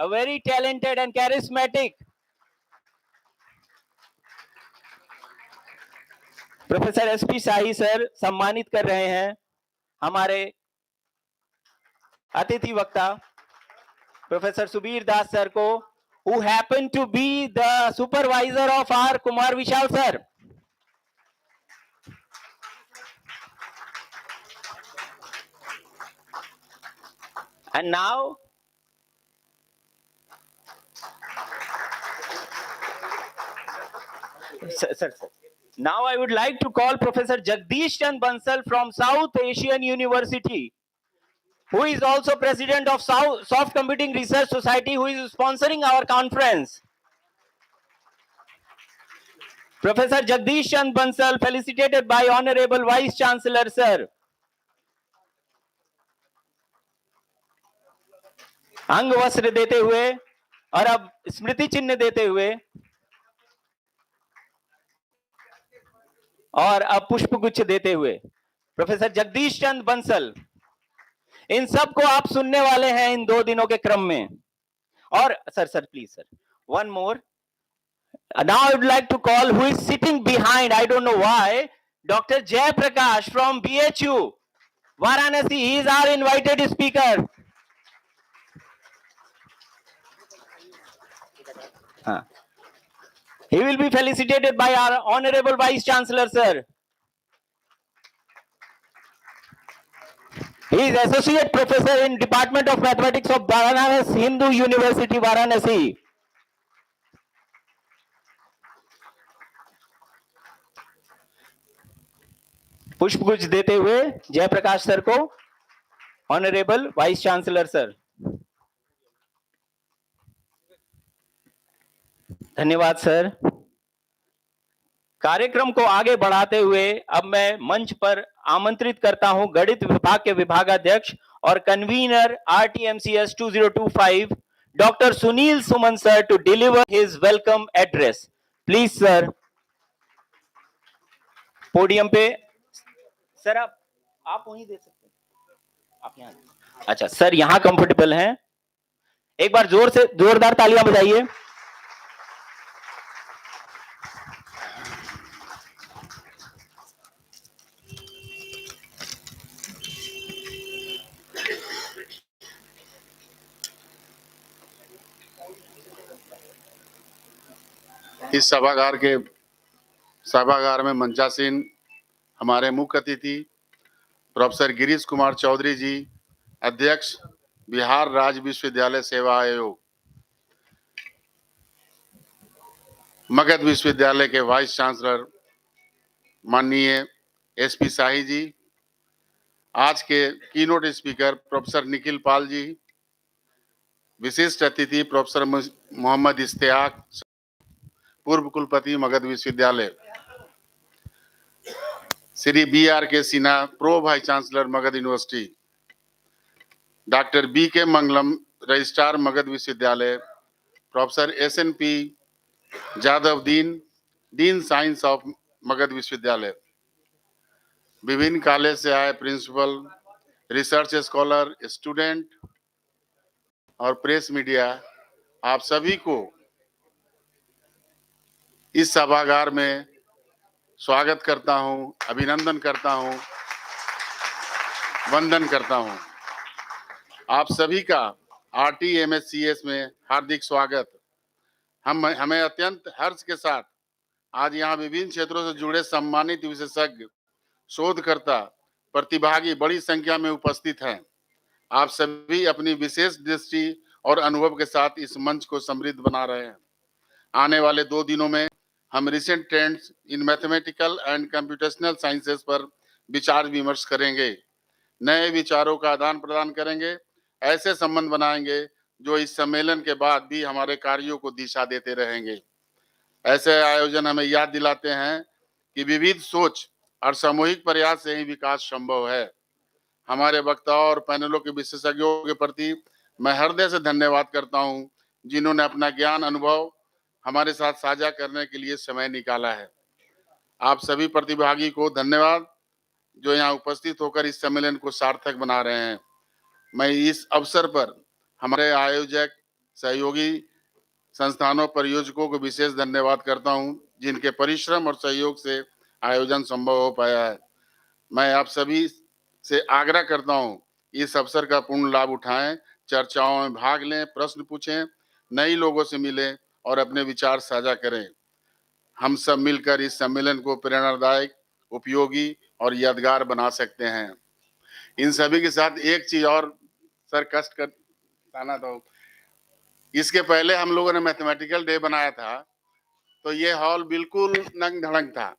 a very talented and charismatic professor SP shahi sir सम्मानित कर रहे हैं हमारे अतिथि वक्ता प्रोफेसर सुबीर दास सर को, who happen to be the supervisor of our Kumar Vishal sir. And now sir. Now I would like to call Professor Jagdish Chand Bansal from South Asian University, who is also president of Soft Computing Research Society, who is sponsoring our conference. Professor Jagdish Chand Bansal, felicitated by Honorable Vice Chancellor Sir. अंग वस्त्र देते हुए और अब स्मृति चिन्ह देते हुए और अब पुष्पगुच्छ देते हुए प्रोफेसर जगदीश चंद बंसल, इन सब को आप सुनने वाले हैं इन 2 दिनों के क्रम में. और sir please sir, one more. Now I would like to call who is sitting behind, I don't know why, Dr. Jay Prakash from BHU, Varanasi. He is our invited speaker. He will be felicitated by our Honorable Vice Chancellor Sir. He is Associate Professor in Department of Mathematics of Banaras Hindu University, Varanasi. पुष्पगुच्छ देते हुए Jayaprakash sir को honourable vice chancellor sir. धन्यवाद sir. कार्यक्रम को आगे बढ़ाते हुए अब मैं मंच पर आमंत्रित करता हूं गणित विभाग के विभागाध्यक्ष और convener RTMCS 2025 doctor Sunil Suman sir to deliver his welcome address. Please sir, podium पे. सर आप वहीं दे सकते हैं, आप यहाँ. अच्छा सर, यहां कंफर्टेबल हैं. एक बार जोरदार तालियां बजाइए. इस सभागार में मंचासीन हमारे मुख्य अतिथि प्रोफेसर गिरीश कुमार चौधरी जी, अध्यक्ष बिहार राज्य विश्वविद्यालय सेवा आयोग, मगध विश्वविद्यालय के वाइस चांसलर माननीय एसपी शाही जी, आज के keynote speaker professor Nikhil Pal ji, विशिष्ट अतिथि प्रोफेसर मोहम्मद इश्तियाक, पूर्व कुलपति मगध विश्वविद्यालय, Shri BRK Sinha, pro vice chancellor Magadh university, doctor BK Mangalam, registrar Magadh विश्वविद्यालय, professor SNP Jadav, dean science of Magadh विश्वविद्यालय, विभिन्न कॉलेज से आए प्रिंसिपल, रिसर्च स्कॉलर, स्टूडेंट और प्रेस मीडिया, आप सभी को इस सभागार में स्वागत करता हूं, अभिनंदन करता हूं, वंदन करता हूं. आप सभी का RTMSCS में हार्दिक स्वागत. हमें अत्यंत हर्ष के साथ आज यहाँ विभिन्न क्षेत्रों से जुड़े सम्मानित विशेषज्ञ, शोधकर्ता, प्रतिभागी बड़ी संख्या में उपस्थित हैं. आप सभी अपनी विशेष दृष्टि और अनुभव के साथ इस मंच को समृद्ध बना रहे हैं. आने वाले 2 दिनों में हम recent trends in mathematical and computational sciences पर विचार विमर्श करेंगे, नए विचारों का आदान प्रदान करेंगे, ऐसे संबंध बनाएंगे जो इस सम्मेलन के बाद भी हमारे कार्यों को दिशा देते रहेंगे. ऐसे आयोजन हमें याद दिलाते हैं कि विविध सोच और सामूहिक प्रयास से ही विकास संभव है. हमारे वक्ताओं और पैनलों के विशेषज्ञों के प्रति मैं हृदय से धन्यवाद करता हूं, जिन्होंने अपना ज्ञान अनुभव हमारे साथ साझा करने के लिए समय निकाला है. आप सभी प्रतिभागी को धन्यवाद जो यहाँ उपस्थित होकर इस सम्मेलन को सार्थक बना रहे हैं. मैं इस अवसर पर हमारे आयोजक सहयोगी संस्थानों परियोजकों को विशेष धन्यवाद करता हूं, जिनके परिश्रम और सहयोग से आयोजन संभव हो पाया है। मैं आप सभी से आग्रह करता हूं, इस अवसर का पूर्ण लाभ उठाएं, चर्चाओं में भाग लें, प्रश्न पूछें, नए लोगों से मिलें और अपने विचार साझा करें। हम सब मिलकर इस सम्मेलन को प्रेरणादायक, उपयोगी और यादगार बना सकते हैं। इन सभी के साथ एक चीज और सर कष्ट कर आना तो, इसके पहले हम लोगों ने मैथमेटिकल डे बनाया था, तो ये हॉल बिल्कुल नंग धड़ंग था।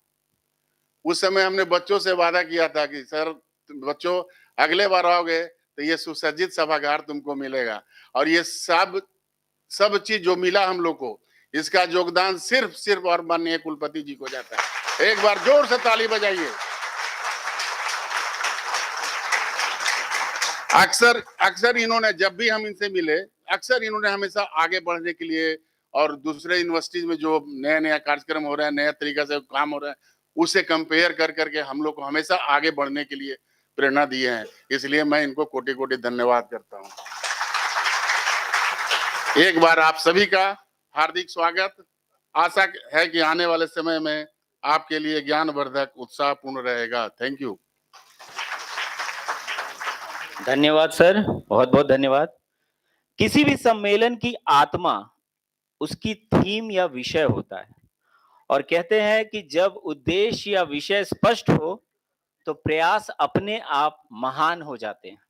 उस समय हमने बच्चों से वादा किया था कि सर बच्चों अगले बार आओगे तो ये सुसज्जित सभागार तुमको मिलेगा, और ये सब चीज जो मिला हम लोग को, इसका योगदान सिर्फ और माननीय कुलपति जी को जाता है। एक बार जोर से ताली बजाइए। अक्सर इन्होंने, जब भी हम इनसे मिले, अक्सर इन्होंने हमेशा आगे बढ़ने के लिए और दूसरे यूनिवर्सिटीज में जो नया नया कार्यक्रम हो रहा है, नया तरीका से काम हो रहा है, उसे कंपेयर कर करके हम लोग को हमेशा आगे बढ़ने के लिए प्रेरणा दिए हैं। इसलिए मैं इनको कोटि कोटि धन्यवाद करता हूं। एक बार आप सभी का हार्दिक स्वागत। आशा है कि आने वाले समय में आपके लिए ज्ञानवर्धक, उत्साहपूर्ण रहेगा। Thank you. धन्यवाद सर, बहुत बहुत धन्यवाद। किसी भी सम्मेलन की आत्मा उसकी थीम या विषय होता है, और कहते हैं कि जब उद्देश्य या विषय स्पष्ट हो तो प्रयास अपने आप महान हो जाते हैं।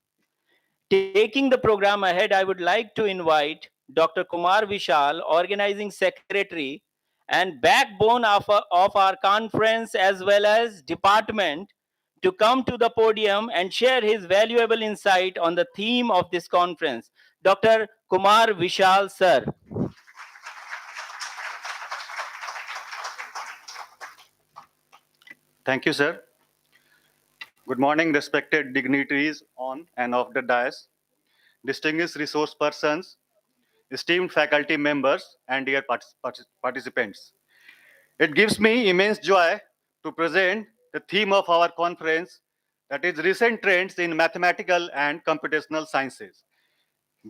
Taking the program ahead, I would like to invite Dr. Kumar Vishal, organizing secretary and backbone of our conference as well as department, to come to the podium and share his valuable insight on the theme of this conference. Dr. Kumar Vishal, sir. Thank you, sir. Good morning, respected dignitaries on and off the dais, distinguished resource persons, esteemed faculty members, and dear participants. It gives me immense joy to present the theme of our conference, that is recent trends in mathematical and computational sciences.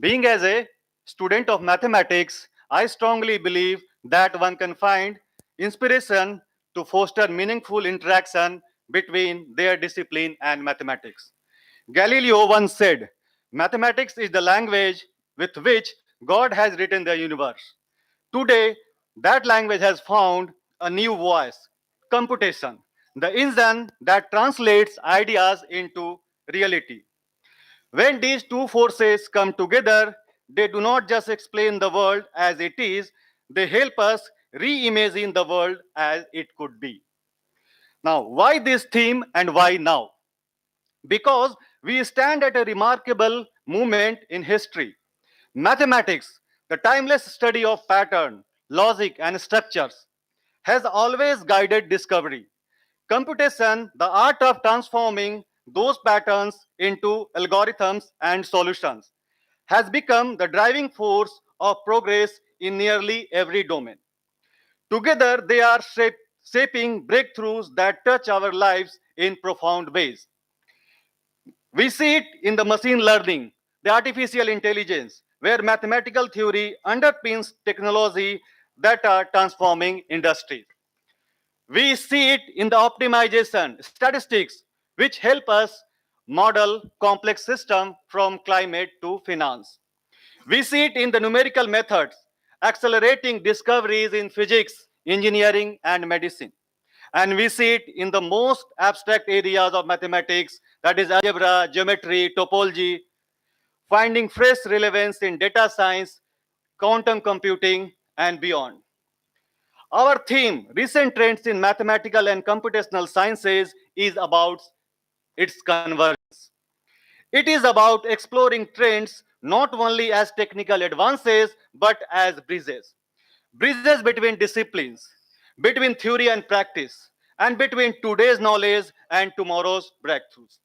Being as a student of mathematics, I strongly believe that one can find inspiration to foster meaningful interaction between their discipline and mathematics. Galileo once said, "Mathematics is the language with which God has written the universe." Today, that language has found a new voice: computation, the engine that translates ideas into reality. When these two forces come together, they do not just explain the world as it is, they help us reimagine the world as it could be. Now, why this theme and why now? Because we stand at a remarkable moment in history. Mathematics, the timeless study of pattern, logic, and structures, has always guided discovery. Computation, the art of transforming those patterns into algorithms and solutions, has become the driving force of progress in nearly every domain. Together, they are shaping breakthroughs that touch our lives in profound ways. We see it in the machine learning, the artificial intelligence, where mathematical theory underpins technology that are transforming industries. We see it in the optimization statistics, which help us model complex systems from climate to finance. We see it in the numerical methods, accelerating discoveries in physics, engineering, and medicine. And we see it in the most abstract areas of mathematics, that is algebra, geometry, topology, finding fresh relevance in data science, quantum computing, and beyond. Our theme, recent trends in mathematical and computational sciences, is about its convergence. It is about exploring trends not only as technical advances, but as bridges. Bridges between disciplines, between theory and practice, and between today's knowledge and tomorrow's breakthroughs.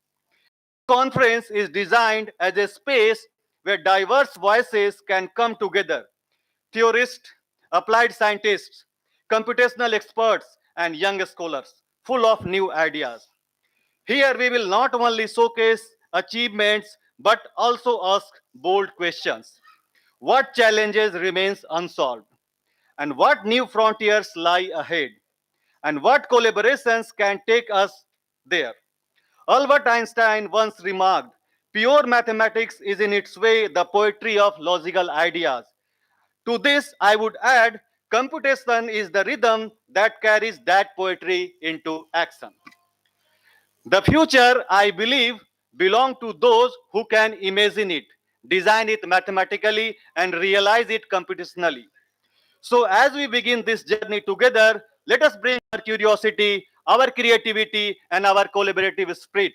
Conference is designed as a space where diverse voices can come together: theorists, applied scientists, computational experts, and young scholars, full of new ideas. Here we will not only showcase achievements but also ask bold questions. what challenges remains unsolved, and what new frontiers lie ahead, and what collaborations can take us there. Albert Einstein once remarked, pure mathematics is in its way the poetry of logical ideas. To this, I would add, computation is the rhythm that carries that poetry into action. The future, I believe, belongs to those who can imagine it, design it mathematically, and realize it computationally. So, as we begin this journey together, let us bring our curiosity, our creativity, and our collaborative spirit.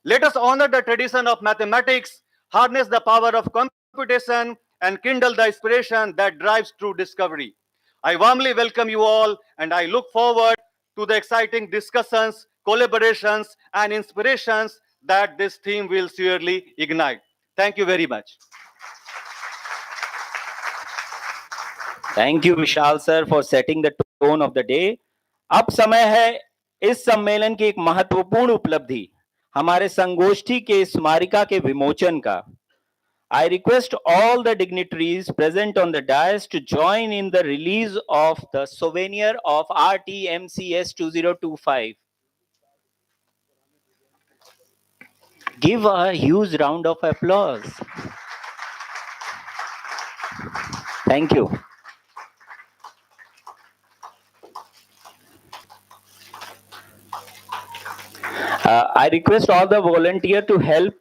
Let us honor the tradition of mathematics, harness the power of computation, and kindle the inspiration that drives true discovery. I warmly welcome you all, and I look forward to the exciting discussions, collaborations, and inspirations that this theme will surely ignite. Thank you very much. Thank you Vishal sir for setting the tone of the day. अब समय है इस सम्मेलन की एक महत्वपूर्ण उपलब्धि, हमारे संगोष्ठी के स्मारिका के विमोचन का। I request all the dignitaries present on the dais to join in the release of the souvenir of RTMCS 2025. Give a huge round of applause. Thank you. I request all the volunteers to help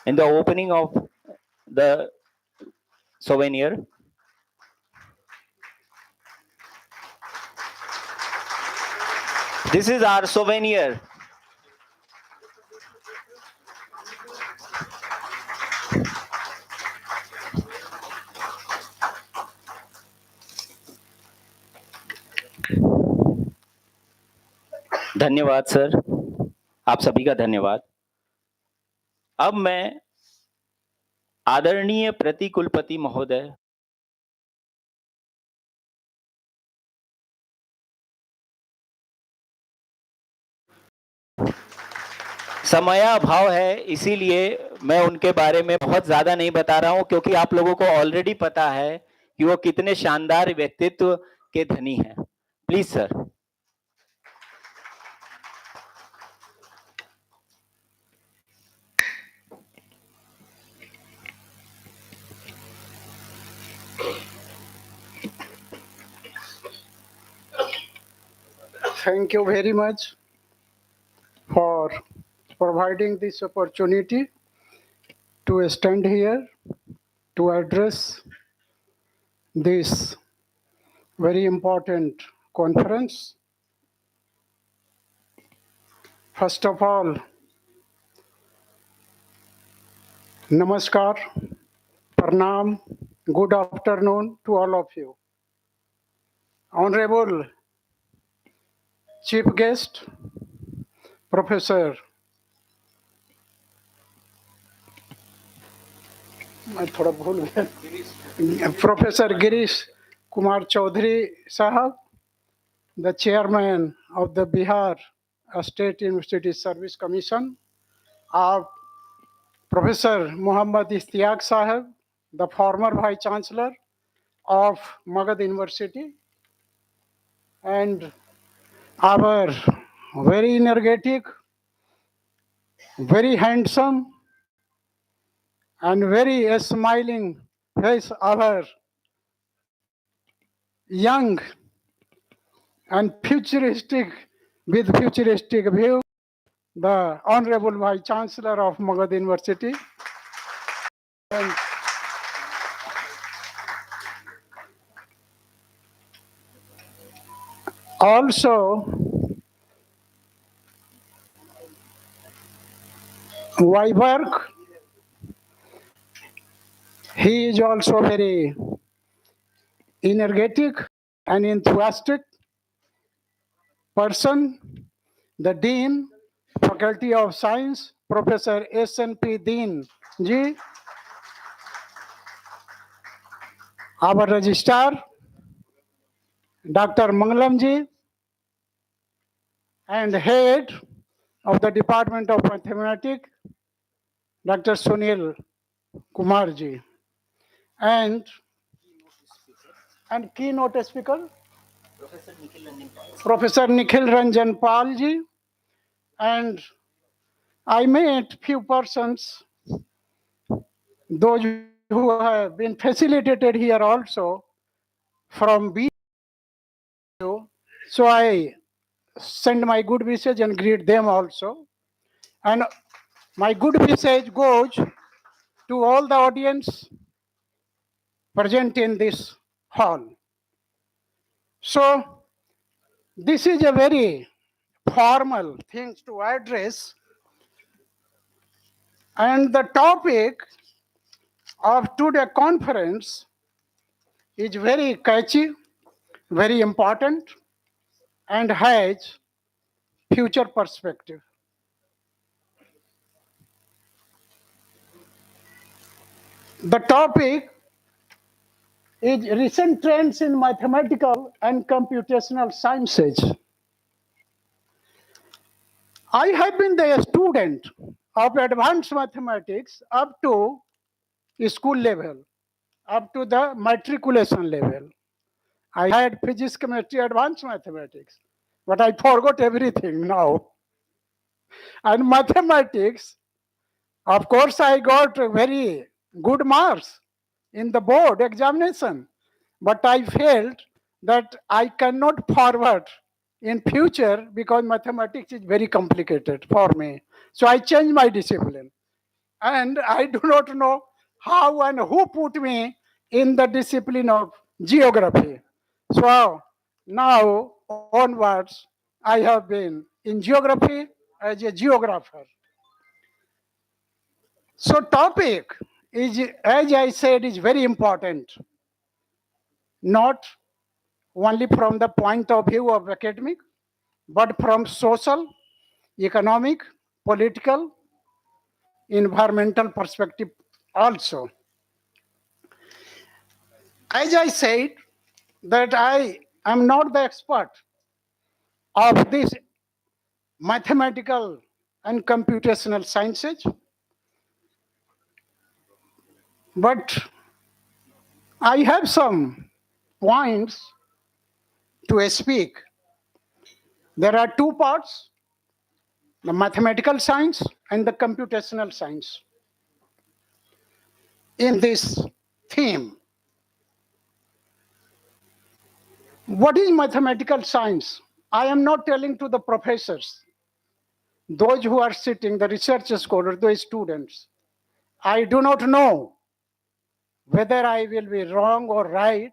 in the opening of the souvenir. This is our souvenir. धन्यवाद sir, आप सभी का धन्यवाद। अब मैं आदरणीय प्रति कुलपति महोदय समय अभाव है, इसीलिए मैं उनके बारे में बहुत ज्यादा नहीं बता रहा हूं, क्योंकि आप लोगों को ऑलरेडी पता है कि वो कितने शानदार व्यक्तित्व के धनी हैं। Please sir. Thank you very much for providing this opportunity to stand here to address this very important conference. First of all, Namaskar, Pranam, good afternoon to all of you. Honorable Chief Guest, Professor Professor Girish Kumar Chaudhary Sahab, the Chairman of the Bihar State University Service Commission, Professor Muhammad Ishtiaq Sahab, the former Vice Chancellor of Magad University, and our very energetic, very handsome, and very smiling face, our young and futuristic, with futuristic view, the Honorable Vice Chancellor of Magad University. And also, Weiberg, he is also very energetic and enthusiastic person. The Dean, Faculty of Science, Professor S.N.P. Dean ji, our Registrar, Dr. Mangalam ji, and Head of the Department of Mathematics, Dr. Sunil Kumar ji, and keynote speaker Professor Nikhil Ranjan Pal ji, and I met few persons, those who have been facilitated here also from BU. So I send my good wishes and greet them also. And my good message goes to all the audience present in this hall. So this is a very formal thing to address, and the topic of today's conference is very catchy, very important, and has future perspective. The topic is recent trends in mathematical and computational sciences. I have been the student of advanced mathematics up to school level, up to the matriculation level. I had physics, chemistry, advanced mathematics, but I forgot everything now. And mathematics, of course, I got very good marks in the board examination, but I felt that I cannot forward in future because mathematics is very complicated for me. So I changed my discipline. And I do not know how and who put me in the discipline of geography. So now onwards, I have been in geography as a geographer. So topic is, as I said, is very important, not only from the point of view of academic, but from social, economic, political, environmental perspective also. As I said, that I am not the expert of this mathematical and computational sciences, but I have some points to speak. There are two parts, the mathematical science and the computational science in this theme. What is mathematical science? I am not telling to the professors, those who are sitting, the research scholars, those students. I do not know whether I will be wrong or right,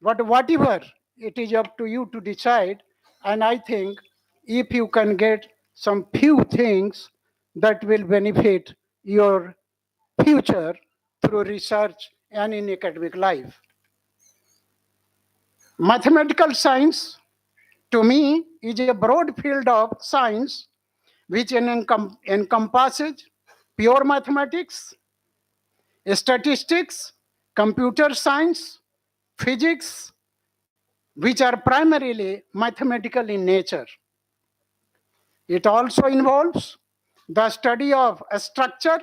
but whatever, it is up to you to decide. And I think if you can get some few things that will benefit your future through research and in academic life. Mathematical science, to me, is a broad field of science which encompasses pure mathematics, statistics, computer science, physics, which are primarily mathematical in nature. It also involves the study of a structure,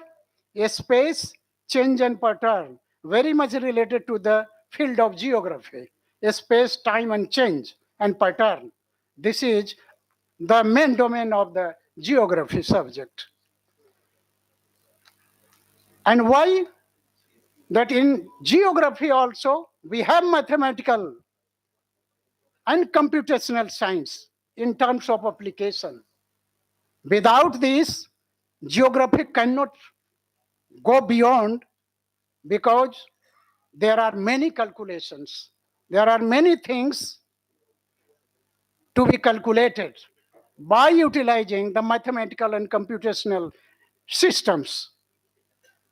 a space, change and pattern, very much related to the field of geography, a space, time and change and pattern. This is the main domain of the geography subject. And why? That in geography also, we have mathematical and computational science in terms of application. Without this, geography cannot go beyond, because there are many calculations. There are many things to be calculated by utilizing the mathematical and computational systems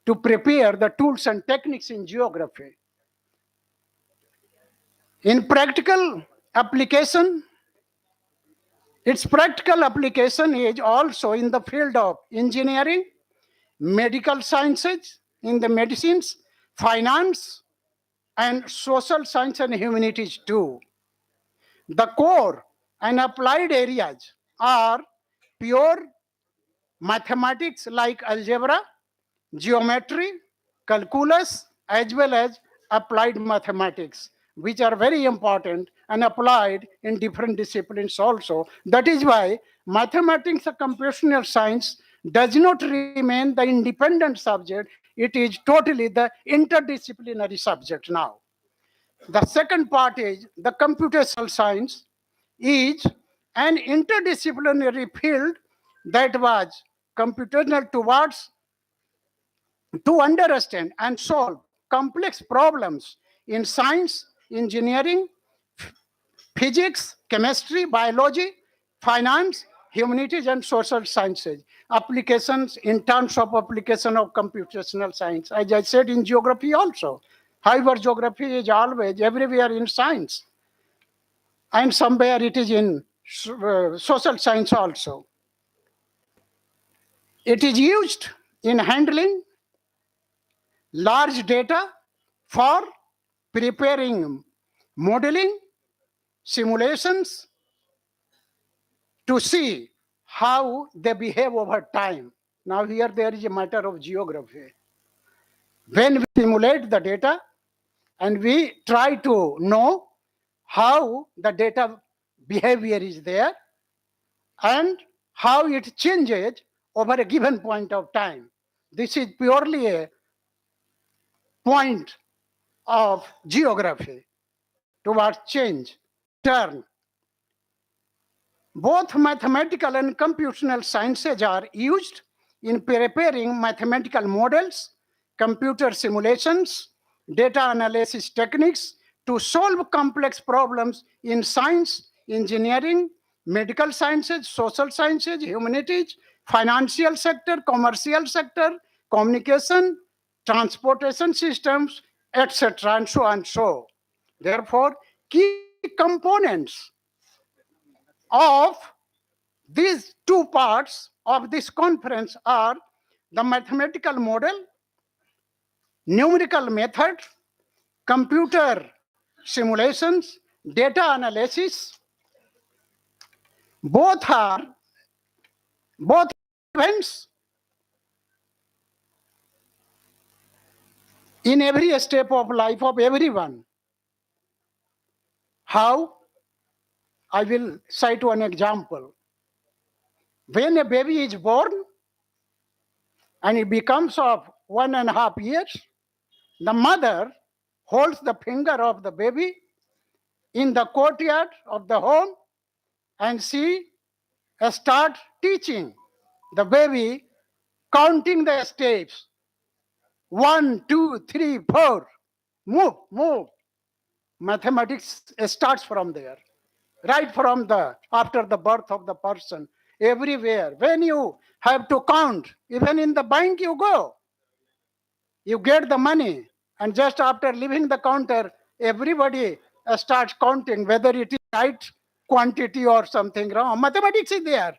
to prepare the tools and techniques in geography. In practical application, its practical application is also in the field of engineering, medical sciences, in the medicines, finance, and social science and humanities too. The core and applied areas are pure mathematics like algebra, geometry, calculus as well as applied mathematics, which are very important and applied in different disciplines also. That is why mathematics and computational science does not remain the independent subject. It is totally the interdisciplinary subject now. The second part is the computational science is an interdisciplinary field that was computational towards to understand and solve complex problems in science, engineering, physics, chemistry, biology, finance, humanities, and social sciences. Applications in terms of application of computational science. As I said, in geography also. However, geography is always everywhere in science. And somewhere it is in social science also. It is used in handling large data for preparing modeling, simulations to see how they behave over time. Now here there is a matter of geography. When we simulate the data and we try to know how the data behavior is there and how it changes over a given point of time. This is purely a point of geography towards change, turn. Both mathematical and computational sciences are used in preparing mathematical models, computer simulations, data analysis techniques to solve complex problems in science, engineering, medical sciences, social sciences, humanities, financial sector, commercial sector, communication, transportation systems, etc., and so on. So, therefore, key components of these two parts of this conference are the mathematical model, numerical method, computer simulations, data analysis. Both events in every step of life of everyone. How? I will cite one example. When a baby is born and it becomes of 1.5 years, the mother holds the finger of the baby in the courtyard of the home and she start teaching the baby, counting the steps. 1, 2, 3, 4. Move, move. Mathematics starts from there. Right from after the birth of the person. Everywhere. When you have to count, even in the bank you go, you get the money. And just after leaving the counter, everybody starts counting whether it is right quantity or something wrong. Mathematics is there.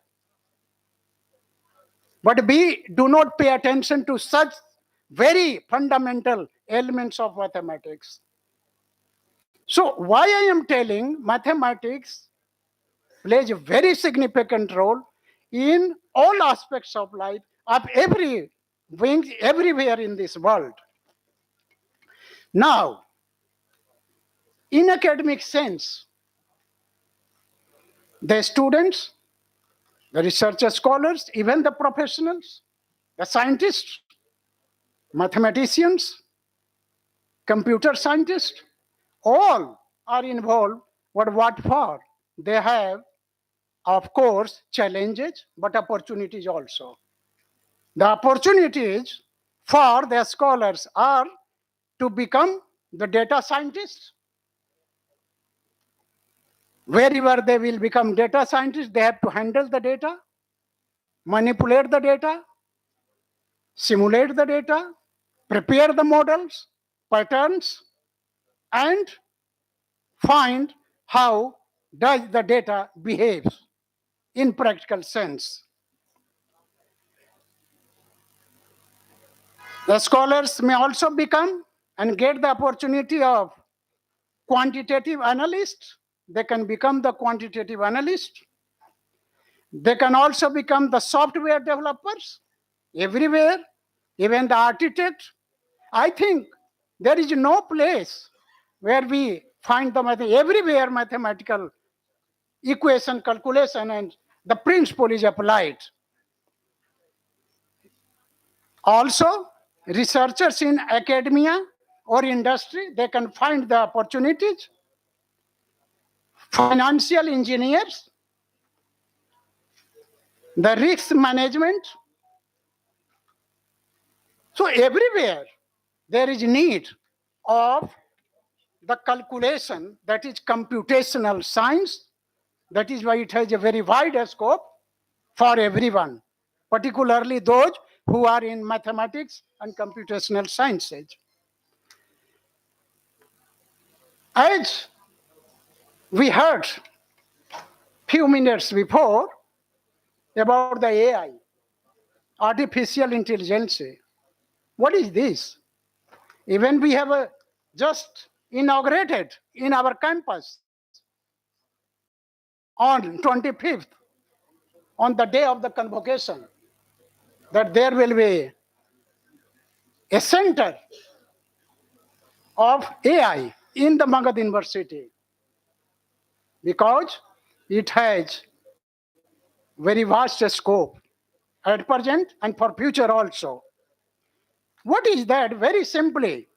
But we do not pay attention to such very fundamental elements of mathematics. So why I am telling mathematics plays a very significant role in all aspects of life, of everywhere in this world. Now, in academic sense, the students, the research scholars, even the professionals, the scientists, mathematicians, computer scientists, all are involved. But what for? They have, of course, challenges, but opportunities also. The opportunities for the scholars are to become the data scientists. Wherever they will become data scientists, they have to handle the data, manipulate the data, simulate the data, prepare the models, patterns, and find how does the data behave in practical sense. The scholars may also become and get the opportunity of quantitative analyst. They can become the quantitative analyst. They can also become the software developers everywhere, even the architect, I think there is no place where we find the everywhere mathematical equation, calculation, and the principle is applied. Also, researchers in academia or industry, they can find the opportunities. Financial engineers, the risk management. So everywhere there is need of the calculation, that is computational science. That is why it has a very wide scope for everyone, particularly those who are in mathematics and computational sciences. As we heard few minutes before about the AI, artificial intelligence. What is this? Even we have just inaugurated in our campus on 25th, on the day of the convocation, that there will be a center of AI in the Magad University, because it has very vast scope at present and for future also. What is that? Very simply,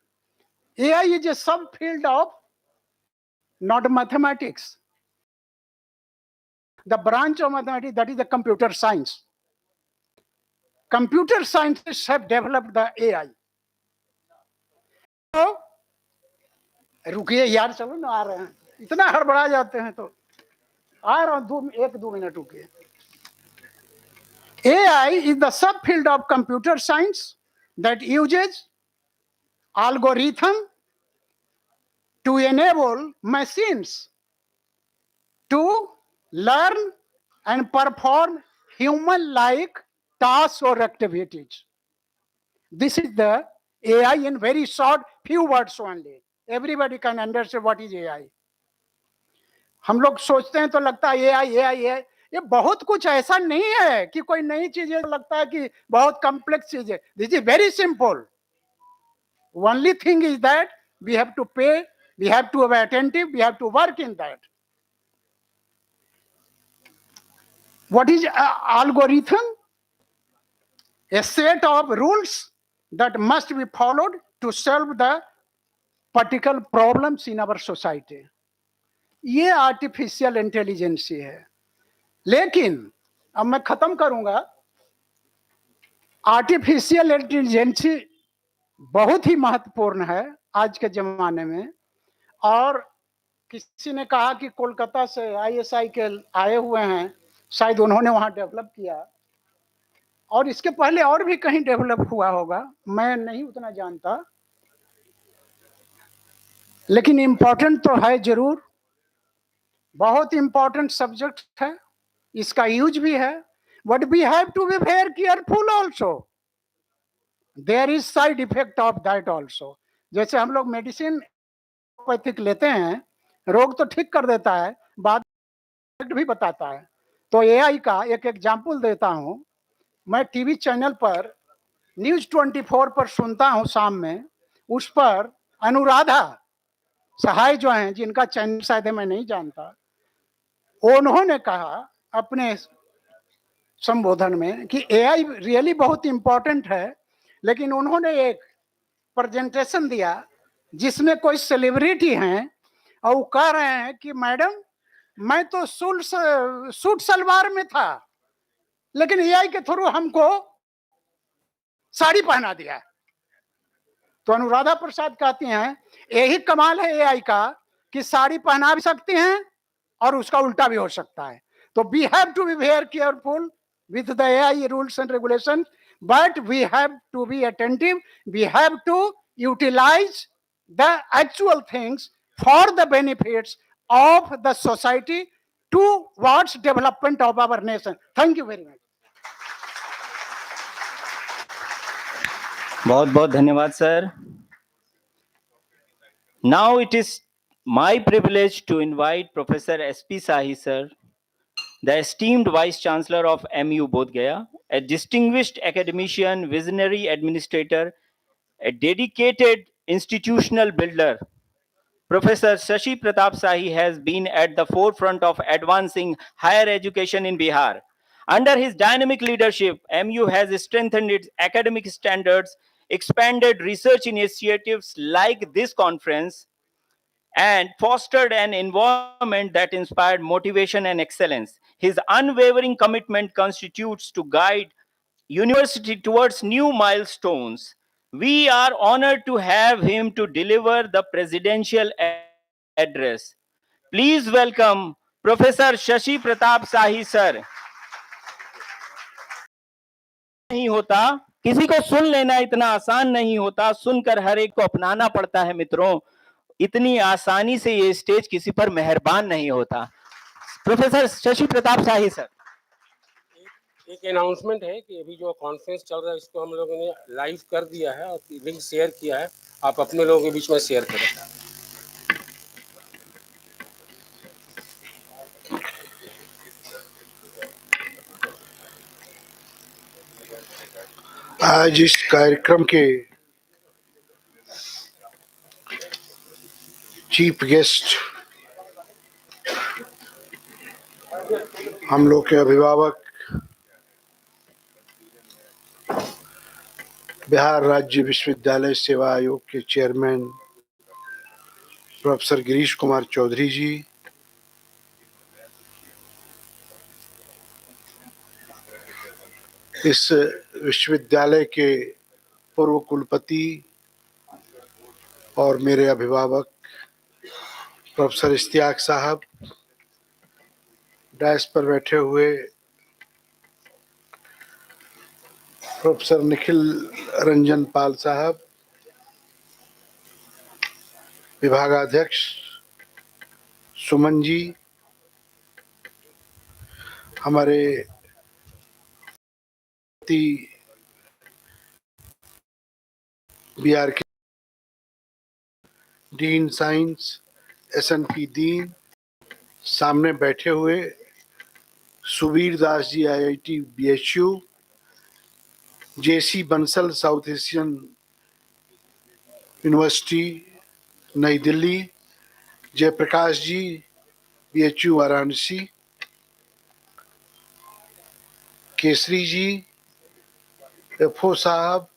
AI is a subfield of not mathematics. The branch of mathematics, that is the computer science. Computer scientists have developed the AI. तो रुकिए यार, चलो ना, आ रहे हैं, इतना हड़बड़ा जाते हैं तो आ रहा हूं, एक दो मिनट रुकिए. AI is the subfield of computer science that uses algorithm to enable machines to learn and perform human-like tasks or activities. This is the AI in very short few words only. Everybody can understand what is AI. हम लोग सोचते हैं तो लगता है AI, ये बहुत कुछ ऐसा नहीं है कि कोई नई चीज है, लगता है कि बहुत कॉम्प्लेक्स चीज है. This is very simple. Only thing is that we have to pay, we have to be attentive, we have to work in that. What is algorithm? A set of rules that must be followed to solve the particular problems in our society. ये artificial intelligence है. लेकिन अब मैं खत्म करूंगा. Artificial intelligence बहुत ही महत्वपूर्ण है आज के जमाने में. और किसी ने कहा कि कोलकाता से ISI के आए हुए हैं, शायद उन्होंने वहां डेवलप किया, और इसके पहले और भी कहीं डेवलप हुआ होगा, मैं नहीं उतना जानता, लेकिन इंपॉर्टेंट तो है जरूर. बहुत इंपॉर्टेंट सब्जेक्ट है, इसका यूज भी है, but we have to be very careful also. There is side effect of that also. जैसे हम लोग मेडिसिन एलोपैथिक लेते हैं, रोग तो ठीक कर देता है, बाद भी बताता है. तो AI का एक एग्जाम्पल देता हूं. मैं टीवी चैनल पर न्यूज 24 पर सुनता हूं शाम में. उस पर अनुराधा सहाय जो हैं, जिनका चैनल शायद मैं नहीं जानता, उन्होंने कहा अपने संबोधन में कि AI रियली बहुत इंपॉर्टेंट है. लेकिन उन्होंने एक प्रेजेंटेशन दिया जिसमें कोई सेलिब्रिटी हैं और वो कह रहे हैं कि मैडम, मैं तो सूट सलवार में था, लेकिन AI के थ्रू हमको साड़ी पहना दिया. तो अनुराधा प्रसाद कहती हैं, यही कमाल है AI का कि साड़ी पहना भी सकती हैं और उसका उल्टा भी हो सकता है. तो we have to be very careful with the AI rules and regulations, but we have to be attentive. We have to utilize the actual things for the benefits of the society towards development of our nation. Thank you very much. बहुत बहुत धन्यवाद sir. Now it is my privilege to invite Professor SP Sahi sir, the esteemed Vice Chancellor of MU Bodh Gaya, a distinguished academician, visionary administrator, a dedicated institutional builder. Professor Shashi Pratap Sahi has been at the forefront of advancing higher education in Bihar. Under his dynamic leadership, MU has strengthened its academic standards, expanded research initiatives like this conference, and fostered an environment that inspired motivation and excellence. His unwavering commitment constitutes to guide university towards new milestones. We are honored to have him to deliver the presidential address. Please welcome Professor Shashi Pratap Sahi sir. नहीं होता, किसी को सुन लेना इतना आसान नहीं होता, सुनकर हर एक को अपनाना पड़ता है मित्रों। इतनी आसानी से ये स्टेज किसी पर मेहरबान नहीं होता। Professor Shashi Pratap Shahi sir. एक अनाउंसमेंट है कि अभी जो कॉन्फ्रेंस चल रहा है इसको हम लोगों ने लाइव कर दिया है और लिंक शेयर किया है, आप अपने लोगों के बीच में शेयर करें। आज इस कार्यक्रम के चीफ गेस्ट हम लोग के अभिभावक, बिहार राज्य विश्वविद्यालय सेवा आयोग के चेयरमैन प्रोफेसर गिरीश कुमार चौधरी जी, इस विश्वविद्यालय के पूर्व कुलपति और मेरे अभिभावक प्रोफेसर इश्तियाक साहब, डैश पर बैठे हुए प्रोफेसर निखिल रंजन पाल साहब, विभागाध्यक्ष सुमन जी, हमारे बीआर के डीन साइंस SNP दीन, सामने बैठे हुए Subir Das ji IIT BHU, JC Bansal south Asian university नई दिल्ली, जयप्रकाश जी BHU वाराणसी, केसरी जी, FO साहब,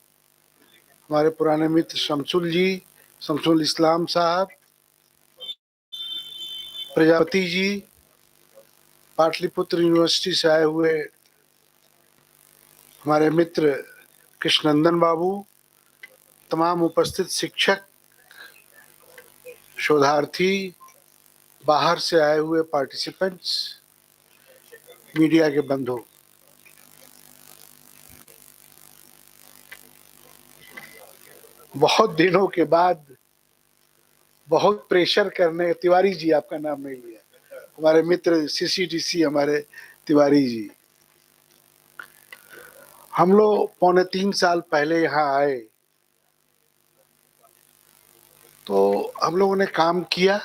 हमारे पुराने मित्र शमसुल इस्लाम साहब, प्रजापति जी, पाटलिपुत्र यूनिवर्सिटी से आए हुए हमारे मित्र कृष्णनंदन बाबू, तमाम उपस्थित शिक्षक, शोधार्थी, बाहर से आए हुए पार्टिसिपेंट्स, मीडिया के बंधु, बहुत दिनों के बाद बहुत प्रेशर करने, तिवारी जी आपका नाम नहीं लिया, हमारे मित्र CCTC हमारे तिवारी जी, हम लोग 3.25 साल पहले यहाँ आए तो हम लोगों ने काम किया,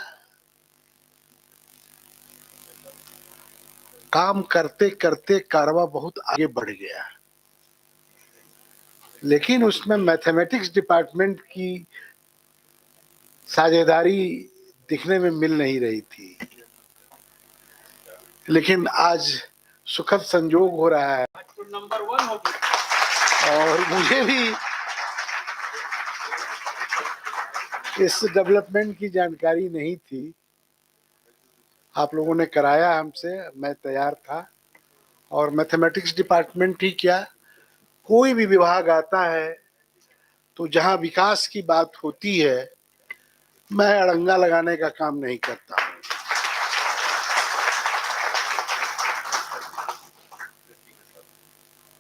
काम करते करते कारवा बहुत आगे बढ़ गया, लेकिन उसमें मैथमेटिक्स डिपार्टमेंट की साझेदारी दिखने में मिल नहीं रही थी, लेकिन आज सुखद संजोग हो रहा है नंबर 1 हो गया और मुझे भी इस डेवलपमेंट की जानकारी नहीं थी, आप लोगों ने कराया हमसे, मैं तैयार था। और मैथमेटिक्स डिपार्टमेंट ही क्या, कोई भी विभाग आता है तो जहां विकास की बात होती है मैं अड़ंगा लगाने का काम नहीं करता।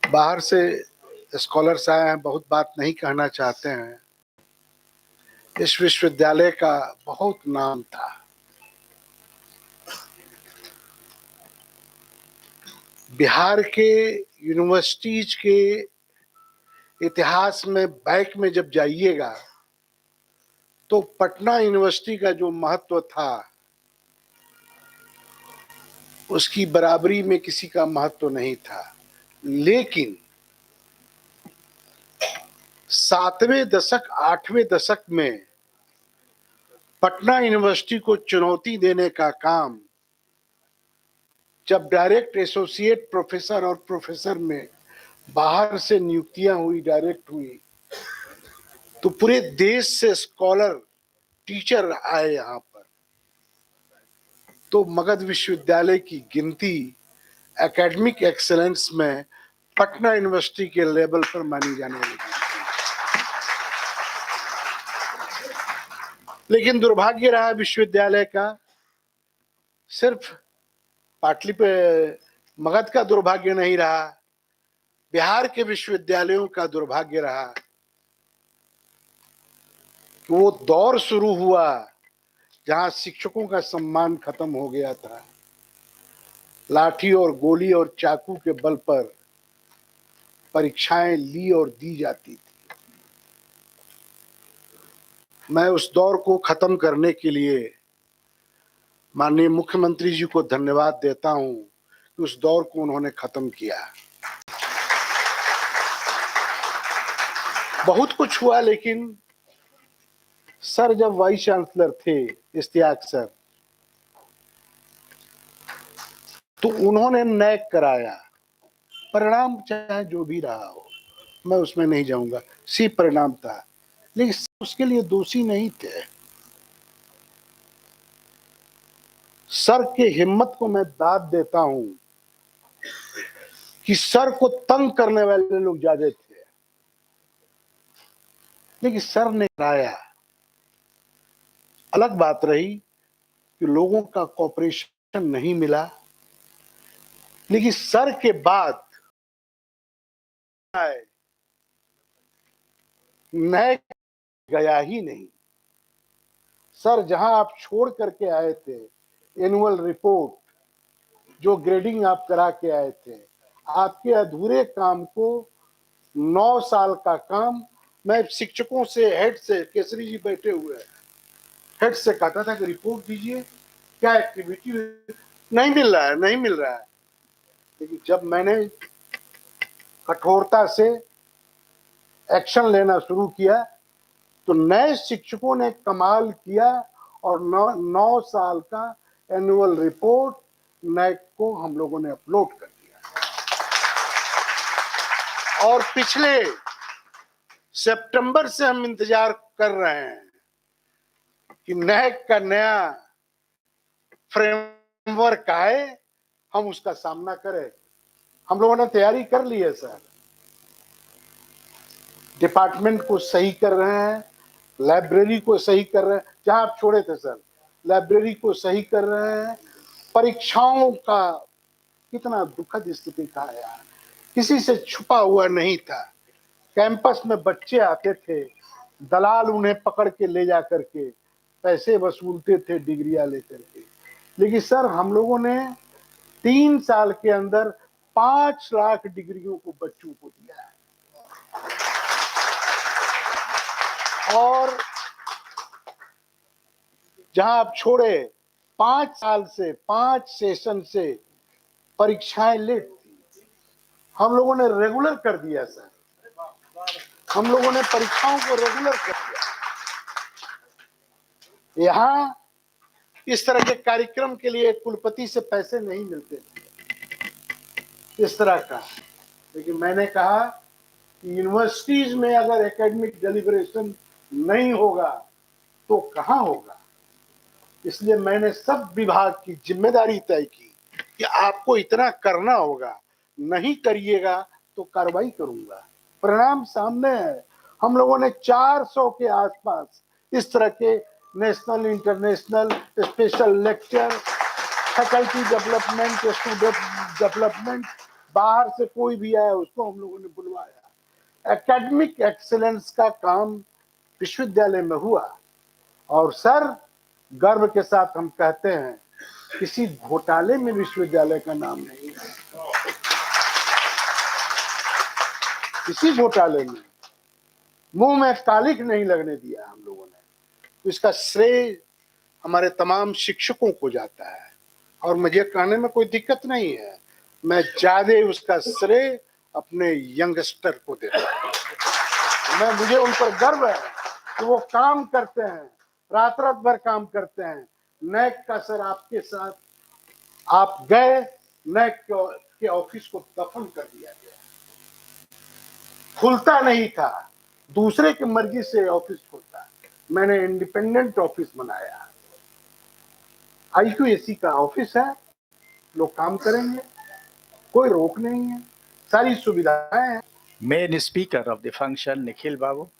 बाहर से स्कॉलर्स आए हैं, बहुत बात नहीं कहना चाहते हैं। इस विश्वविद्यालय का बहुत नाम था, बिहार के यूनिवर्सिटीज के इतिहास में बैक में जब जाइएगा तो पटना यूनिवर्सिटी का जो महत्व था उसकी बराबरी में किसी का महत्व नहीं था, लेकिन 7वें दशक 8वें दशक में पटना यूनिवर्सिटी को चुनौती देने का काम जब डायरेक्ट एसोसिएट प्रोफेसर और प्रोफेसर में बाहर से नियुक्तियां हुई, डायरेक्ट हुई, तो पूरे देश से स्कॉलर टीचर आए यहां पर, तो मगध विश्वविद्यालय की गिनती एकेडमिक एक्सेलेंस में पटना यूनिवर्सिटी के लेवल पर मानी जाने लगी। लेकिन दुर्भाग्य रहा विश्वविद्यालय का, सिर्फ पाटली पे मगध का दुर्भाग्य नहीं रहा, बिहार के विश्वविद्यालयों का दुर्भाग्य रहा कि वो दौर शुरू हुआ जहां शिक्षकों का सम्मान खत्म हो गया था। लाठी और गोली और चाकू के बल पर परीक्षाएं ली और दी जाती थी। मैं उस दौर को खत्म करने के लिए माननीय मुख्यमंत्री जी को धन्यवाद देता हूं कि उस दौर को उन्होंने खत्म किया। बहुत कुछ हुआ, लेकिन सर जब वाइस चांसलर थे, इश्तियाक सर, तो उन्होंने नैक कराया। परिणाम चाहे जो भी रहा हो, मैं उसमें नहीं जाऊंगा, सी परिणाम था, लेकिन उसके लिए दोषी नहीं थे। सर के हिम्मत को मैं दाद देता हूं कि सर को तंग करने वाले लोग ज्यादा थे, लेकिन सर ने कराया। अलग बात रही कि लोगों का कोऑपरेशन नहीं मिला, लेकिन सर के बाद नए गया ही नहीं। सर जहां आप छोड़ करके आए थे एनुअल रिपोर्ट, जो ग्रेडिंग आप करा के आए थे, आपके अधूरे काम को 9 साल का काम, मैं शिक्षकों से, हेड से, केसरी जी बैठे हुए हैं, हेड से कहता था कि रिपोर्ट दीजिए, क्या एक्टिविटी, नहीं मिल रहा है, नहीं मिल रहा है। लेकिन जब मैंने कठोरता से एक्शन लेना शुरू किया तो नए शिक्षकों ने कमाल किया और 9 साल का एनुअल रिपोर्ट नैक को हम लोगों ने अपलोड कर दिया। और पिछले सितंबर से हम इंतजार कर रहे हैं कि नैक का नया फ्रेमवर्क आए, हम उसका सामना करें। हम लोगों ने तैयारी कर ली है सर, डिपार्टमेंट को सही कर रहे हैं, लाइब्रेरी को सही कर रहे हैं, जहां आप छोड़े थे सर, लाइब्रेरी को सही कर रहे हैं। परीक्षाओं का कितना दुखद स्थिति था यार, किसी से छुपा हुआ नहीं था। कैंपस में बच्चे आते थे, दलाल उन्हें पकड़ के ले जा करके पैसे वसूलते थे डिग्रियां लेकर के। लेकिन सर हम लोगों ने 3 साल के अंदर 5 लाख डिग्रियों को बच्चों को दिया है। और जहां आप छोड़े 5 साल से, 5 सेशन से परीक्षाएं लेट थी, हम लोगों ने रेगुलर कर दिया सर, हम लोगों ने परीक्षाओं को रेगुलर कर दिया। यहाँ इस तरह के कार्यक्रम के लिए कुलपति से पैसे नहीं मिलते थे इस तरह का, लेकिन मैंने कहा कि यूनिवर्सिटीज में अगर एकेडमिक डेलिब्रेशन नहीं होगा तो कहां होगा। इसलिए मैंने सब विभाग की जिम्मेदारी तय की कि आपको इतना करना होगा, नहीं करिएगा तो कार्रवाई करूंगा। परिणाम सामने है, हम लोगों ने 400 के आसपास इस तरह के national, international, special lecture, faculty development, student development, बाहर से कोई भी आया उसको हम लोगों ने बुलवाया। एकेडमिक एक्सीलेंस का काम विश्वविद्यालय में हुआ। और सर गर्व के साथ हम कहते हैं, किसी घोटाले में विश्वविद्यालय का नाम नहीं है, किसी घोटाले में मुंह में कालिक नहीं लगने दिया हम लोगों ने। तो इसका श्रेय हमारे तमाम शिक्षकों को जाता है और मुझे कहने में कोई दिक्कत नहीं है, मैं ज्यादा उसका श्रेय अपने यंगस्टर को देता हूं। मुझे उन पर गर्व है कि वो काम करते हैं, रात रात भर काम करते हैं। नैक का सर आपके साथ आप गए, नैक के ऑफिस को दफन कर दिया गया, खुलता नहीं था, दूसरे की मर्जी से ऑफिस खुलता। मैंने इंडिपेंडेंट ऑफिस बनाया, IQAC का ऑफिस है, लोग काम करेंगे, कोई रोक नहीं है, सारी सुविधाएं हैं। Main speaker of the function, Nikhil Babu,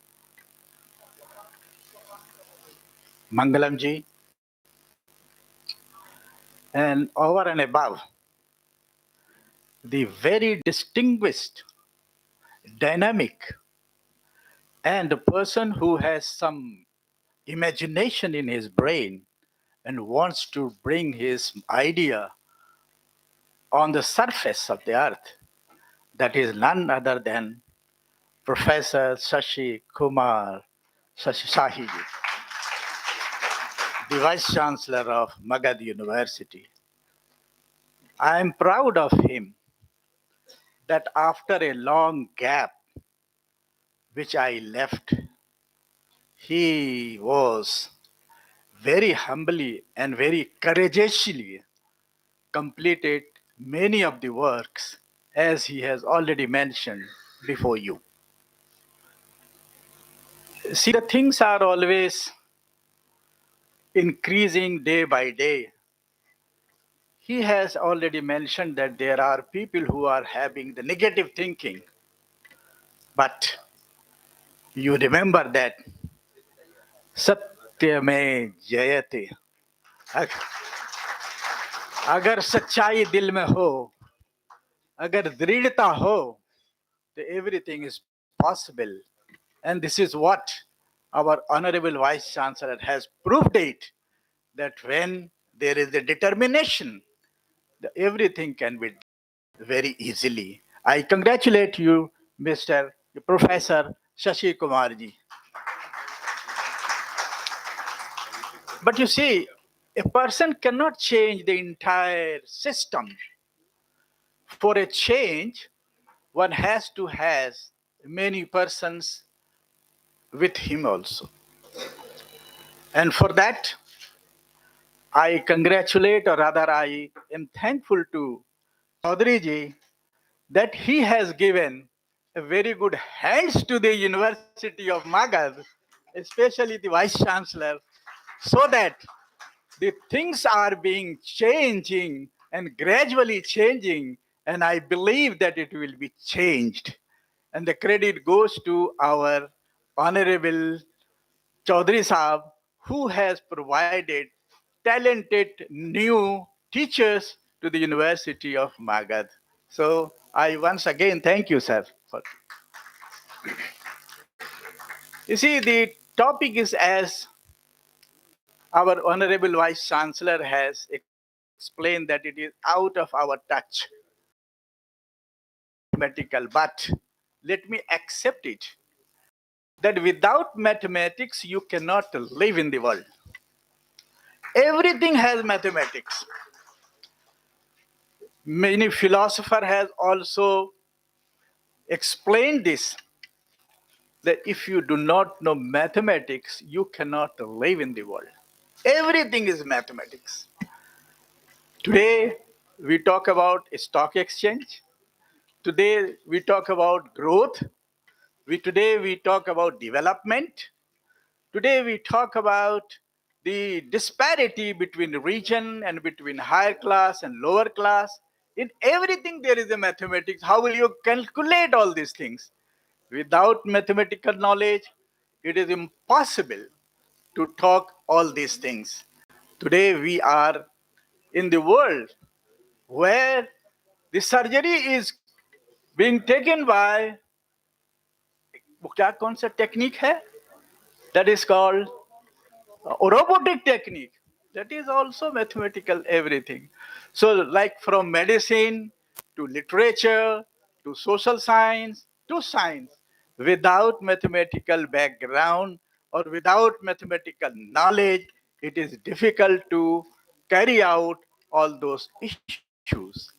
Mangalam ji, and over and above, the very distinguished, dynamic, and a person who has some imagination in his brain and wants to bring his idea on the surface of the earth, that is none other than Professor Shashi Kumar Shahi ji, the Vice Chancellor of Magad University. I am proud of him that after a long gap which I left, he was very humbly and very courageously completed many of the works as he has already mentioned before you. See, the things are always increasing day by day. He has already mentioned that there are people who are having the negative thinking. But you remember that सत्य में जयते, अगर सच्चाई दिल में हो, अगर दृढ़ता हो, तो everything is possible. And this is what our Honorable Vice Chancellor has proved it, that when there is a determination, everything can be done very easily. I congratulate you, Mr. Professor Shashi Kumar ji. But you see, a person cannot change the entire system. For a change, one has to have many persons with him also. And for that, I congratulate, or rather I am thankful to Chaudhary ji that he has given a very good hands to the University of Magad, especially the Vice Chancellor, so that the things are being changing and gradually changing, and I believe that it will be changed. And the credit goes to our Honorable Chaudhary Saab, who has provided talented new teachers to the University of Magad. So I once again thank you, sir. You see, the topic is, as our Honorable Vice Chancellor has explained, that it is out of our touch. Mathematical, but let me accept it, that without mathematics you cannot live in the world. Everything has mathematics. Many philosophers have also explained this, that if you do not know mathematics, you cannot live in the world. Everything is mathematics. Today, we talk about a stock exchange. Today, we talk about growth. Today, we talk about development. Today, we talk about the disparity between region and between higher class and lower class. In everything, there is a mathematics. How will you calculate all these things? Without mathematical knowledge, it is impossible to talk all these things. Today, we are in the world where the surgery is being taken by, वो क्या कौन सा technique है? That is called robotic technique. That is also mathematical everything. So like from medicine to literature to social science to science, without mathematical background or without mathematical knowledge, it is difficult to carry out all those issues.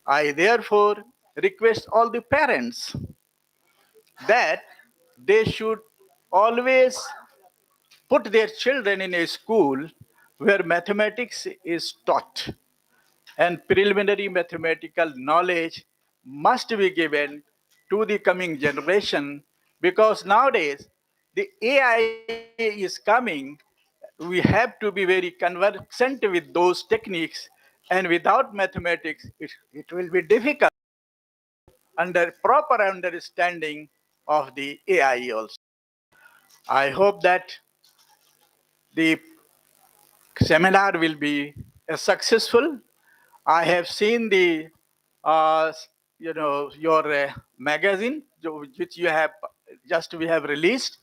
I therefore request all the parents that they should always put their children in a school where mathematics is taught and preliminary mathematical knowledge must be given to the coming generation, because nowadays the AI is coming. We have to be very conversant with those techniques, and without mathematics, it will be difficult under proper understanding of the AI also. I hope that the seminar will be successful. I have seen the, uh, your magazine, which you have just we have released.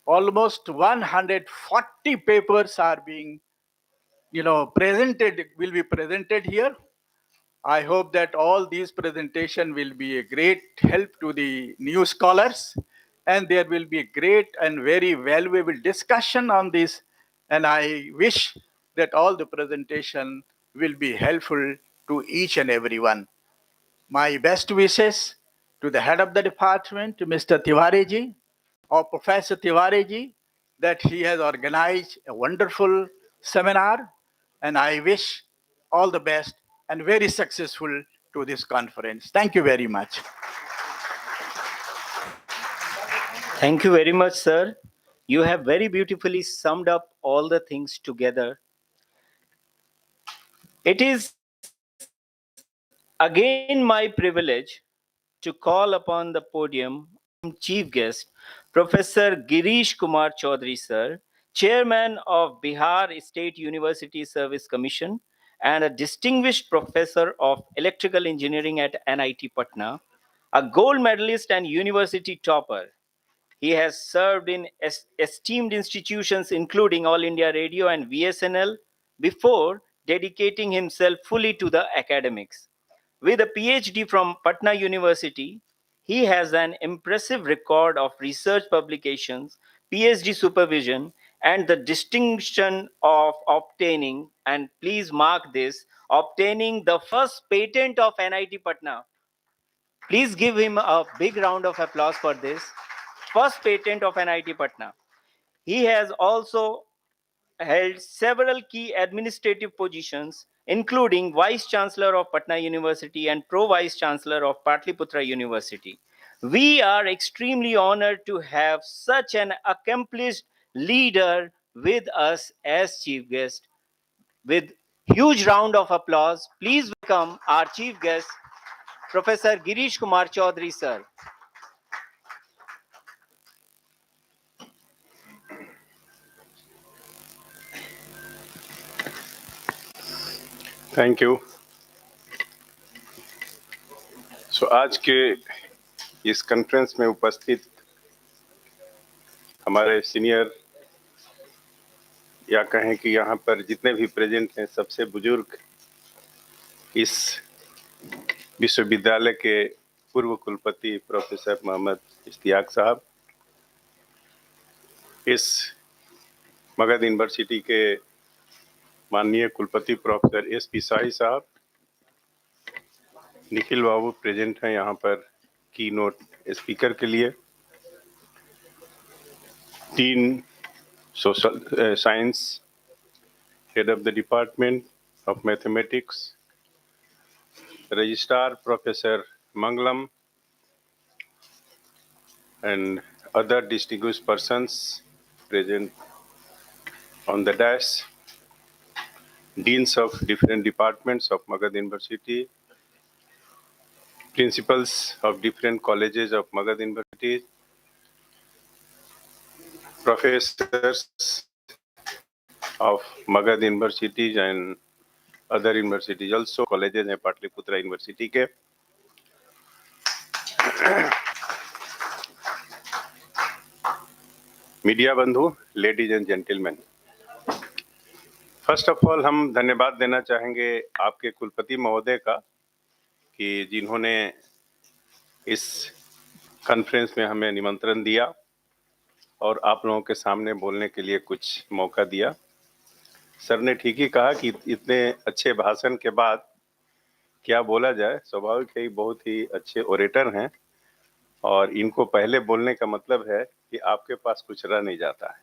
Almost 140 papers are being, presented, will be presented here. I hope that all these presentation will be a great help to the new scholars, and there will be a great and very valuable discussion on this. And I wish that all the presentation will be helpful to each and everyone. My best wishes to the head of the department, to Mr. Tiwari ji, or Professor Tiwari ji, that he has organized a wonderful seminar, and I wish all the best and very successful to this conference. Thank you very much. Thank you very much, sir. You have very beautifully summed up all the things together. It is again my privilege to call upon the podium Chief Guest, Professor Girish Kumar Chaudhary, sir, Chairman of Bihar State University Service Commission and a distinguished professor of electrical engineering at NIT Patna, a gold medalist and university topper. He has served in esteemed institutions including All India Radio and VSNL before dedicating himself fully to the academics. With a PhD from Patna University, he has an impressive record of research publications, PhD supervision, and the distinction of obtaining, and please mark this, obtaining the first patent of NIT Patna. Please give him a big round of applause for this. First patent of NIT Patna. He has also held several key administrative positions, including Vice Chancellor of Patna University and Pro Vice Chancellor of Patliputra University. We are extremely honored to have such an accomplished leader with us as chief guest. With huge round of applause, please welcome our chief guest, Professor Girish Kumar Chaudhary, sir. Thank you. So आज के इस conference में उपस्थित हमारे senior, या कहें कि यहाँ पर जितने भी प्रेजेंट हैं, सबसे बुजुर्ग इस विश्वविद्यालय के पूर्व कुलपति प्रोफेसर मोहम्मद इश्तियाक साहब, इस मगध यूनिवर्सिटी के माननीय कुलपति प्रोफेसर एस.पी. शाही साहब, निखिल बाबू प्रेजेंट हैं यहाँ पर की नोट स्पीकर के लिए, dean social science, head of the department of mathematics, registrar professor Mangalam, and other distinguished persons present on the dais, deans of different departments of Magad University, principals of different colleges of Magad University, professors of Magad universities and other universities, also colleges हैं Pataliputra university के। Media बंधु, ladies and gentleman, first of all हम धन्यवाद देना चाहेंगे आपके कुलपति महोदय का कि जिन्होंने इस कॉन्फ्रेंस में हमें निमंत्रण दिया और आप लोगों के सामने बोलने के लिए कुछ मौका दिया। सर ने ठीक ही कहा कि इतने अच्छे भाषण के बाद क्या बोला जाए, स्वाभाविक है, बहुत ही अच्छे ओरेटर हैं और इनको पहले बोलने का मतलब है कि आपके पास कुछ रह नहीं जाता है।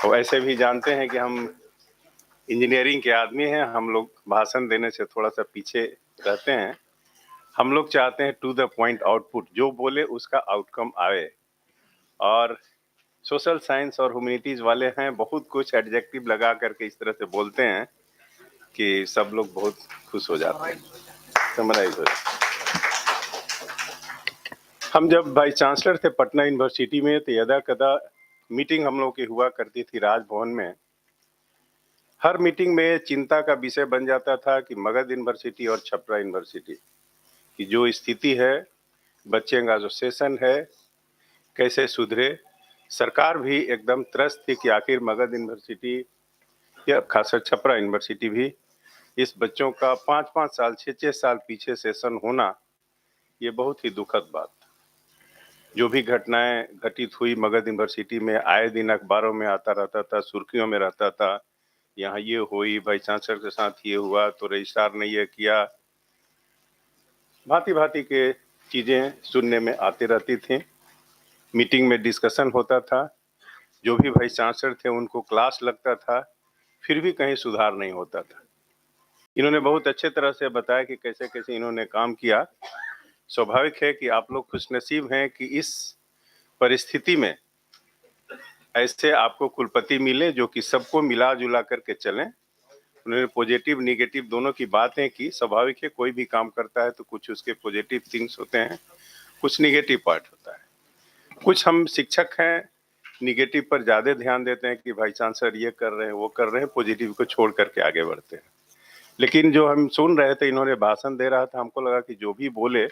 और ऐसे भी जानते हैं कि हम इंजीनियरिंग के आदमी हैं, हम लोग भाषण देने से थोड़ा सा पीछे रहते हैं। हम लोग चाहते हैं टू द पॉइंट आउटपुट, जो बोले उसका आउटकम आए। और सोशल साइंस और ह्यूमैनिटीज वाले हैं, बहुत कुछ एडजेक्टिव लगा करके इस तरह से बोलते हैं कि सब लोग बहुत खुश हो जाते हैं, समराइज हो जाते हैं। हम जब वाइस चांसलर थे पटना यूनिवर्सिटी में, तो यदा कदा मीटिंग हम लोग की हुआ करती थी राजभवन में। हर मीटिंग में चिंता का विषय बन जाता था कि मगध यूनिवर्सिटी और छपरा यूनिवर्सिटी की जो स्थिति है, बच्चे का जो सेशन है, कैसे सुधरे। सरकार भी एकदम त्रस्त थी कि आखिर मगध यूनिवर्सिटी या खासकर छपरा यूनिवर्सिटी भी इस बच्चों का 5-5 साल 6-6 साल पीछे सेशन होना, ये बहुत ही दुखद बात। जो भी घटनाएं घटित हुई मगध यूनिवर्सिटी में, आए दिन अखबारों में आता रहता था, सुर्खियों में रहता था, यहाँ ये हुई, वाइस चांसलर के साथ ये हुआ, तो रजिस्ट्रार ने ये किया, भांति भांति के चीजें सुनने में आती रहती थी। मीटिंग में डिस्कशन होता था, जो भी वाइस चांसलर थे उनको क्लास लगता था, फिर भी कहीं सुधार नहीं होता था। इन्होंने बहुत अच्छे तरह से बताया कि कैसे कैसे इन्होंने काम किया। स्वाभाविक है कि आप लोग खुशनसीब हैं कि इस परिस्थिति में ऐसे आपको कुलपति मिले जो कि सबको मिला जुला करके चलें। उन्होंने पॉजिटिव निगेटिव दोनों की बातें की। स्वाभाविक है, कोई भी काम करता है तो कुछ उसके पॉजिटिव थिंग्स होते हैं, कुछ निगेटिव पार्ट होता है। कुछ हम शिक्षक हैं, निगेटिव पर ज़्यादा ध्यान देते हैं कि भाई चांसलर ये कर रहे हैं, वो कर रहे हैं, पॉजिटिव को छोड़ करके आगे बढ़ते हैं। लेकिन जो हम सुन रहे थे, इन्होंने भाषण दे रहा था, हमको लगा कि जो भी बोले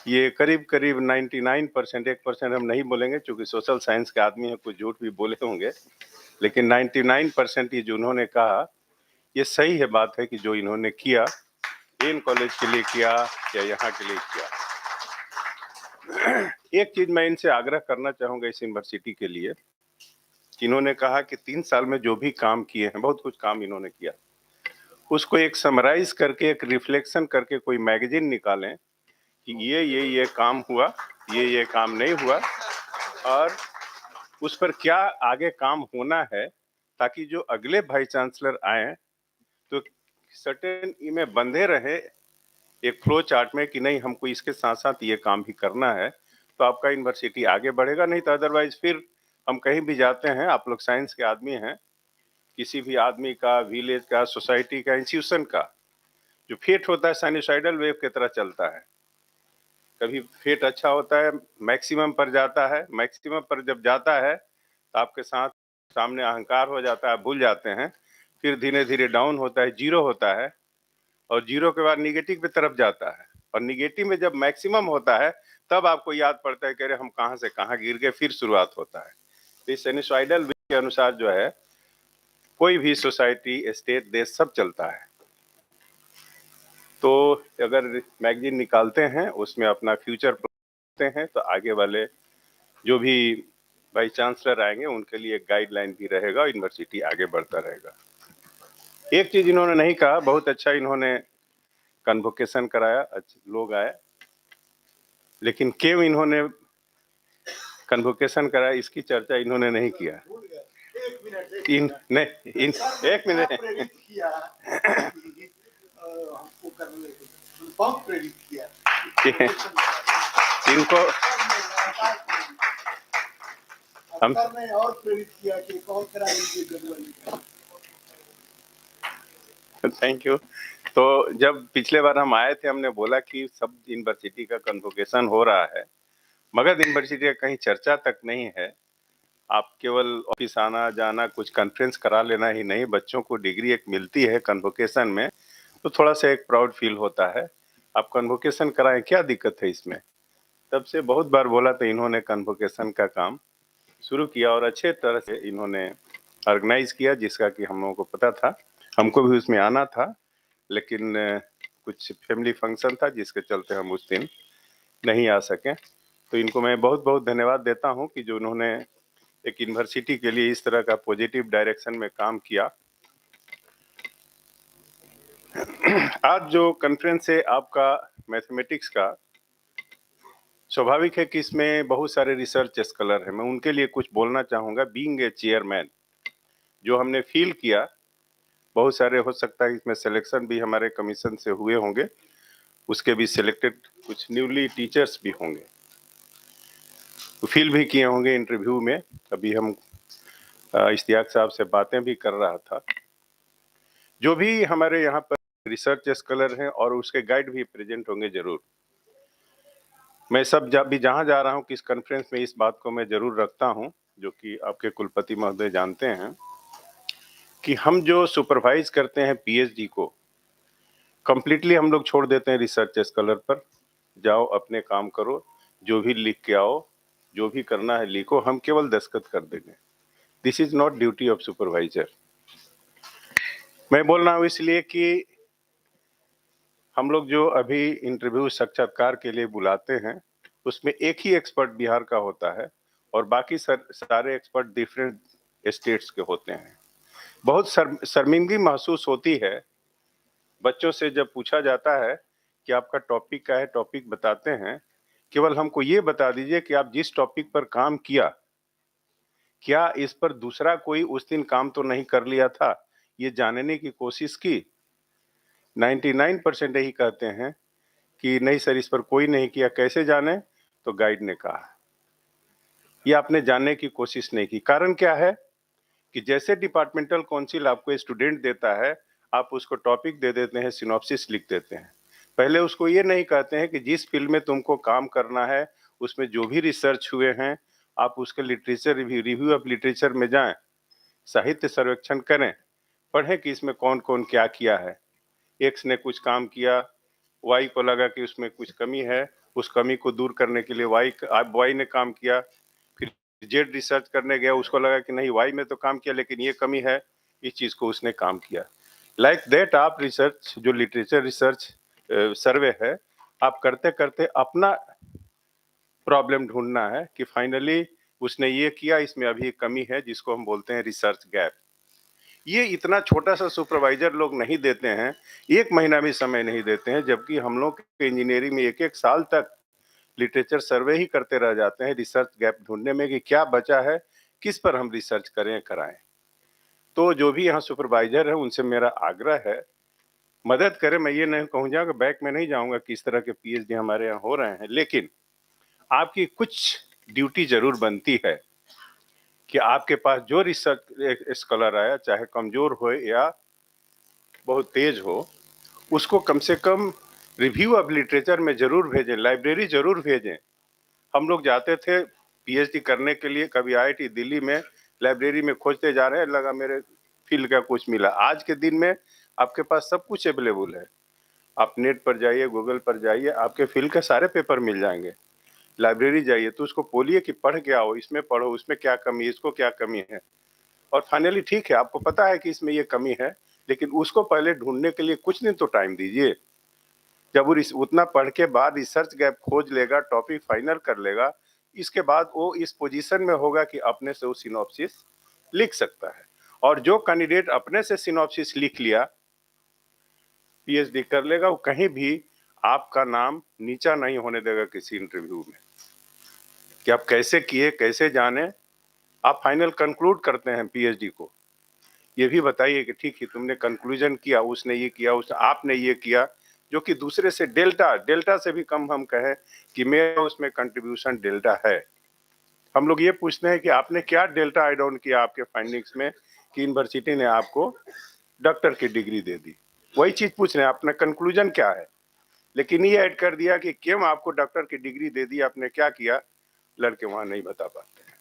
ये करीब करीब 99%, 1% हम नहीं बोलेंगे क्योंकि सोशल साइंस के आदमी हैं, कुछ झूठ भी बोले होंगे, लेकिन 99% ये जो उन्होंने कहा ये सही है। बात है कि जो इन्होंने किया, इन कॉलेज के लिए किया या यहाँ के लिए किया। एक चीज मैं इनसे आग्रह करना चाहूंगा इस यूनिवर्सिटी के लिए, कि इन्होंने कहा कि 3 साल में जो भी काम किए हैं, बहुत कुछ काम इन्होंने किया, उसको एक समराइज करके, एक रिफ्लेक्शन करके कोई मैगजीन निकालें कि ये काम हुआ, ये काम नहीं हुआ, और उस पर क्या आगे काम होना है, ताकि जो अगले वाइस चांसलर आए तो सर्टेन में बंधे रहे एक फ्लो चार्ट में कि नहीं, हमको इसके साथ साथ ये काम भी करना है, तो आपका यूनिवर्सिटी आगे बढ़ेगा। नहीं तो अदरवाइज फिर हम कहीं भी जाते हैं, आप लोग साइंस के आदमी हैं, किसी भी आदमी का, विलेज का, सोसाइटी का, इंस्टीट्यूशन का जो फेट होता है साइनोसाइडल वेव की तरह चलता है। कभी फेट अच्छा होता है, मैक्सिमम पर जाता है, मैक्सिमम पर जब जाता है तो आपके साथ सामने अहंकार हो जाता है, भूल जाते हैं, फिर धीरे धीरे डाउन होता है, जीरो होता है, और जीरो के बाद निगेटिव की तरफ जाता है, और निगेटिव में जब मैक्सिमम होता है तब आपको याद पड़ता है कि अरे हम कहाँ से कहाँ गिर गए, फिर शुरुआत होता है। तो इस साइनोसाइडल वेव के अनुसार जो है कोई भी सोसाइटी, स्टेट, देश सब चलता है। तो अगर मैगजीन निकालते हैं, उसमें अपना फ्यूचर प्लान हैं, तो आगे वाले जो भी वाइस चांसलर आएंगे उनके लिए एक गाइडलाइन भी रहेगा, यूनिवर्सिटी आगे बढ़ता रहेगा। एक चीज इन्होंने नहीं कहा, बहुत अच्छा इन्होंने कन्वोकेशन कराया, लोग आए, लेकिन क्यों इन्होंने कन्वोकेशन कराया इसकी चर्चा इन्होंने नहीं किया। एक मिनट इनको हम और प्रेरित किया कि कौन करा लीजिए। Thank you. तो जब पिछले बार हम आए थे, हमने बोला कि सब यूनिवर्सिटी का कन्वोकेशन हो रहा है, मगध यूनिवर्सिटी का कहीं चर्चा तक नहीं है। आप केवल ऑफिस आना जाना, कुछ कॉन्फ्रेंस करा लेना ही नहीं, बच्चों को डिग्री एक मिलती है कन्वोकेशन में, तो थोड़ा सा एक प्राउड फील होता है। आप कन्वोकेशन कराएं, क्या दिक्कत है इसमें। तब से बहुत बार बोला, तो इन्होंने कन्वोकेशन का काम शुरू किया और अच्छे तरह से इन्होंने ऑर्गेनाइज किया, जिसका कि हम लोगों को पता था, हमको भी उसमें आना था, लेकिन कुछ फैमिली फंक्शन था जिसके चलते हम उस दिन नहीं आ सके। तो इनको मैं बहुत बहुत धन्यवाद देता हूं कि जो उन्होंने एक यूनिवर्सिटी के लिए इस तरह का पॉजिटिव डायरेक्शन में काम किया। आज जो कॉन्फ्रेंस है आपका मैथमेटिक्स का, स्वाभाविक है कि इसमें बहुत सारे रिसर्च स्कॉलर हैं, मैं उनके लिए कुछ बोलना चाहूँगा। बीइंग ए चेयरमैन, जो हमने फील किया, बहुत सारे हो सकता है इसमें सिलेक्शन भी हमारे कमीशन से हुए होंगे, उसके भी सिलेक्टेड कुछ न्यूली टीचर्स भी होंगे, तो फील भी किए होंगे इंटरव्यू में। अभी हम इश्तियाक साहब से बातें भी कर रहा था। जो भी हमारे यहाँ पर रिसर्च स्कॉलर हैं और उसके गाइड भी प्रेजेंट होंगे जरूर। मैं सब जब भी जहाँ जा रहा हूँ किस कॉन्फ्रेंस में, इस बात को मैं जरूर रखता हूँ, जो कि आपके कुलपति महोदय जानते हैं, कि हम जो सुपरवाइज करते हैं पीएचडी को, कंप्लीटली हम लोग छोड़ देते हैं रिसर्च स्कॉलर पर। जाओ अपने काम करो, जो भी लिख के आओ, जो भी करना है लिखो, हम केवल दस्तखत कर देंगे। This is not duty of supervisor. मैं बोल रहा हूँ इसलिए कि हम लोग जो अभी इंटरव्यू साक्षात्कार के लिए बुलाते हैं, उसमें एक ही एक्सपर्ट बिहार का होता है और बाकी सारे एक्सपर्ट डिफरेंट स्टेट्स के होते हैं। बहुत शर्मिंदगी महसूस होती है बच्चों से जब पूछा जाता है कि आपका टॉपिक क्या है, टॉपिक बताते हैं, केवल हमको ये बता दीजिए कि आप जिस टॉपिक पर काम किया, क्या इस पर दूसरा कोई उस दिन काम तो नहीं कर लिया था, ये जानने की कोशिश की। 99% यही कहते हैं कि नहीं सर, इस पर कोई नहीं किया। कैसे जाने? तो गाइड ने कहा। ये आपने जानने की कोशिश नहीं की। कारण क्या है कि जैसे डिपार्टमेंटल काउंसिल आपको स्टूडेंट देता है, आप उसको टॉपिक दे देते हैं, सिनॉप्सिस लिख देते हैं। पहले उसको ये नहीं कहते हैं कि जिस फील्ड में तुमको काम करना है, उसमें जो भी रिसर्च हुए हैं, आप उसके लिटरेचर रिव्यू ऑफ लिटरेचर में जाएं, साहित्य सर्वेक्षण करें, पढ़ें कि इसमें कौन कौन क्या किया है। एक्स ने कुछ काम किया, वाई को लगा कि उसमें कुछ कमी है, उस कमी को दूर करने के लिए वाई ने काम किया। फिर जेड रिसर्च करने गया, उसको लगा कि नहीं, वाई में तो काम किया लेकिन ये कमी है, इस चीज को उसने काम किया। लाइक दैट आप रिसर्च, जो लिटरेचर रिसर्च सर्वे है, आप करते करते अपना प्रॉब्लम ढूंढना है कि फाइनली उसने ये किया, इसमें अभी एक कमी है जिसको हम बोलते हैं रिसर्च गैप। ये इतना छोटा सा सुपरवाइजर लोग नहीं देते हैं, 1 महीना भी समय नहीं देते हैं, जबकि हम लोग इंजीनियरिंग में 1-1 साल तक लिटरेचर सर्वे ही करते रह जाते हैं रिसर्च गैप ढूंढने में कि क्या बचा है, किस पर हम रिसर्च करें, कराएं। तो जो भी यहाँ सुपरवाइजर है, उनसे मेरा आग्रह है, मदद करें। मैं ये नहीं कहूँगा कि बैक में नहीं जाऊँगा कि इस तरह के पीएचडी हमारे यहाँ हो रहे हैं, लेकिन आपकी कुछ ड्यूटी जरूर बनती है कि आपके पास जो रिसर्च स्कॉलर आया, चाहे कमजोर हो या बहुत तेज हो, उसको कम से कम रिव्यू ऑफ लिटरेचर में जरूर भेजें, लाइब्रेरी जरूर भेजें। हम लोग जाते थे पीएचडी करने के लिए, कभी आईआईटी दिल्ली में लाइब्रेरी में खोजते जा रहे हैं, लगा मेरे फील्ड का कुछ मिला। आज के दिन में आपके पास सब कुछ अवेलेबल है। आप नेट पर जाइए, गूगल पर जाइए, आपके फील्ड के सारे पेपर मिल जाएंगे। लाइब्रेरी जाइए तो उसको बोलिए कि पढ़ के आओ, इसमें पढ़ो, उसमें क्या कमी है, इसको क्या कमी है। और फाइनली ठीक है, आपको पता है कि इसमें ये कमी है, लेकिन उसको पहले ढूंढने के लिए कुछ दिन तो टाइम दीजिए। जब वो उतना पढ़ के बाद रिसर्च गैप खोज लेगा, टॉपिक फाइनल कर लेगा, इसके बाद वो इस पोजीशन में होगा कि अपने से वो सिनॉप्सिस लिख सकता है। और जो कैंडिडेट अपने से सिनॉप्सिस लिख लिया, पीएचडी कर लेगा, वो कहीं भी आपका नाम नीचा नहीं होने देगा किसी इंटरव्यू में कि आप कैसे किए, कैसे जाने। आप फाइनल कंक्लूड करते हैं पीएचडी को, ये भी बताइए कि ठीक है, तुमने कंक्लूजन किया, उसने ये किया, आपने ये किया, जो कि दूसरे से डेल्टा से भी कम हम कहें कि मेरा उसमें कंट्रीब्यूशन डेल्टा है। हम लोग ये पूछते हैं कि आपने क्या डेल्टा ऐड ऑन किया आपके फाइंडिंग्स में कि यूनिवर्सिटी ने आपको डॉक्टर की डिग्री दे दी। वही चीज पूछ रहे हैं, अपना कंक्लूजन क्या है। लेकिन ये ऐड कर दिया कि क्यों आपको डॉक्टर की डिग्री दे दी, आपने क्या किया, लड़के वहां नहीं बता पाते हैं।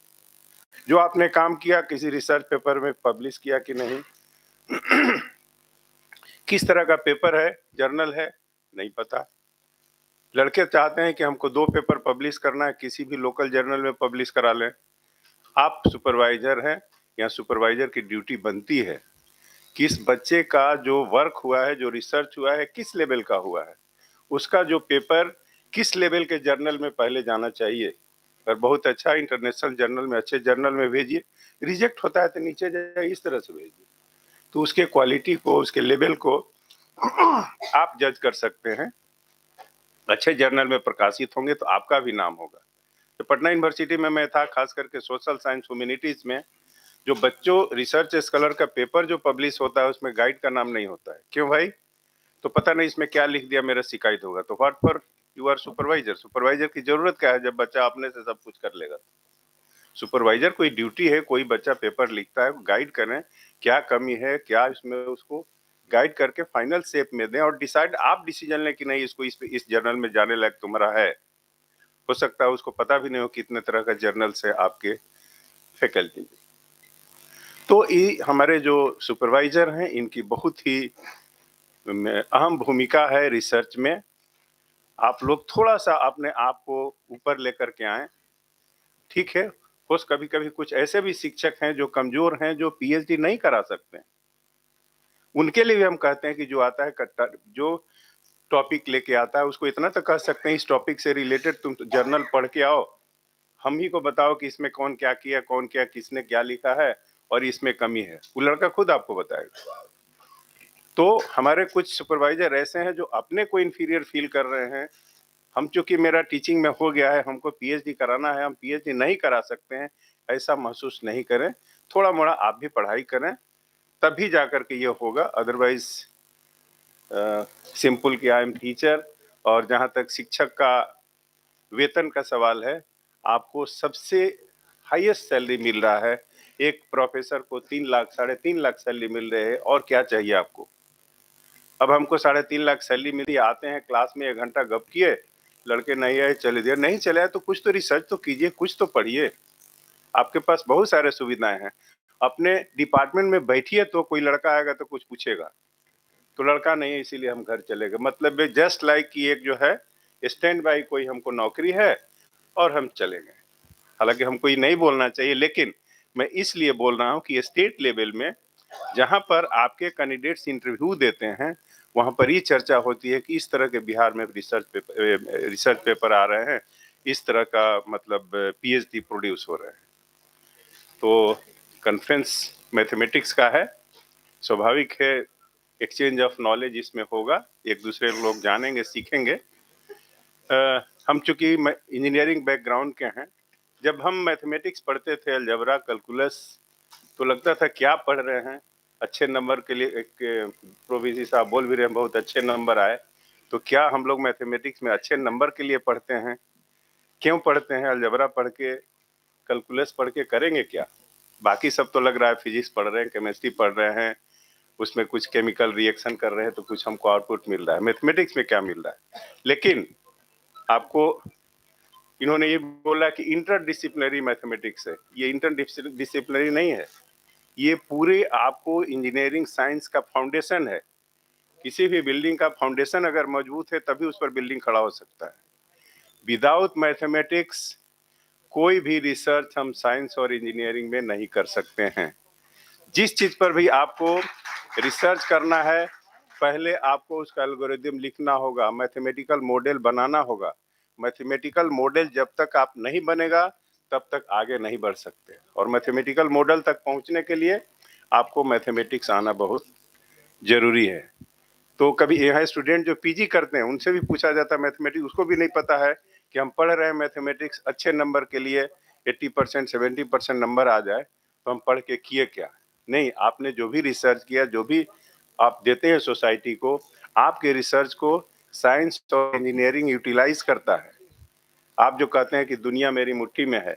जो आपने काम किया, किसी रिसर्च पेपर में पब्लिश किया कि नहीं, किस तरह का पेपर है, जर्नल है, नहीं पता। लड़के चाहते हैं कि हमको 2 पेपर पब्लिश करना है, किसी भी लोकल जर्नल में पब्लिश करा लें। आप सुपरवाइजर हैं, या सुपरवाइजर की ड्यूटी बनती है कि इस बच्चे का जो वर्क हुआ है, जो रिसर्च हुआ है, किस लेवल का हुआ है, उसका जो पेपर किस लेवल के जर्नल में पहले जाना चाहिए। और बहुत अच्छा इंटरनेशनल जर्नल में, अच्छे जर्नल में भेजिए। रिजेक्ट होता है तो नीचे जाइए, इस तरह से भेजिए। तो उसके क्वालिटी को, उसके लेवल को आप जज कर सकते हैं। अच्छे जर्नल में प्रकाशित होंगे तो आपका भी नाम होगा। तो पटना यूनिवर्सिटी में मैं था, खास करके सोशल साइंस ह्यूमैनिटीज में, जो बच्चों रिसर्च स्कॉलर का पेपर जो पब्लिश होता है उसमें गाइड का नाम नहीं होता है। क्यों भाई? तो पता नहीं इसमें क्या लिख दिया, मेरा शिकायत होगा। तो what for you are supervisor? Supervisor की जरूरत क्या है जब बच्चा अपने से सब कुछ कर लेगा? सुपरवाइजर कोई ड्यूटी है, कोई बच्चा पेपर लिखता है, गाइड करें क्या कमी है, क्या इसमें, उसको गाइड करके फाइनल शेप में दें और डिसाइड आप डिसीजन लें कि नहीं इसको इस जर्नल में जाने लायक तुम्हारा है। हो सकता है उसको पता भी नहीं हो कितने तरह का जर्नल्स है आपके फैकल्टी में। तो ये हमारे जो सुपरवाइजर हैं इनकी बहुत ही अहम भूमिका है रिसर्च में। आप लोग थोड़ा सा अपने आप को ऊपर लेकर के आए। ठीक है, कभी कभी कुछ ऐसे भी शिक्षक हैं जो कमजोर हैं, जो पीएचडी नहीं करा सकते हैं। उनके लिए भी हम कहते हैं कि जो आता है जो टॉपिक लेके आता है उसको इतना तो कह सकते हैं इस टॉपिक से रिलेटेड तुम जर्नल पढ़ के आओ, हम ही को बताओ कि इसमें कौन क्या किया, कौन क्या, किसने क्या लिखा है और इसमें कमी है। वो लड़का खुद आपको बताएगा। तो हमारे कुछ सुपरवाइजर ऐसे हैं जो अपने को इंफीरियर फील कर रहे हैं। हम चूंकि मेरा टीचिंग में हो गया है, हमको पीएचडी कराना है, हम पीएचडी नहीं करा सकते हैं, ऐसा महसूस नहीं करें। थोड़ा मोड़ा आप भी पढ़ाई करें, तभी जाकर के ये होगा। अदरवाइज सिंपल कि आई एम टीचर। और जहाँ तक शिक्षक का वेतन का सवाल है, आपको सबसे हाईएस्ट सैलरी मिल रहा है। एक प्रोफेसर को 3 लाख 3.5 लाख सैलरी मिल रहे है, और क्या चाहिए आपको? अब हमको 3.5 लाख सैलरी मिली, आते हैं क्लास में 1 घंटा गप किए, लड़के नहीं आए चले दिए, नहीं चले आए तो कुछ तो रिसर्च तो कीजिए, कुछ तो पढ़िए। आपके पास बहुत सारे सुविधाएं हैं, अपने डिपार्टमेंट में बैठिए तो कोई लड़का आएगा तो कुछ पूछेगा। तो लड़का नहीं है इसीलिए हम घर चले गए। मतलब जस्ट लाइक कि एक जो है स्टैंड बाई कोई हमको नौकरी है और हम चले गए। हालांकि हमको ये नहीं बोलना चाहिए, लेकिन मैं इसलिए बोल रहा हूँ कि स्टेट लेवल में जहां पर आपके कैंडिडेट्स इंटरव्यू देते हैं, वहां पर ये चर्चा होती है कि इस तरह के बिहार में रिसर्च पेपर आ रहे हैं, इस तरह का मतलब पीएचडी प्रोड्यूस हो रहे हैं। तो कॉन्फ्रेंस मैथमेटिक्स का है, स्वाभाविक है एक्सचेंज ऑफ नॉलेज इसमें होगा, एक दूसरे लोग जानेंगे, सीखेंगे। हम चूंकि इंजीनियरिंग बैकग्राउंड के हैं, जब हम मैथमेटिक्स पढ़ते थे, अलजेब्रा, कैलकुलस, तो लगता था क्या पढ़ रहे हैं। अच्छे नंबर के लिए, एक प्रोविजी साहब बोल भी रहे हैं बहुत अच्छे नंबर आए, तो क्या हम लोग मैथमेटिक्स में अच्छे नंबर के लिए पढ़ते हैं? क्यों पढ़ते हैं? अलजेब्रा पढ़ के, कैलकुलस पढ़ के करेंगे क्या? बाकी सब तो लग रहा है फिजिक्स पढ़ रहे हैं, केमिस्ट्री पढ़ रहे हैं, उसमें कुछ केमिकल रिएक्शन कर रहे हैं तो कुछ हमको आउटपुट मिल रहा है। मैथमेटिक्स में क्या मिल रहा है? लेकिन आपको इन्होंने ये बोला कि इंटरडिसिप्लिनरी मैथमेटिक्स है। ये इंटरडिसिप्लिनरी नहीं है, ये पूरे आपको इंजीनियरिंग साइंस का फाउंडेशन है। किसी भी बिल्डिंग का फाउंडेशन अगर मजबूत है तभी उस पर बिल्डिंग खड़ा हो सकता है। विदाउट मैथमेटिक्स कोई भी रिसर्च हम साइंस और इंजीनियरिंग में नहीं कर सकते हैं। जिस चीज पर भी आपको रिसर्च करना है, पहले आपको उसका एल्गोरिथम लिखना होगा, मैथमेटिकल मॉडल बनाना होगा। मैथमेटिकल मॉडल जब तक आप नहीं बनेगा तब तक आगे नहीं बढ़ सकते, और मैथमेटिकल मॉडल तक पहुंचने के लिए आपको मैथमेटिक्स आना बहुत जरूरी है। तो कभी यहाँ स्टूडेंट जो पीजी करते हैं उनसे भी पूछा जाता है मैथमेटिक्स, उसको भी नहीं पता है कि हम पढ़ रहे हैं मैथमेटिक्स अच्छे नंबर के लिए, 80% 70% नंबर आ जाए तो हम पढ़ के किए क्या? नहीं, आपने जो भी रिसर्च किया, जो भी आप देते हैं सोसाइटी को, आपके रिसर्च को साइंस और इंजीनियरिंग यूटिलाइज करता है। आप जो कहते हैं कि दुनिया मेरी मुट्ठी में है,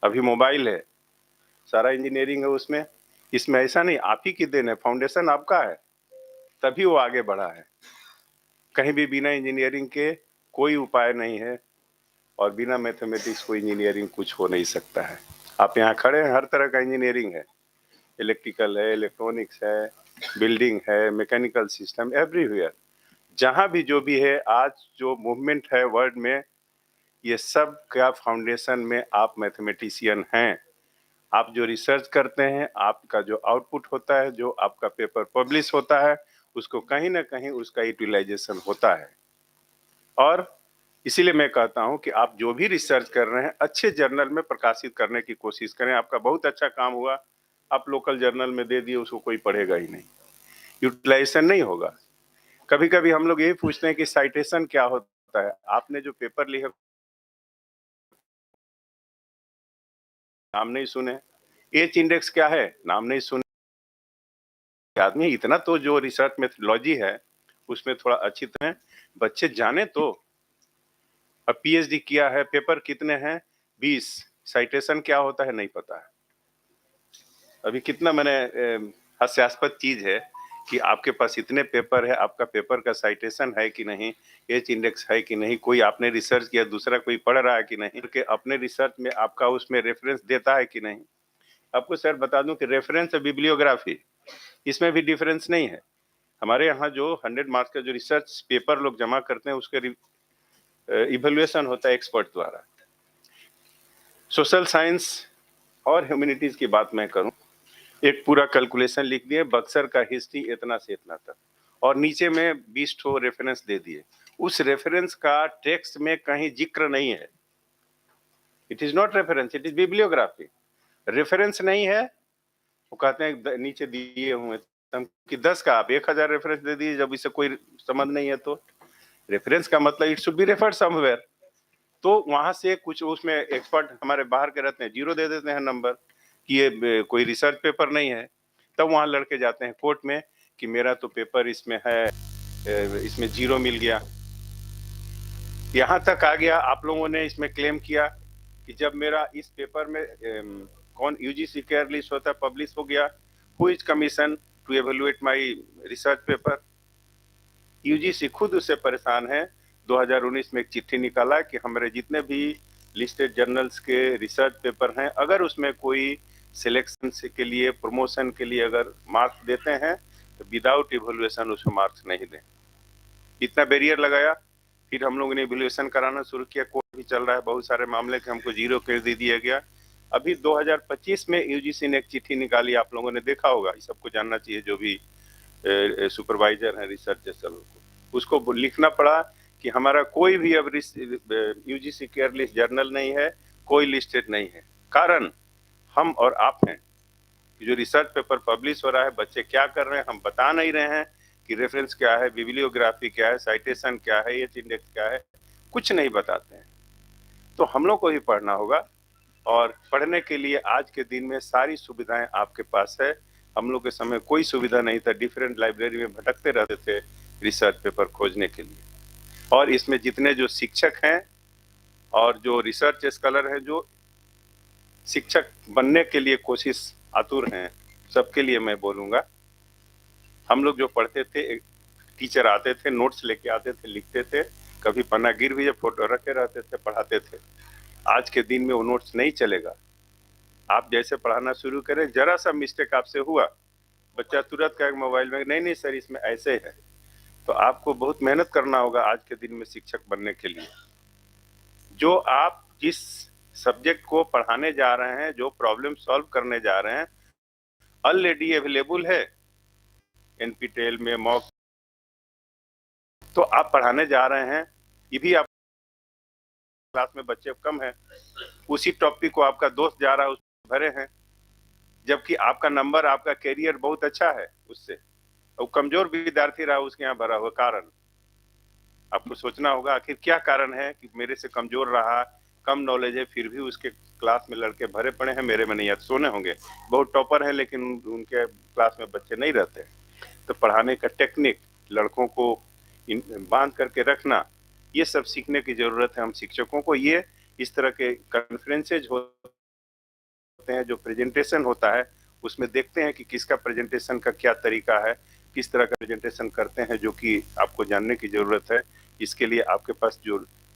अभी मोबाइल है, सारा इंजीनियरिंग है उसमें। इसमें ऐसा नहीं, आप ही की देन है, फाउंडेशन आपका है, तभी वो आगे बढ़ा है। कहीं भी बिना इंजीनियरिंग के कोई उपाय नहीं है, और बिना मैथमेटिक्स को इंजीनियरिंग कुछ हो नहीं सकता है। आप यहाँ खड़े हैं, हर तरह का इंजीनियरिंग है, इलेक्ट्रिकल है, इलेक्ट्रॉनिक्स है, बिल्डिंग है, मैकेनिकल सिस्टम, एवरीवेयर जहाँ भी जो भी है, आज जो मूवमेंट है वर्ल्ड में, ये सब का फाउंडेशन में आप मैथमेटिशियन हैं। आप जो रिसर्च करते हैं, आपका जो आउटपुट होता है, जो आपका पेपर पब्लिश होता है, उसको कहीं ना कहीं उसका यूटिलाइजेशन होता है। और इसीलिए मैं कहता हूं कि आप जो भी रिसर्च कर रहे हैं अच्छे जर्नल में प्रकाशित करने की कोशिश करें। आपका बहुत अच्छा काम हुआ, आप लोकल जर्नल में दे दिए, उसको कोई पढ़ेगा ही नहीं, यूटिलाइजेशन नहीं होगा। कभी कभी हम लोग यही पूछते हैं कि साइटेशन क्या होता है। आपने जो पेपर लिखे नाम नहीं सुने, एच इंडेक्स क्या है नाम नहीं सुने। आदमी इतना तो जो रिसर्च मेथोडोलॉजी है उसमें थोड़ा अच्छी तरह बच्चे जाने तो। अब पीएचडी किया है, पेपर कितने हैं? 20। साइटेशन क्या होता है नहीं पता है। अभी कितना मैंने हास्यास्पद चीज है कि आपके पास इतने पेपर है, आपका पेपर का साइटेशन है कि नहीं, एच इंडेक्स है कि नहीं, कोई आपने रिसर्च किया, दूसरा कोई पढ़ रहा है कि नहीं, कि अपने रिसर्च में आपका उसमें रेफरेंस देता है कि नहीं। आपको सर बता दूं कि रेफरेंस और बिब्लियोग्राफी इसमें भी डिफरेंस नहीं है। हमारे यहाँ जो 100 मार्क्स का जो रिसर्च पेपर लोग जमा करते हैं उसके इवेल्युएशन होता है एक्सपर्ट द्वारा। सोशल साइंस और ह्यूमैनिटीज की बात मैं करूं, एक पूरा कैलकुलेशन लिख दिए, बक्सर का हिस्ट्री इतना से इतना तक, और नीचे में 20 ठो रेफरेंस दे दिए। उस रेफरेंस का टेक्स्ट में कहीं जिक्र नहीं है। It is not reference, it is bibliography. Reference नहीं है, वो कहते हैं नीचे दिए हुए कि 10 का आप 1000 रेफरेंस दे दिए, जब इसे कोई समझ नहीं है तो। रेफरेंस का मतलब it should be referred somewhere. तो वहां से कुछ उसमें एक्सपर्ट हमारे बाहर के रहते हैं, 0 दे देते हैं नंबर कि ये कोई रिसर्च पेपर नहीं है। तब वहां लड़के जाते हैं कोर्ट में कि मेरा तो पेपर इसमें है, इसमें 0 मिल गया। यहाँ तक आ गया, आप लोगों ने इसमें क्लेम किया कि जब मेरा इस पेपर में कौन यूजीसी केयर लिस्ट होता है पब्लिश हो गया, who is commission to evaluate my research paper. UGC खुद उससे परेशान है। 2019 में एक चिट्ठी निकाला कि हमारे जितने भी लिस्टेड जर्नल्स के रिसर्च पेपर हैं, अगर उसमें कोई सिलेक्शन के लिए, प्रमोशन के लिए अगर मार्क्स देते हैं तो विदाउट इवोल्यूशन उसमें मार्क्स नहीं दें। इतना बैरियर लगाया। फिर हम लोगों ने इवोल्यूशन कराना शुरू किया, कोर्ट भी चल रहा है, बहुत सारे मामले के हमको 0 कर दे दिया गया। अभी 2025 में यूजीसी ने एक चिट्ठी निकाली, आप लोगों ने देखा होगा, ये सबको जानना चाहिए जो भी सुपरवाइजर है रिसर्चर को। उसको लिखना पड़ा कि हमारा कोई भी अब यूजीसी केयर लिस्ट जर्नल नहीं है, कोई लिस्टेड नहीं है। कारण हम और आप हैं। जो रिसर्च पेपर पब्लिश हो रहा है, बच्चे क्या कर रहे हैं हम बता नहीं रहे हैं कि रेफरेंस क्या है, बिब्लियोग्राफी क्या है, साइटेशन क्या है, एच इंडेक्स क्या है, कुछ नहीं बताते हैं। तो हम लोग को ही पढ़ना होगा, और पढ़ने के लिए आज के दिन में सारी सुविधाएं आपके पास है। हम लोग के समय कोई सुविधा नहीं था, डिफरेंट लाइब्रेरी में भटकते रहते थे रिसर्च पेपर खोजने के लिए। और इसमें जितने जो शिक्षक हैं और जो रिसर्च स्कॉलर हैं, जो शिक्षक बनने के लिए कोशिश आतुर हैं, सबके लिए मैं बोलूंगा, हम लोग जो पढ़ते थे, टीचर आते थे, नोट्स लेके आते थे, लिखते थे, कभी पन्ना गिर भी, फोटो रखे रहते थे, पढ़ाते थे। आज के दिन में वो नोट्स नहीं चलेगा। आप जैसे पढ़ाना शुरू करें, जरा सा मिस्टेक आपसे हुआ, बच्चा तुरंत कहेगा मोबाइल में नहीं नहीं सर इसमें ऐसे है। तो आपको बहुत मेहनत करना होगा आज के दिन में शिक्षक बनने के लिए। जो आप जिस सब्जेक्ट को पढ़ाने जा रहे हैं, जो प्रॉब्लम सॉल्व करने जा रहे हैं, ऑलरेडी अवेलेबल है एनपीटीईएल में मॉक, तो आप पढ़ाने जा रहे हैं, ये भी आप क्लास में बच्चे कम हैं, उसी टॉपिक को आपका दोस्त जा रहा है, उसमें भरे हैं, जबकि आपका नंबर, आपका कैरियर बहुत अच्छा है उससे, और कमजोर विद्यार्थी रहा उसके यहाँ भरा हुआ। कारण आपको सोचना होगा, आखिर क्या कारण है कि मेरे से कमजोर रहा, कम नॉलेज है, फिर भी उसके क्लास में लड़के भरे पड़े हैं, मेरे में नहीं आते। सोने होंगे बहुत टॉपर है, लेकिन उनके क्लास में बच्चे नहीं रहते। तो पढ़ाने का टेक्निक, लड़कों को बांध करके रखना, ये सब सीखने की जरूरत है हम शिक्षकों को। ये इस तरह के कॉन्फ्रेंसेज होते हैं, जो प्रेजेंटेशन होता है, उसमें देखते हैं कि किसका प्रेजेंटेशन का क्या तरीका है, किस तरह का प्रेजेंटेशन करते हैं, जो कि आपको जानने की जरूरत है। इसके लिए आपके पास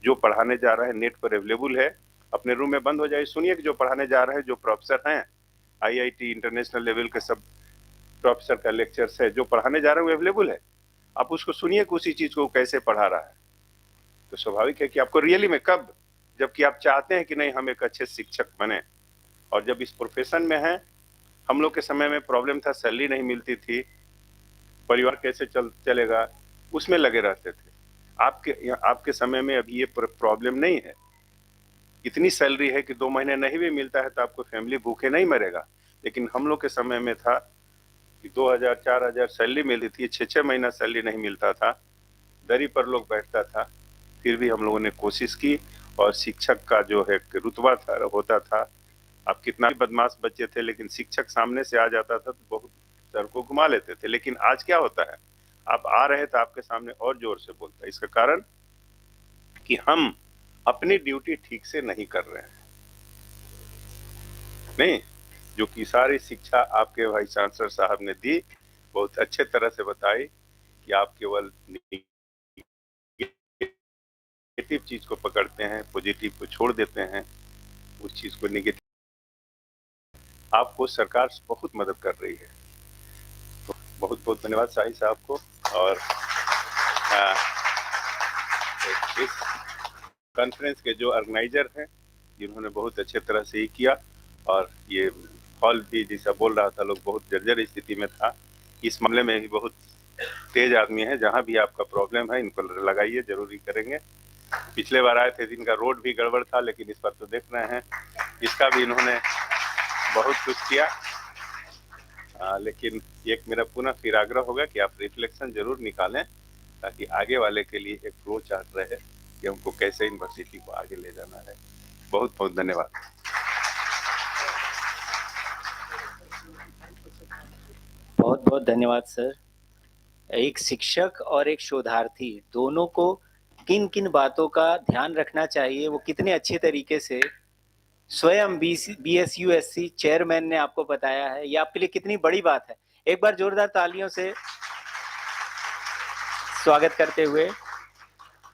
जो पढ़ाने जा रहे हैं नेट पर अवेलेबल है, अपने रूम में बंद हो जाए, सुनिए कि जो पढ़ाने जा रहे हैं, जो प्रोफेसर हैं, आईआईटी इंटरनेशनल लेवल के सब प्रोफेसर का लेक्चर्स है, जो पढ़ाने जा रहे हैं वो अवेलेबल है। आप उसको सुनिए कि उसी चीज को कैसे पढ़ा रहा है। तो स्वाभाविक है कि आपको रियली में कब, जबकि आप चाहते हैं कि नहीं हम एक अच्छे शिक्षक बने, और जब इस प्रोफेशन में हैं, हम लोग के समय में प्रॉब्लम था, सैलरी नहीं मिलती थी, परिवार कैसे चलेगा, उसमें लगे रहते थे। आपके समय में अभी ये प्रॉब्लम नहीं है। इतनी सैलरी है कि 2 महीने नहीं भी मिलता है तो आपको फैमिली भूखे नहीं मरेगा। लेकिन हम लोग के समय में था कि 2000 4000 सैलरी मिलती थी, 6-6 महीना सैलरी नहीं मिलता था। दरी पर लोग बैठता था, फिर भी हम लोगों ने कोशिश की और शिक्षक का जो है रुतबा था होता था। आप कितना भी बदमाश बच्चे थे, लेकिन शिक्षक सामने से आ जाता था तो बहुत सर को घुमा लेते थे। लेकिन आज क्या होता है, आप आ रहे तो आपके सामने और जोर से बोलता है। इसका कारण कि हम अपनी ड्यूटी ठीक से नहीं कर रहे हैं। नहीं, जो कि सारी शिक्षा आपके वाइस चांसलर साहब ने दी, बहुत अच्छे तरह से बताई कि आप केवल नेगेटिव चीज को पकड़ते हैं, पॉजिटिव को छोड़ देते हैं, उस चीज को नेगेटिव। आपको सरकार बहुत मदद कर रही है, तो बहुत बहुत धन्यवाद शाही साहब को। और इस कॉन्फ्रेंस के जो ऑर्गेनाइजर हैं, जिन्होंने बहुत अच्छे तरह से ही किया। और ये हॉल भी जैसा बोल रहा था, लोग बहुत जर्जर स्थिति में था। इस मामले में भी बहुत तेज आदमी है। जहां भी आपका प्रॉब्लम है, इनको लगाइए, जरूरी करेंगे। पिछले बार आए थे, इनका रोड भी गड़बड़ था, लेकिन इस बार तो देख रहे हैं इसका भी इन्होंने बहुत कुछ किया। लेकिन एक मेरा पुनः फिर आग्रह होगा कि आप रिफ्लेक्शन जरूर निकालें, ताकि आगे वाले के लिए एक फ्लो चार्ट रहे कि हमको कैसे यूनिवर्सिटी को आगे ले जाना है। बहुत बहुत धन्यवाद। बहुत बहुत धन्यवाद सर। एक शिक्षक और एक शोधार्थी दोनों को किन किन बातों का ध्यान रखना चाहिए, वो कितने अच्छे तरीके से स्वयं BSUSC चेयरमैन ने आपको बताया है। ये आपके लिए कितनी बड़ी बात है। एक बार जोरदार तालियों से स्वागत करते हुए।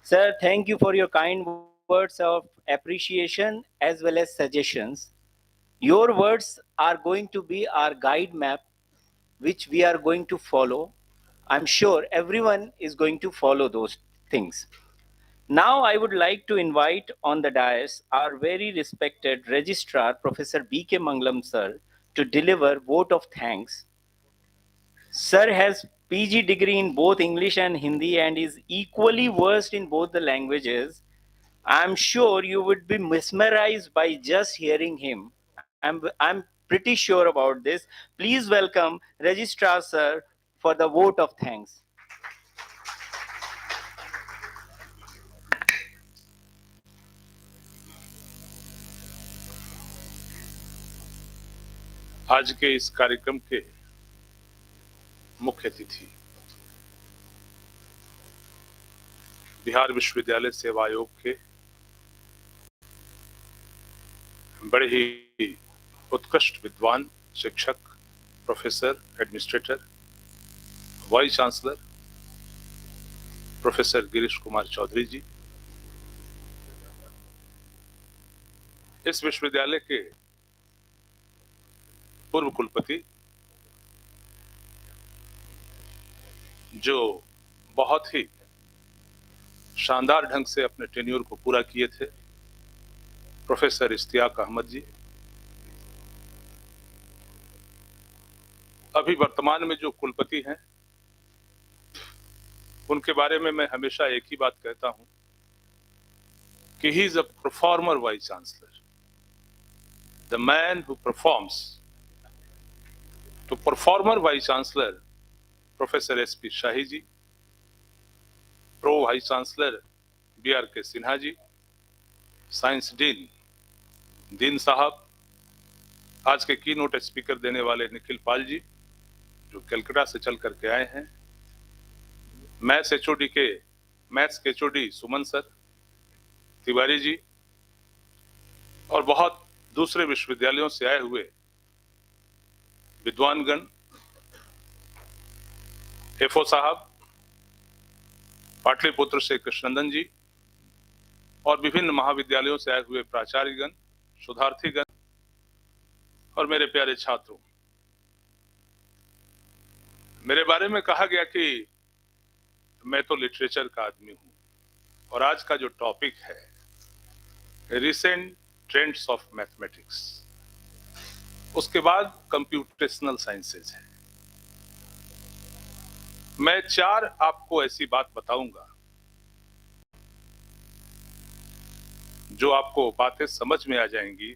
Sir, thank you for your kind words of appreciation as well as suggestions. Your words are going to be our guide map, which we are going to follow. I'm sure everyone is going to follow those things. Now I would like to invite on the dais our very respected registrar, Professor B.K. Mangalam sir, to deliver vote of thanks. Sir has PG degree in both English and Hindi and is equally versed in both the languages. I'm sure you would be mesmerized by just hearing him. I'm pretty sure about this. Please welcome Registrar Sir for the vote of thanks. आज के इस कार्यक्रम के मुख्य अतिथि बिहार विश्वविद्यालय सेवा आयोग के बड़े ही उत्कृष्ट विद्वान शिक्षक, professor, administrator, vice chancellor professor Girish Kumar Chaudhary ji, इस विश्वविद्यालय के पूर्व कुलपति जो बहुत ही शानदार ढंग से अपने टेन्योर को पूरा किए थे, प्रोफेसर इश्तियाक अहमद जी, अभी वर्तमान में जो कुलपति हैं, उनके बारे में मैं हमेशा एक ही बात कहता हूं कि he is a performer vice chancellor, the man who performs. तो performer vice chancellor professor SP Shahi ji, pro vice chancellor BRK Sinha ji, science dean Deen साहब, आज के कीनोट स्पीकर देने वाले निखिल पाल जी जो कलकत्ता से चल करके आए हैं, मैथ्स के HOD सुमन सर, तिवारी जी, और बहुत दूसरे विश्वविद्यालयों से आए हुए विद्वानगण, FO साहब, पाटलिपुत्र से कृष्णनंदन जी, और विभिन्न महाविद्यालयों से आए हुए प्राचार्यगण, शोधार्थीगण और मेरे प्यारे छात्रों। मेरे बारे में कहा गया कि मैं तो लिटरेचर का आदमी हूं, और आज का जो टॉपिक है रिसेंट ट्रेंड्स ऑफ मैथमेटिक्स, उसके बाद कंप्यूटेशनल साइंसेज है। मैं 4 आपको ऐसी बात बताऊंगा जो आपको बातें समझ में आ जाएंगी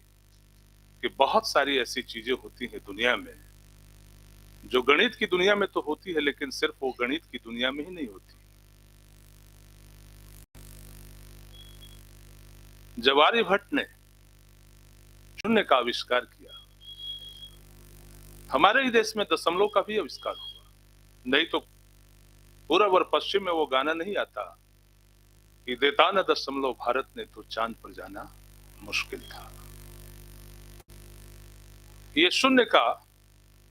कि बहुत सारी ऐसी चीजें होती हैं दुनिया में जो गणित की दुनिया में तो होती है, लेकिन सिर्फ वो गणित की दुनिया में ही नहीं होती। जब आर्यभट्ट ने शून्य का आविष्कार किया, हमारे ही देश में दशमलव का भी आविष्कार हुआ। नहीं तो पूर्व और पश्चिम में वो गाना नहीं आता कि देता न दशमलव भारत ने तो चांद पर जाना मुश्किल था। ये शून्य का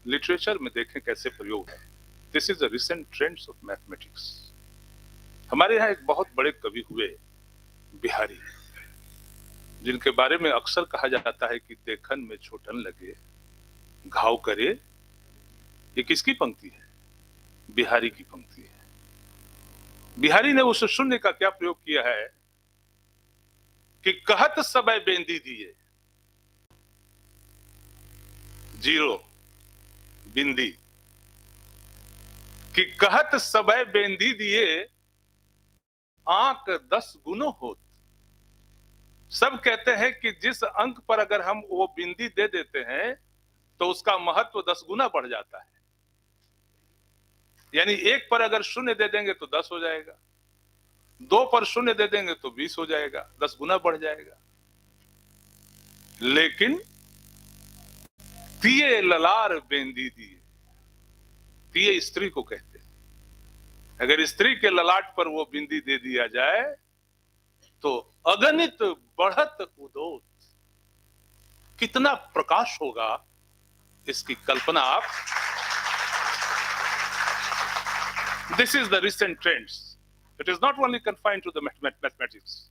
लिटरेचर में देखें कैसे प्रयोग है। This is a recent trends of mathematics. हमारे यहाँ एक बहुत बड़े कवि हुए बिहारी, जिनके बारे में अक्सर कहा जाता है कि देखन में छोटन लगे घाव करे। ये किसकी पंक्ति है? बिहारी की पंक्ति है। बिहारी ने उस शून्य का क्या प्रयोग किया है कि कहत समय बेंदी दिए, जीरो बिंदी, कि कहत समय बेंदी दिए आंक 10 गुनो होत। सब कहते हैं कि जिस अंक पर अगर हम वो बिंदी दे देते हैं तो उसका महत्व 10 गुना बढ़ जाता है। यानी 1 पर अगर शून्य दे देंगे तो 10 हो जाएगा, 2 पर शून्य दे देंगे तो 20 हो जाएगा, 10 गुना बढ़ जाएगा। लेकिन तिये ललार बेंदी दिए, तिये स्त्री को कहते हैं। अगर स्त्री के ललाट पर वो बिंदी दे दिया जाए तो अगणित बढ़त उदोत, कितना प्रकाश होगा इसकी कल्पना आप। This is the recent trends. It is not only confined to the mathematics.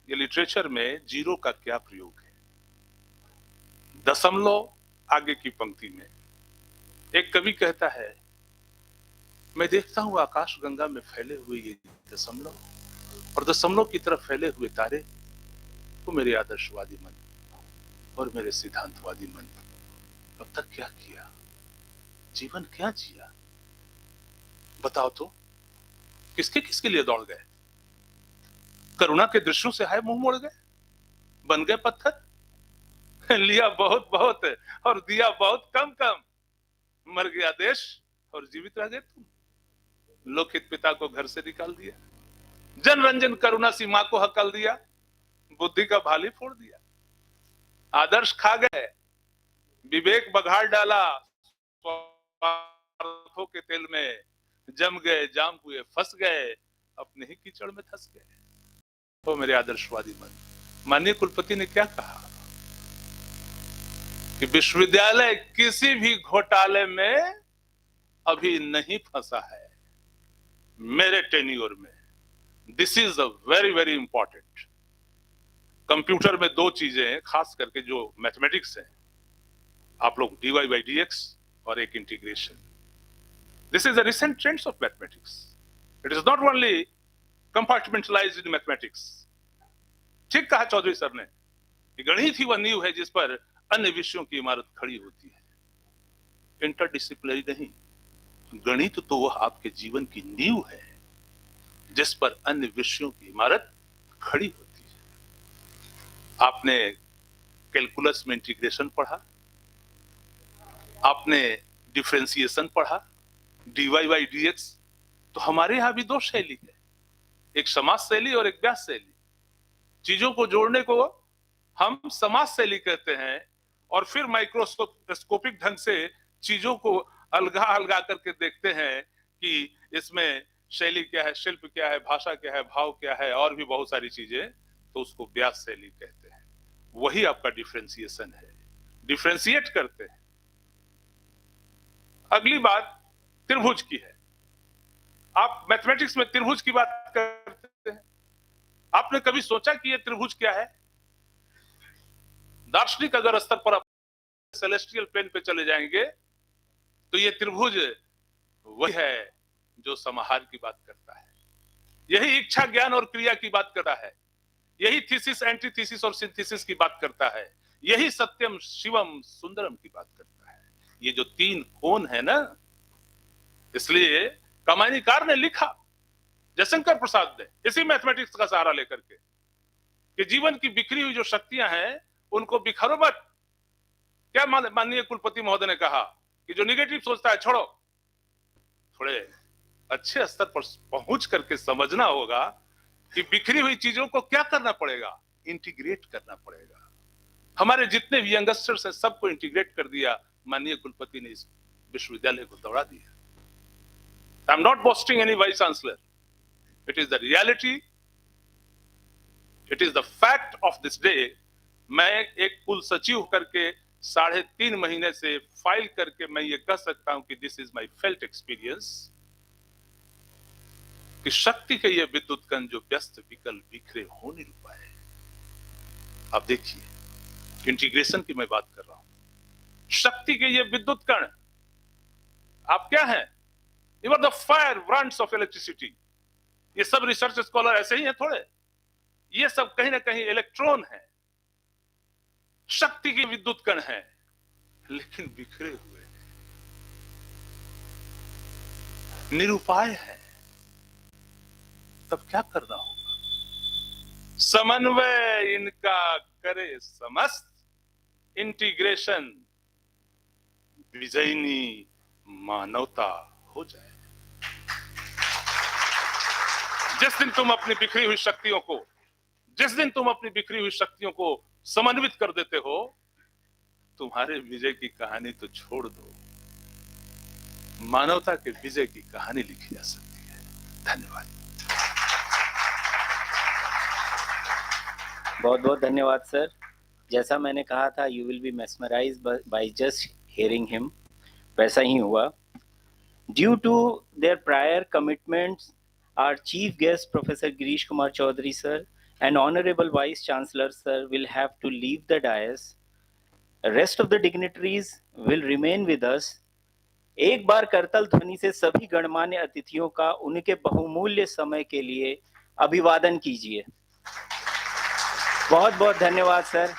ये लिटरेचर में जीरो का क्या प्रयोग है। दशमलव आगे की पंक्ति में एक कवि कहता है, मैं देखता हूं आकाश गंगा में फैले हुए ये दशमलव और दशमलव की तरफ फैले हुए तारे, तो मेरे आदर्शवादी मन और मेरे सिद्धांतवादी मन अब तक क्या किया, जीवन क्या जिया। बताओ तो किसके किसके लिए दौड़ गए? करुणा के दृश्यों से हाय मुंह मोड़ गए, बन गए पत्थर, लिया बहुत बहुत और दिया बहुत कम कम, मर गया देश और जीवित रह गए तुम। लोकहित पिता को घर से निकाल दिया, जन रंजन करुणा सी मां को हकल दिया, बुद्धि का भाली फोड़ दिया। आदर्श खा गए, विवेक बघाड़ डाला, स्वार्थों के तेल में जम गए, जाम हुए फंस गए, अपने ही कीचड़ में धंस गए। तो मेरे आदर्शवादी मन, माननीय कुलपति ने क्या कहा कि विश्वविद्यालय किसी भी घोटाले में अभी नहीं फंसा है मेरे टेन्योर में। This is a very very important. Computer में 2 चीजें हैं खास करके जो मैथमेटिक्स है, आप लोग dy by dx और एक integration. This is the recent trends of mathematics. It is not only compartmentalised in mathematics. ठीक कहा चौधरी सर ने कि गणित ही वह नींव है जिस पर अन्य विषयों की इमारत खड़ी होती है। इंटरडिसिप्लिनरी नहीं, गणित तो वह आपके जीवन की नींव है जिस पर अन्य विषयों की इमारत खड़ी होती है। आपने कैलकुलस में इंटीग्रेशन पढ़ा, आपने डिफरेंशिएशन पढ़ा, dy by dx। तो हमारे यहां भी 2 शैली है, एक समास शैली और एक व्यास शैली। चीजों को जोड़ने को हम समास शैली कहते हैं और फिर माइक्रोस्कोपिक ढंग से चीजों को अलगा अलगा करके देखते हैं कि इसमें शैली क्या है, शिल्प क्या है, भाषा क्या है, भाव क्या है और भी बहुत सारी चीजें, तो उसको व्यास शैली कहते हैं। वही आपका डिफरेंशिएशन है, डिफरेंशिएट करते हैं। अगली बात त्रिभुज की है। आप मैथमेटिक्स में त्रिभुज की बात करते हैं, आपने कभी सोचा कि ये त्रिभुज क्या है? दार्शनिक अगर स्तर पर आप सेलेस्टियल प्लेन पे चले जाएंगे तो ये त्रिभुज वही है जो समाहार की बात करता है, यही इच्छा ज्ञान और क्रिया की बात करता है, यही थीसिस एंटीथीसिस और सिंथेसिस की बात करता है, यही सत्यम शिवम सुंदरम की बात करता है। ये जो 3 कोण है ना, इसलिए कमानीकार ने लिखा, जयशंकर प्रसाद ने, इसी मैथमेटिक्स का सहारा लेकर के, कि जीवन की बिखरी हुई जो शक्तियां हैं उनको बिखरो मत। क्या माननीय कुलपति महोदय ने कहा कि जो निगेटिव सोचता है छोड़ो। थोड़े अच्छे स्तर पर पहुंच करके समझना होगा कि बिखरी हुई चीजों को क्या करना पड़ेगा। इंटीग्रेट करना पड़ेगा। हमारे जितने भी यंगस्टर्स हैं सबको इंटीग्रेट कर दिया। माननीय कुलपति ने इस विश्वविद्यालय को दौड़ा दिया। I am not boasting any vice chancellor, it is the reality, it is the fact of this day. मैं एक कुल सचिव करके 3.5 महीने से फाइल करके मैं ये कह सकता हूं कि this is my felt experience कि शक्ति के ये विद्युत कण जो व्यस्त विकल बिखरे हो नहीं पाए। आप देखिए इंटीग्रेशन की मैं बात कर रहा हूं। शक्ति के ये विद्युत कण आप क्या हैं? You are the fire brands of electricity. ये सब रिसर्च स्कॉलर ऐसे ही हैं थोड़े, ये सब कहीं ना कहीं इलेक्ट्रॉन है, शक्ति के विद्युत कण है, लेकिन बिखरे हुए निरुपाय है। तब क्या करना होगा? समन्वय इनका करे समस्त, इंटीग्रेशन विजयनी मानवता हो जाए। जिस दिन तुम अपनी बिखरी हुई शक्तियों को, जिस दिन तुम अपनी बिखरी हुई शक्तियों को समन्वित कर देते हो, तुम्हारे विजय की कहानी तो छोड़ दो, मानवता के विजय की कहानी लिखी जा सकती है। धन्यवाद। बहुत बहुत धन्यवाद सर। जैसा मैंने कहा था, you will be mesmerised by just hearing him, वैसा ही हुआ। Due to their prior commitments, our chief guest Professor Girish Kumar Chaudhary sir and Honorable Vice Chancellor sir will have to leave the dais. The rest of the dignitaries will remain with us. एक बार करतल ध्वनि से सभी गणमान्य अतिथियों का उनके बहुमूल्य समय के लिए अभिवादन कीजिए। बहुत बहुत धन्यवाद सर।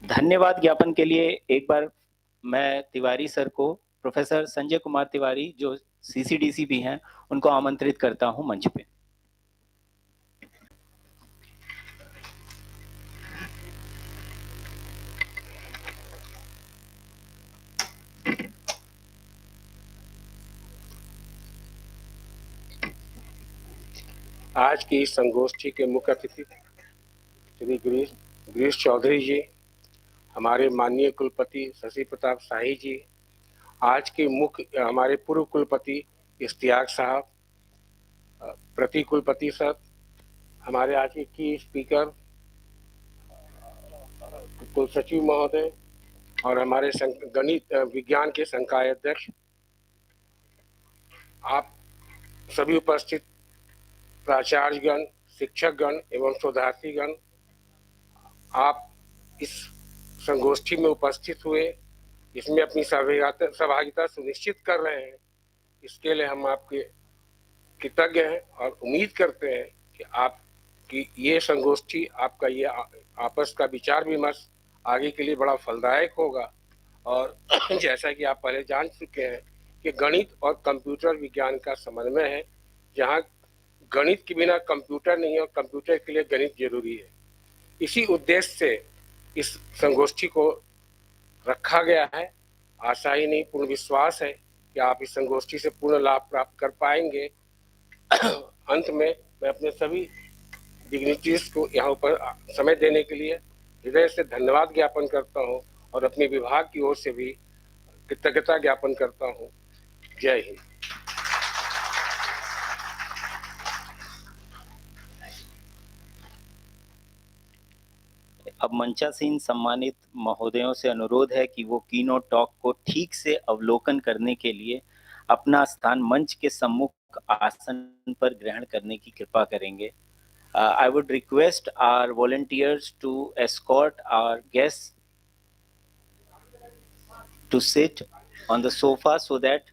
धन्यवाद ज्ञापन के लिए एक बार मैं तिवारी सर को, प्रोफेसर संजय कुमार तिवारी जो सीसीडीसी भी हैं, उनको आमंत्रित करता हूं मंच पे। आज की इस संगोष्ठी के मुख्य अतिथि श्री गिरीश चौधरी जी, हमारे माननीय कुलपति शशि प्रताप शाही जी, आज के मुख्य हमारे पूर्व कुलपति इश्तियाक साहब, प्रति कुलपति सर, हमारे आज के की स्पीकर कुल सचिव महोदय और हमारे गणित विज्ञान के संकाय अध्यक्ष, आप सभी उपस्थित प्राचार्यगण, शिक्षकगण एवं शोधार्थीगण, आप इस संगोष्ठी में उपस्थित हुए, इसमें अपनी सहभागिता सुनिश्चित कर रहे हैं, इसके लिए हम आपके कृतज्ञ हैं और उम्मीद करते हैं कि आपकी ये संगोष्ठी, आपका ये आपस का विचार विमर्श आगे के लिए बड़ा फलदायक होगा। और जैसा कि आप पहले जान चुके हैं कि गणित और कंप्यूटर विज्ञान का समन्वय है, जहाँ गणित के बिना कंप्यूटर नहीं है और कंप्यूटर के लिए गणित जरूरी है। इसी उद्देश्य से इस संगोष्ठी को रखा गया है। आशा ही नहीं, पूर्ण विश्वास है कि आप इस संगोष्ठी से पूर्ण लाभ प्राप्त कर पाएंगे। अंत में मैं अपने सभी डिग्निटरीज को यहाँ पर समय देने के लिए हृदय से धन्यवाद ज्ञापन करता हूँ और अपने विभाग की ओर से भी कृतज्ञता ज्ञापन करता हूँ। जय हिंद। अब मंचासीन सम्मानित महोदयों से अनुरोध है कि वो कीनोट टॉक को ठीक से अवलोकन करने के लिए अपना स्थान मंच के सम्मुख आसन पर ग्रहण करने की कृपा करेंगे। I would request our volunteers to escort our guests to sit on the sofa so that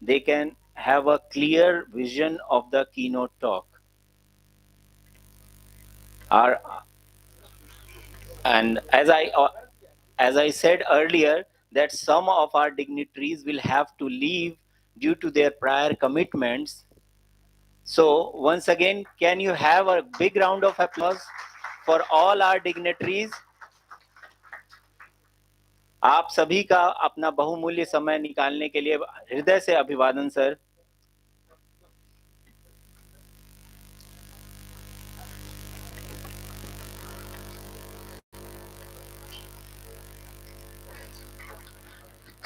they can have a clear vision of the keynote talk. And as I said earlier, that some of our dignitaries will have to leave due to their prior commitments. So once again, can you have a big round of applause for all our dignitaries? आप सभी का अपना बहुमूल्य समय निकालने के लिए हृदय से अभिवादन sir.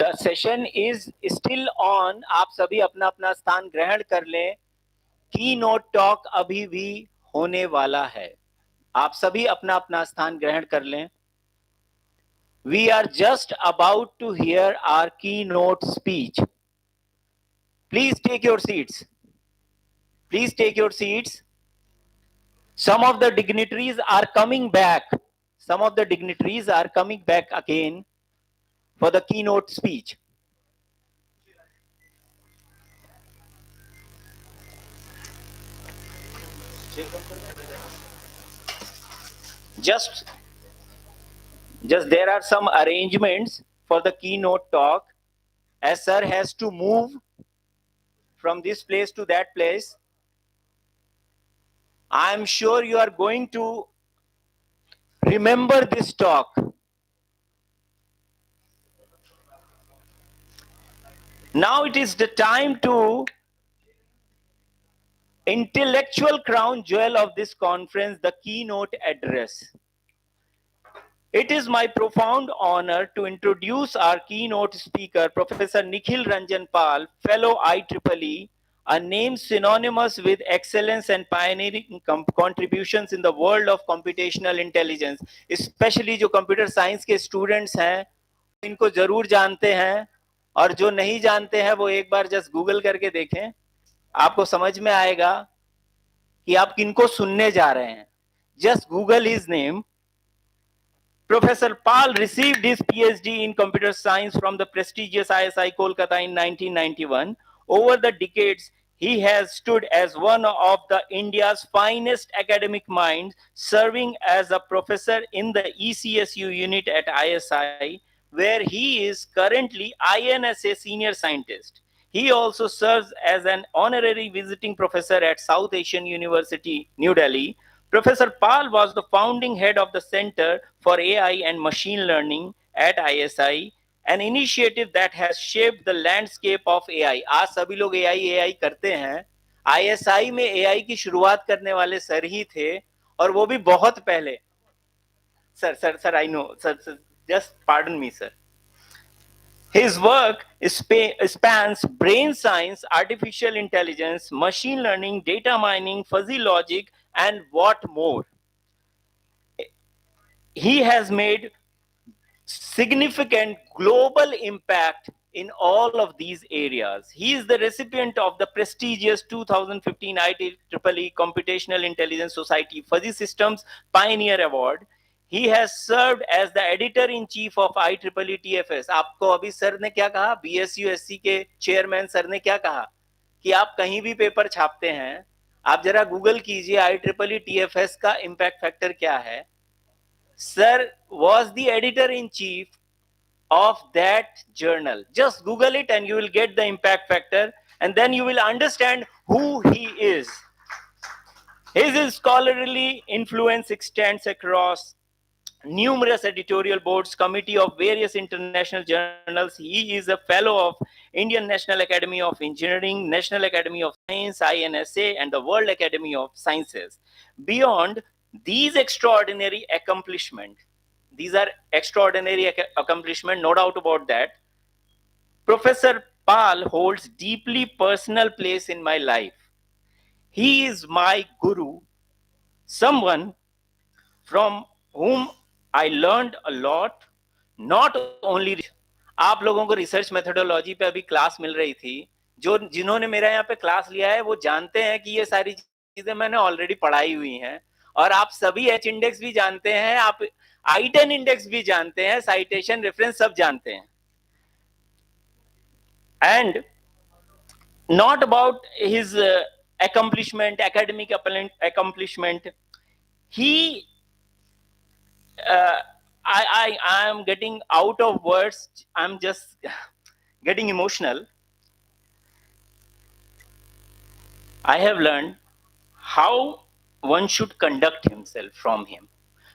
The session is still on. आप सभी अपना अपना स्थान ग्रहण कर लें. की नोट टॉक अभी भी होने वाला है. आप सभी अपना अपना स्थान ग्रहण कर लें. We are just about to hear our keynote speech. Please take your seats. Please take your seats. Some of the dignitaries are coming back. Some of the dignitaries are coming back again for the keynote speech. Just there are some arrangements for the keynote talk, as sir has to move from this place to that place. I am sure you are going to remember this talk. Now it is the time to intellectual crown jewel of this conference, the keynote address. It is my profound honor to introduce our keynote speaker, Professor Nikhil Ranjan Pal, fellow IEEE, a name synonymous with excellence and pioneering contributions in the world of computational intelligence. Especially जो computer science के students हैं, इनको जरूर जानते हैं, और जो नहीं जानते हैं वो एक बार just Google करके देखें, आपको समझ में आएगा कि आप किनको सुनने जा रहे हैं. Just Google his name. Professor Pal received his PhD in computer science from the prestigious ISI Kolkata in 1991. Over the decades, he has stood as one of the India's finest academic minds, serving as a professor in the ECSU unit at ISI, where he is currently INSA senior scientist. He also serves as an honorary visiting professor at South Asian University, New Delhi. Professor Pal was the founding head of the Center for AI and Machine Learning at ISI, an initiative that has shaped the landscape of AI. आज सभी लोग AI करते हैं. ISI में AI की शुरुआत करने वाले सर ही थे, और वो भी बहुत पहले. Sir, I know. Sir, just pardon me, sir. His work spans brain science, artificial intelligence, machine learning, data mining, fuzzy logic, and what more. He has made significant global impact in all of these areas. He is the recipient of the prestigious 2015 IEEE Computational Intelligence Society Fuzzy Systems Pioneer Award. He has served as the editor-in-chief of IEEE TFS. आपको अभी sir ने क्या कहा? BSUSC के chairman sir ने क्या कहा कि आप कहीं भी पेपर छापते हैं, आप जरा गूगल कीजिए IEEE TFS का इम्पैक्ट फैक्टर क्या है. Sir was the editor-in-chief of that journal. Just Google it and you will get the impact factor, and then you will understand who he is. His scholarly influence extends across numerous editorial boards, committee of various international journals. He is a fellow of Indian National Academy of Engineering, National Academy of Science, INSA, and the World Academy of Sciences. Beyond these extraordinary accomplishments, these are extraordinary accomplishments, no doubt about that, Professor Pal holds deeply personal place in my life. He is my guru, someone from whom I learned a lot, not only. आप लोगों को research methodology पे अभी class मिल रही थी. जिन्होंने मेरा यहाँ पे क्लास लिया है वो जानते हैं कि ये सारी चीजें मैंने ऑलरेडी पढ़ाई हुई हैं, और आप सभी एच इंडेक्स भी जानते हैं, आप I10 इंडेक्स भी जानते हैं, साइटेशन रेफरेंस सब जानते हैं. And not about his accomplishment, academic accomplishment, he I am getting out of words. I'm just getting emotional. I have learned how one should conduct himself from him.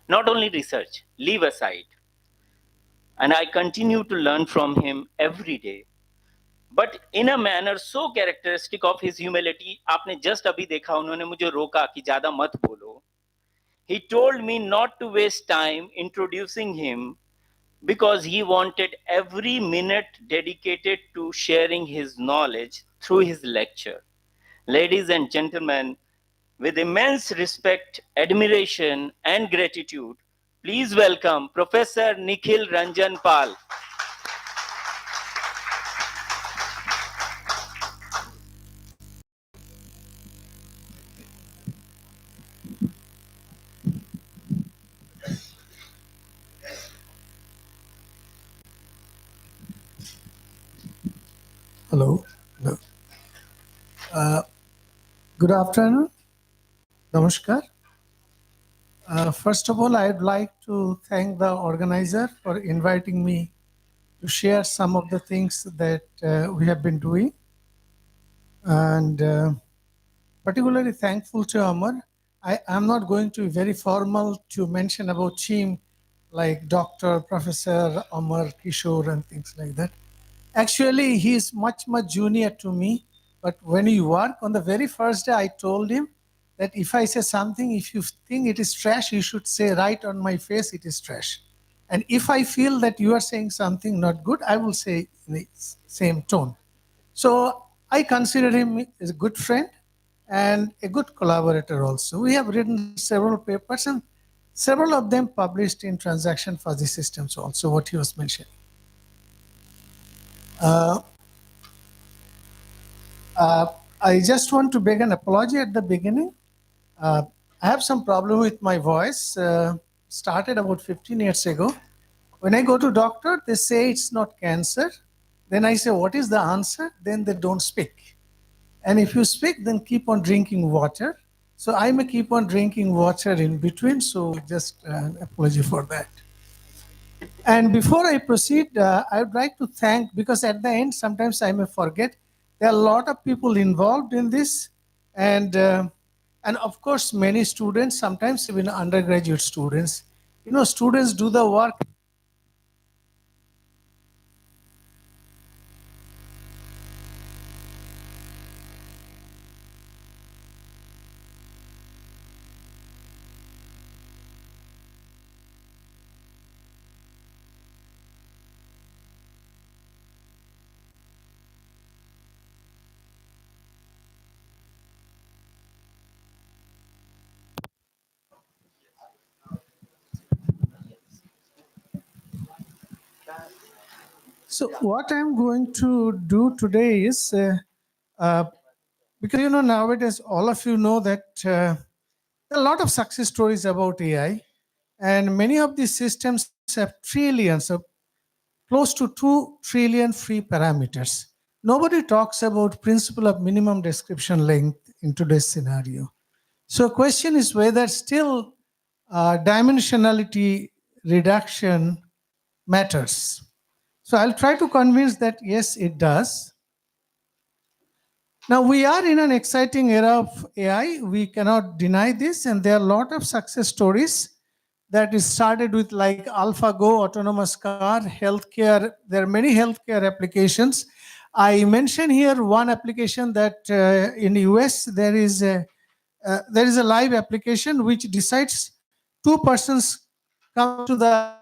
Not only research, leave aside. And I continue to learn from him every day. But in a manner so characteristic of his humility, आपने just अभी देखा उन्होंने मुझे रोका कि ज़्यादा मत बोलो. He told me not to waste time introducing him, because he wanted every minute dedicated to sharing his knowledge through his lecture. Ladies and gentlemen, with immense respect, admiration, and gratitude, please welcome Professor Nikhil Ranjan Pal. Hello. Hello. Good afternoon. Namaskar. First of all, I'd like to thank the organizer for inviting me to share some of the things that we have been doing. And particularly thankful to Amar. I'm not going to be very formal to mention about team like Dr. Professor Amar Kishore and things like that. Actually, he is much, much junior to me. But when we work, on the very first day, I told him that if I say something, if you think it is trash, you should say right on my face, it is trash. And if I feel that you are saying something not good, I will say in the same tone. So I consider him as a good friend and a good collaborator also. We have written several papers and several of them published in Transaction Fuzzy Systems also, what he was mentioning. I just want to beg an apology at the beginning. I have some problem with my voice. Started about 15 years ago. When I go to doctor, they say it's not cancer. Then I say, what is the answer? Then they don't speak. And if you speak, then keep on drinking water. So I may keep on drinking water in between. So just an apology for that. And before I proceed, I would like to thank, because at the end, sometimes I may forget, there are a lot of people involved in this. And of course, many students, sometimes even undergraduate students. You know, students do the work. So what I'm going to do today is, because you know nowadays all of you know that there are a lot of success stories about AI, and many of these systems have trillions of close to 2 trillion free parameters. Nobody talks about principle of minimum description length in today's scenario. So question is whether still dimensionality reduction matters. So I'll try to convince that yes, it does. Now we are in an exciting era of AI. We cannot deny this, and there are a lot of success stories that is started with like AlphaGo, autonomous car, healthcare. There are many healthcare applications. I mentioned here one application that in the US there is a live application which decides two persons come to the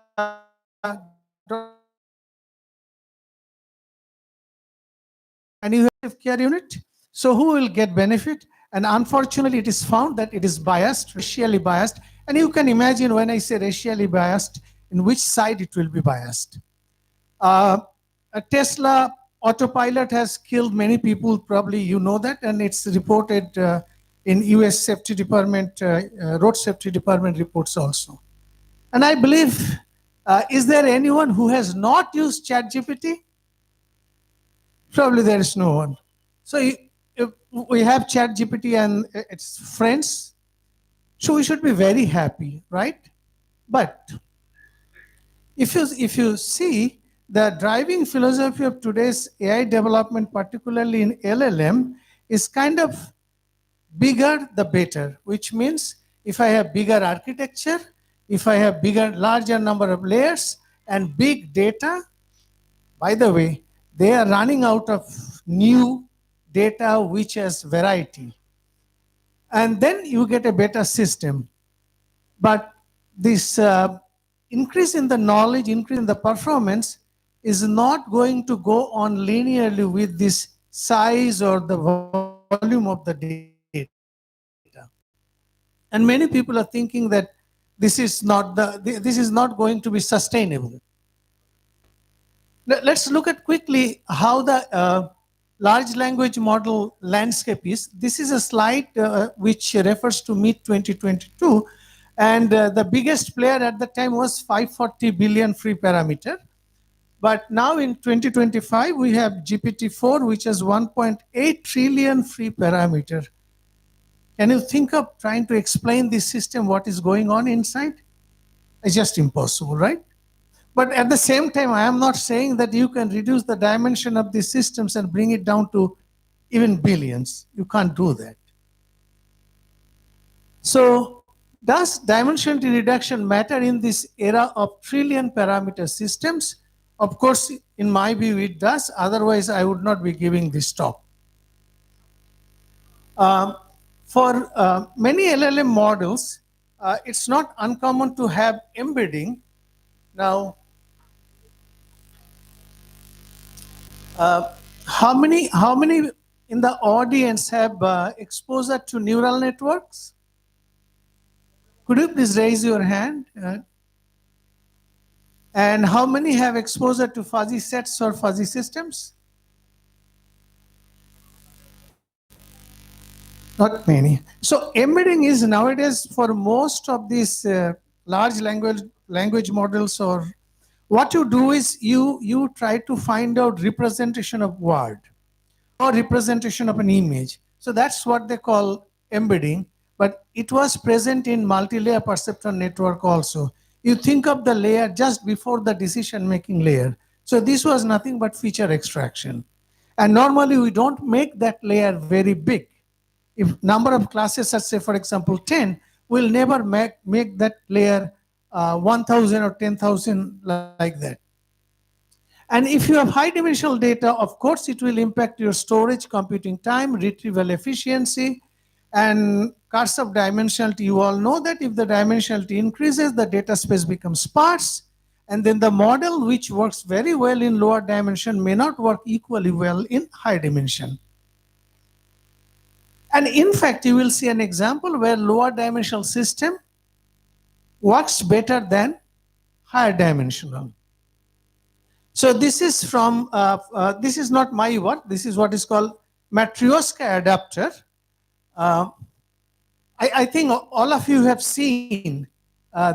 and you have care unit. So who will get benefit? And unfortunately, it is found that it is biased, racially biased. And you can imagine when I say racially biased, in which side it will be biased. A Tesla autopilot has killed many people, probably you know that, and it's reported in US Safety Department, Road Safety Department reports also. And I believe, is there anyone who has not used ChatGPT? Probably there is no one. So if we have ChatGPT and its friends, so we should be very happy, right? But if you see the driving philosophy of today's AI development, particularly in LLM, is kind of bigger the better, which means if I have bigger architecture, if I have larger number of layers and big data, by the way, they are running out of new data which has variety. And then you get a better system. But this increase in the knowledge, increase in the performance is not going to go on linearly with this size or the volume of the data. And many people are thinking that this is not going to be sustainable. Let's look at quickly how the large language model landscape is. This is a slide which refers to mid 2022, and the biggest player at the time was 540 billion free parameter. But now in 2025, we have GPT-4, which has 1.8 trillion free parameter. Can you think of trying to explain this system, what is going on inside? It's just impossible, right? But at the same time, I am not saying that you can reduce the dimension of these systems and bring it down to even billions. You can't do that. So does dimensionality reduction matter in this era of trillion parameter systems? Of course, in my view, it does. Otherwise, I would not be giving this talk. For many LLM models, it's not uncommon to have embedding. Now, how many in the audience have exposure to neural networks? Could you please raise your hand? And how many have exposure to fuzzy sets or fuzzy systems? Not many. So embedding is nowadays for most of these large language models, or what you do is you try to find out representation of word or representation of an image. So that's what they call embedding, but it was present in multi-layer perceptron network also. You think of the layer just before the decision-making layer. So this was nothing but feature extraction. And normally we don't make that layer very big. If number of classes are, say, for example, 10, we'll never make that layer 1,000 or 10,000 like that. And if you have high dimensional data, of course, it will impact your storage, computing time, retrieval efficiency, and curse of dimensionality. You all know that if the dimensionality increases, the data space becomes sparse, and then the model which works very well in lower dimension may not work equally well in high dimension. And in fact, you will see an example where lower dimensional system works better than higher dimensional. So this is from, this is not my work, this is what is called Matryoshka adapter. I think all of you have seen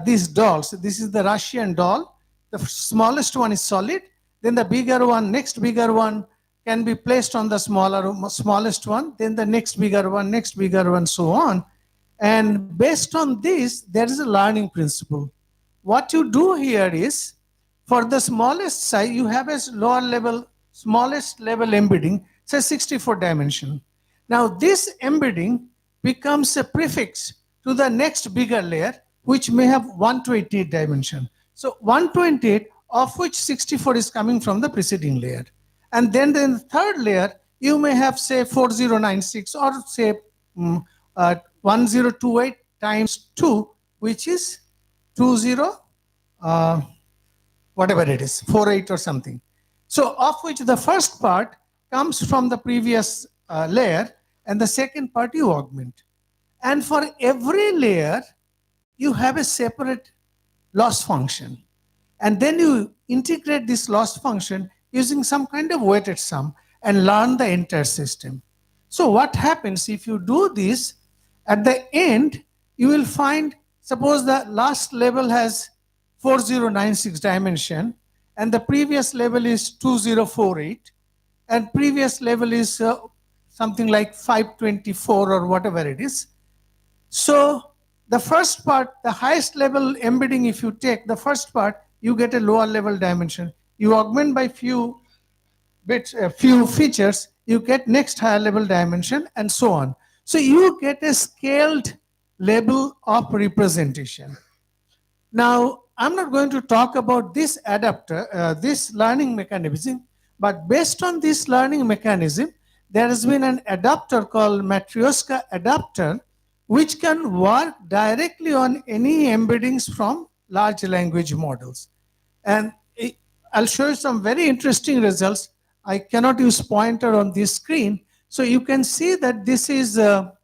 these dolls. This is the Russian doll. The smallest one is solid, then the bigger one, next bigger one can be placed on the smallest one, then the next bigger one, so on. And based on this, there is a learning principle. What you do here is, for the smallest size, you have a lower level, smallest level embedding, say 64 dimension. Now this embedding becomes a prefix to the next bigger layer, which may have 128 dimension. So 128, of which 64 is coming from the preceding layer. And then in the third layer, you may have, say, 4096 or say 1028 times 2, which is 20, whatever it is, 48 or something. So of which the first part comes from the previous layer, and the second part you augment. And for every layer, you have a separate loss function. And then you integrate this loss function using some kind of weighted sum and learn the entire system. So what happens if you do this, at the end, you will find, suppose the last level has 4096 dimension, and the previous level is 2048, and previous level is something like 524 or whatever it is. So the first part, the highest level embedding, if you take the first part, you get a lower level dimension. You augment by few bits, few features, you get next higher level dimension, and so on. So you get a scaled level of representation. Now, I'm not going to talk about this adapter, this learning mechanism, but based on this learning mechanism, there has been an adapter called Matryoshka adapter, which can work directly on any embeddings from large language models. And I'll show you some very interesting results. I cannot use pointer on this screen. So you can see that this is no,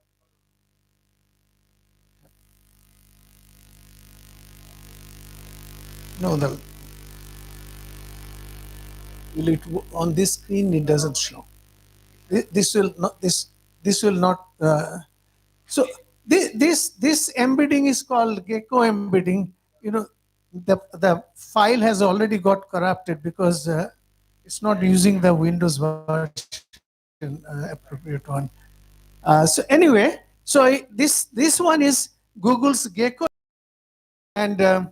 on this screen it doesn't show. This will not. This will not. So this embedding is called Gecko embedding. You know, the file has already got corrupted because it's not using the Windows version appropriate one. So anyway, so this one is Google's Gecko, and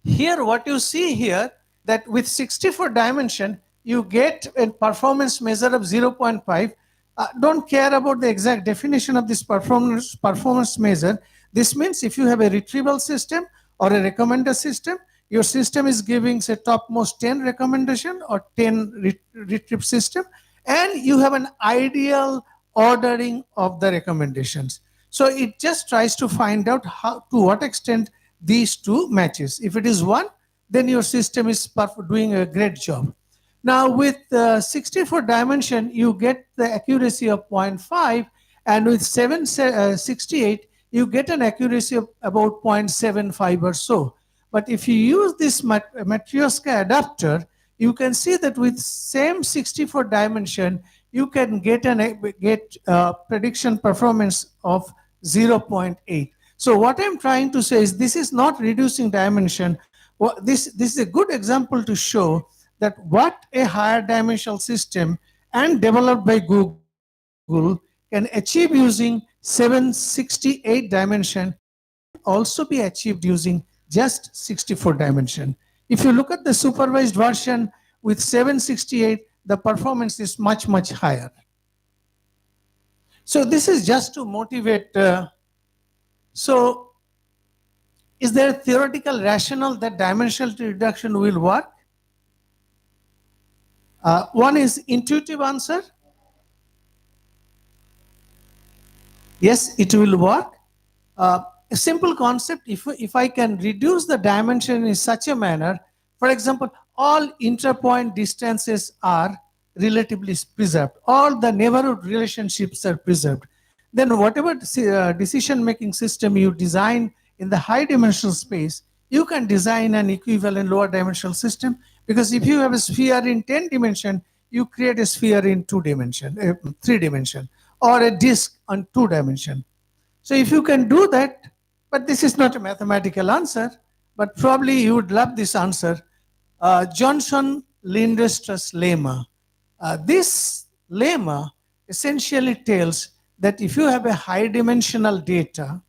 here what you see here, that with 64 dimension you get a performance measure of 0.5. Don't care about the exact definition of this performance measure. This means if you have a retrieval system or a recommender system, your system is giving say topmost 10 recommendation or 10 retrieve system, and you have an ideal ordering of the recommendations. So it just tries to find out how, to what extent these two matches. If it is one, then your system is doing a great job. Now with 64 dimension, you get the accuracy of 0.5, and with 768, you get an accuracy of about 0.75 or so. But if you use this Matryoshka adapter, you can see that with same 64 dimension, you can get prediction performance of 0.8. So what I'm trying to say is this is not reducing dimension. Well, this is a good example to show that what a higher dimensional system and developed by Google can achieve using 768 dimension can also be achieved using just 64 dimension. If you look at the supervised version with 768, the performance is much, much higher. So this is just to motivate. So is there a theoretical rationale that dimensional reduction will work? One is intuitive answer. Yes, it will work. A simple concept, if I can reduce the dimension in such a manner, for example, all interpoint distances are relatively preserved. All the neighborhood relationships are preserved. Then whatever decision-making system you design in the high dimensional space, you can design an equivalent lower dimensional system, because if you have a sphere in 10 dimension, you create a sphere in 2 dimension, 3 dimension, or a disk on 2 dimension. So if you can do that, but this is not a mathematical answer, but probably you would love this answer. Johnson-Lindström's lemma. This lemma essentially tells that if you have a high dimensional data,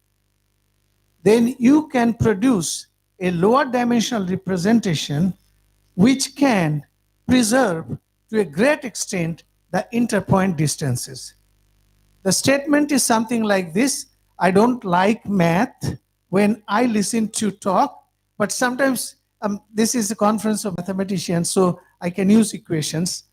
then you can produce a lower dimensional representation which can preserve to a great extent the interpoint distances. The statement is something like this: I don't like math when I listen to talk, but sometimes this is a conference of mathematicians, so I can use equations.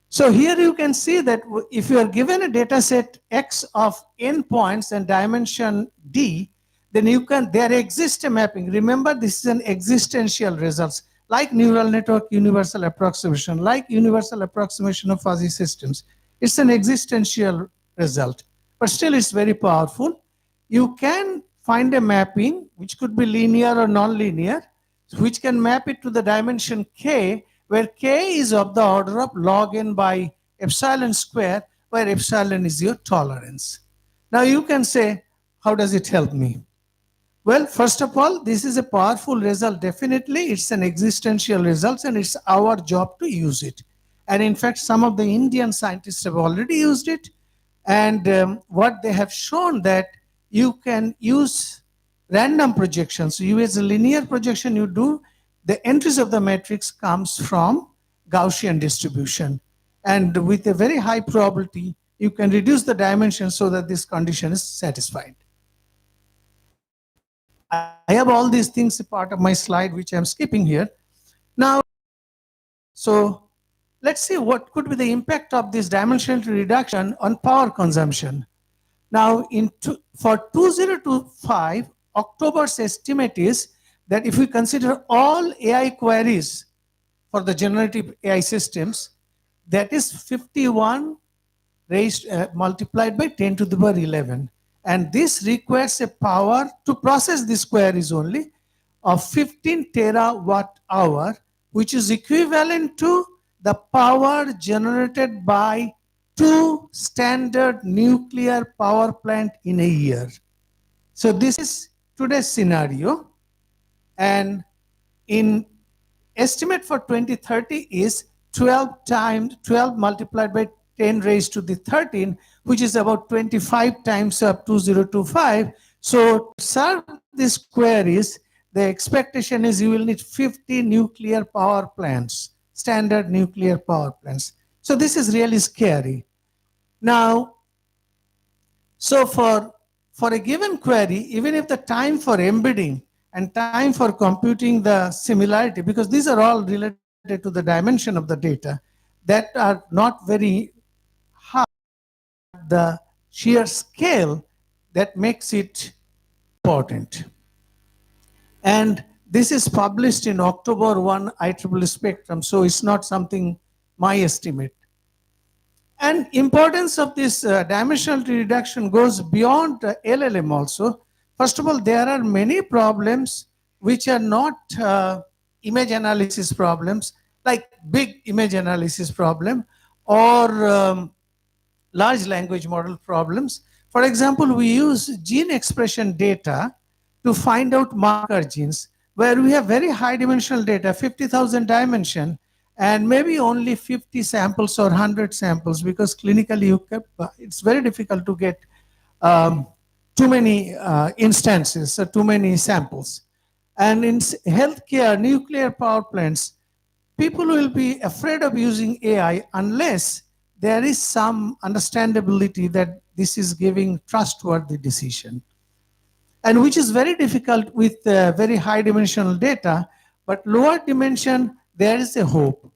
So here you can see that if you are given a data set X of n points and dimension D, then there exists a mapping. Remember, this is an existential results, like neural network universal approximation, like universal approximation of fuzzy systems. It's an existential result, but still it's very powerful. You can find a mapping, which could be linear or non-linear, which can map it to the dimension K, where K is of the order of log n by epsilon square, where epsilon is your tolerance. Now you can say, how does it help me? Well, first of all, this is a powerful result. Definitely, it's an existential result, and it's our job to use it. And in fact, some of the Indian scientists have already used it. And what they have shown that you can use random projections. So you use a linear projection, you do, the entries of the matrix comes from Gaussian distribution. And with a very high probability, you can reduce the dimension so that this condition is satisfied. I have all these things a part of my slide, which I'm skipping here. Now, so let's see what could be the impact of this dimensional reduction on power consumption. Now, for 2025, October's estimate is that if we consider all AI queries for the generative AI systems, that is 51 multiplied by 10 to the power 11. And this requires a power to process these queries only of 15 terawatt hour, which is equivalent to the power generated by 2 standard nuclear power plant in a year. So this is today's scenario. And in estimate for 2030 is 12 multiplied by 10 raised to the 13, which is about 25 times up 2025. So to serve these queries, the expectation is you will need 50 nuclear power plants, standard nuclear power plants. So this is really scary. Now, so for a given query, even if the time for embedding and time for computing the similarity, because these are all related to the dimension of the data, that are not very high, the sheer scale that makes it important. And this is published in October 1 IEEE Spectrum, so it's not something my estimate. And importance of this dimensional reduction goes beyond LLM also. First of all, there are many problems which are not image analysis problems, like big image analysis problem or large language model problems. For example, we use gene expression data to find out marker genes, where we have very high dimensional data, 50,000 dimension, and maybe only 50 samples or 100 samples, because clinically it's very difficult to get too many instances, or too many samples. And in healthcare, nuclear power plants, people will be afraid of using AI unless there is some understandability that this is giving trustworthy decision. And which is very difficult with very high dimensional data, but lower dimension, there is a hope.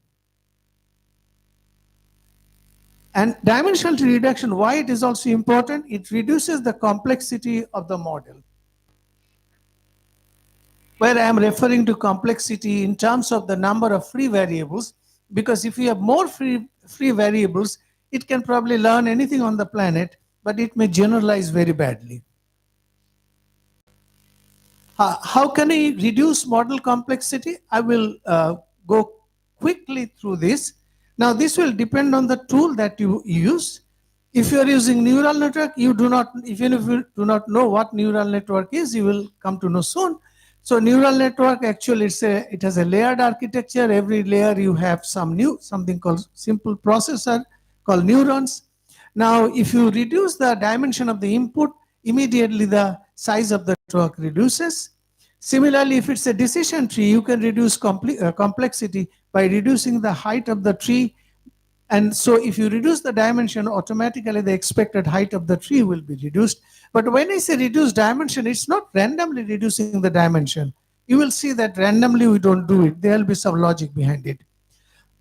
And dimensional reduction, why it is also important? It reduces the complexity of the model. Where I am referring to complexity in terms of the number of free variables, because if you have more free variables, it can probably learn anything on the planet, but it may generalize very badly. How can I reduce model complexity? I will go quickly through this. Now, this will depend on the tool that you use. If you are using neural network, even if you do not know what neural network is, you will come to know soon. So neural network, actually, it has a layered architecture. Every layer you have something called simple processor called neurons. Now, if you reduce the dimension of the input, immediately the size of the network reduces. Similarly, if it's a decision tree, you can reduce complexity by reducing the height of the tree. And so if you reduce the dimension, automatically the expected height of the tree will be reduced. But when I say reduce dimension, it's not randomly reducing the dimension. You will see that randomly we don't do it. There will be some logic behind it.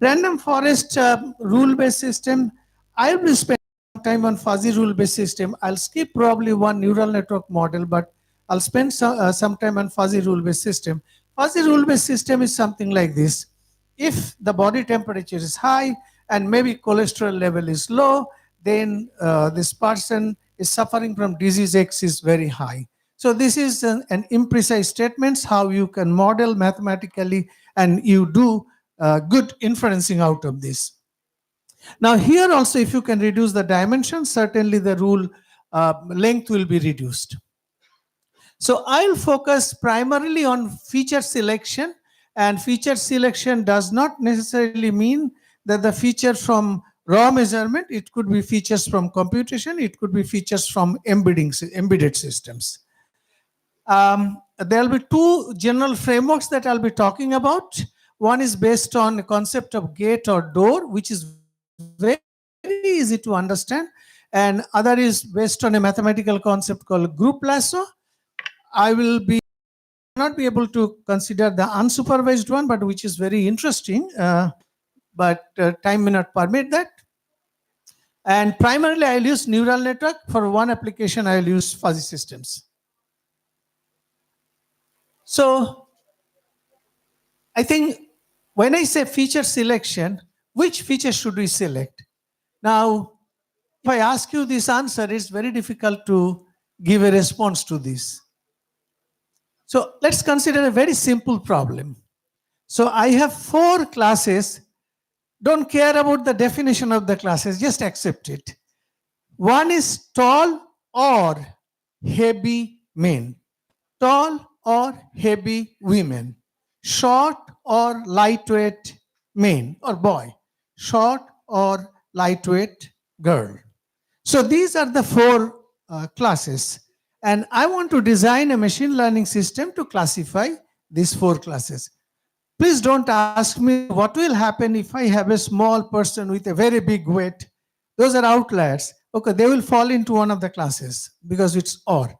Random forest rule-based system, I will spend time on fuzzy rule-based system. I'll skip probably one neural network model, but I'll spend some time on fuzzy rule-based system. Fuzzy rule-based system is something like this. If the body temperature is high and maybe cholesterol level is low, then this person is suffering from disease X is very high. So this is an imprecise statements, how you can model mathematically, and you do good inferencing out of this. Now here also, if you can reduce the dimension, certainly the rule length will be reduced. So I'll focus primarily on feature selection, and feature selection does not necessarily mean that the feature from raw measurement. It could be features from computation, it could be features from embedded systems. There will be two general frameworks that I'll be talking about. One is based on the concept of gate or door, which is very easy to understand, and other is based on a mathematical concept called group lasso. I will not be able to consider the unsupervised one, but which is very interesting, but time may not permit that. And primarily I'll use neural network. For one application, I'll use fuzzy systems. So I think when I say feature selection, which feature should we select? Now, if I ask you this answer, it's very difficult to give a response to this. So let's consider a very simple problem. So I have 4 classes. Don't care about the definition of the classes, just accept it. One is tall or heavy men, tall or heavy women, short or lightweight men or boy, short or lightweight girl. So these are the 4 classes. And I want to design a machine learning system to classify these 4 classes. Please don't ask me what will happen if I have a small person with a very big weight. Those are outliers. Okay, they will fall into one of the classes because it's or.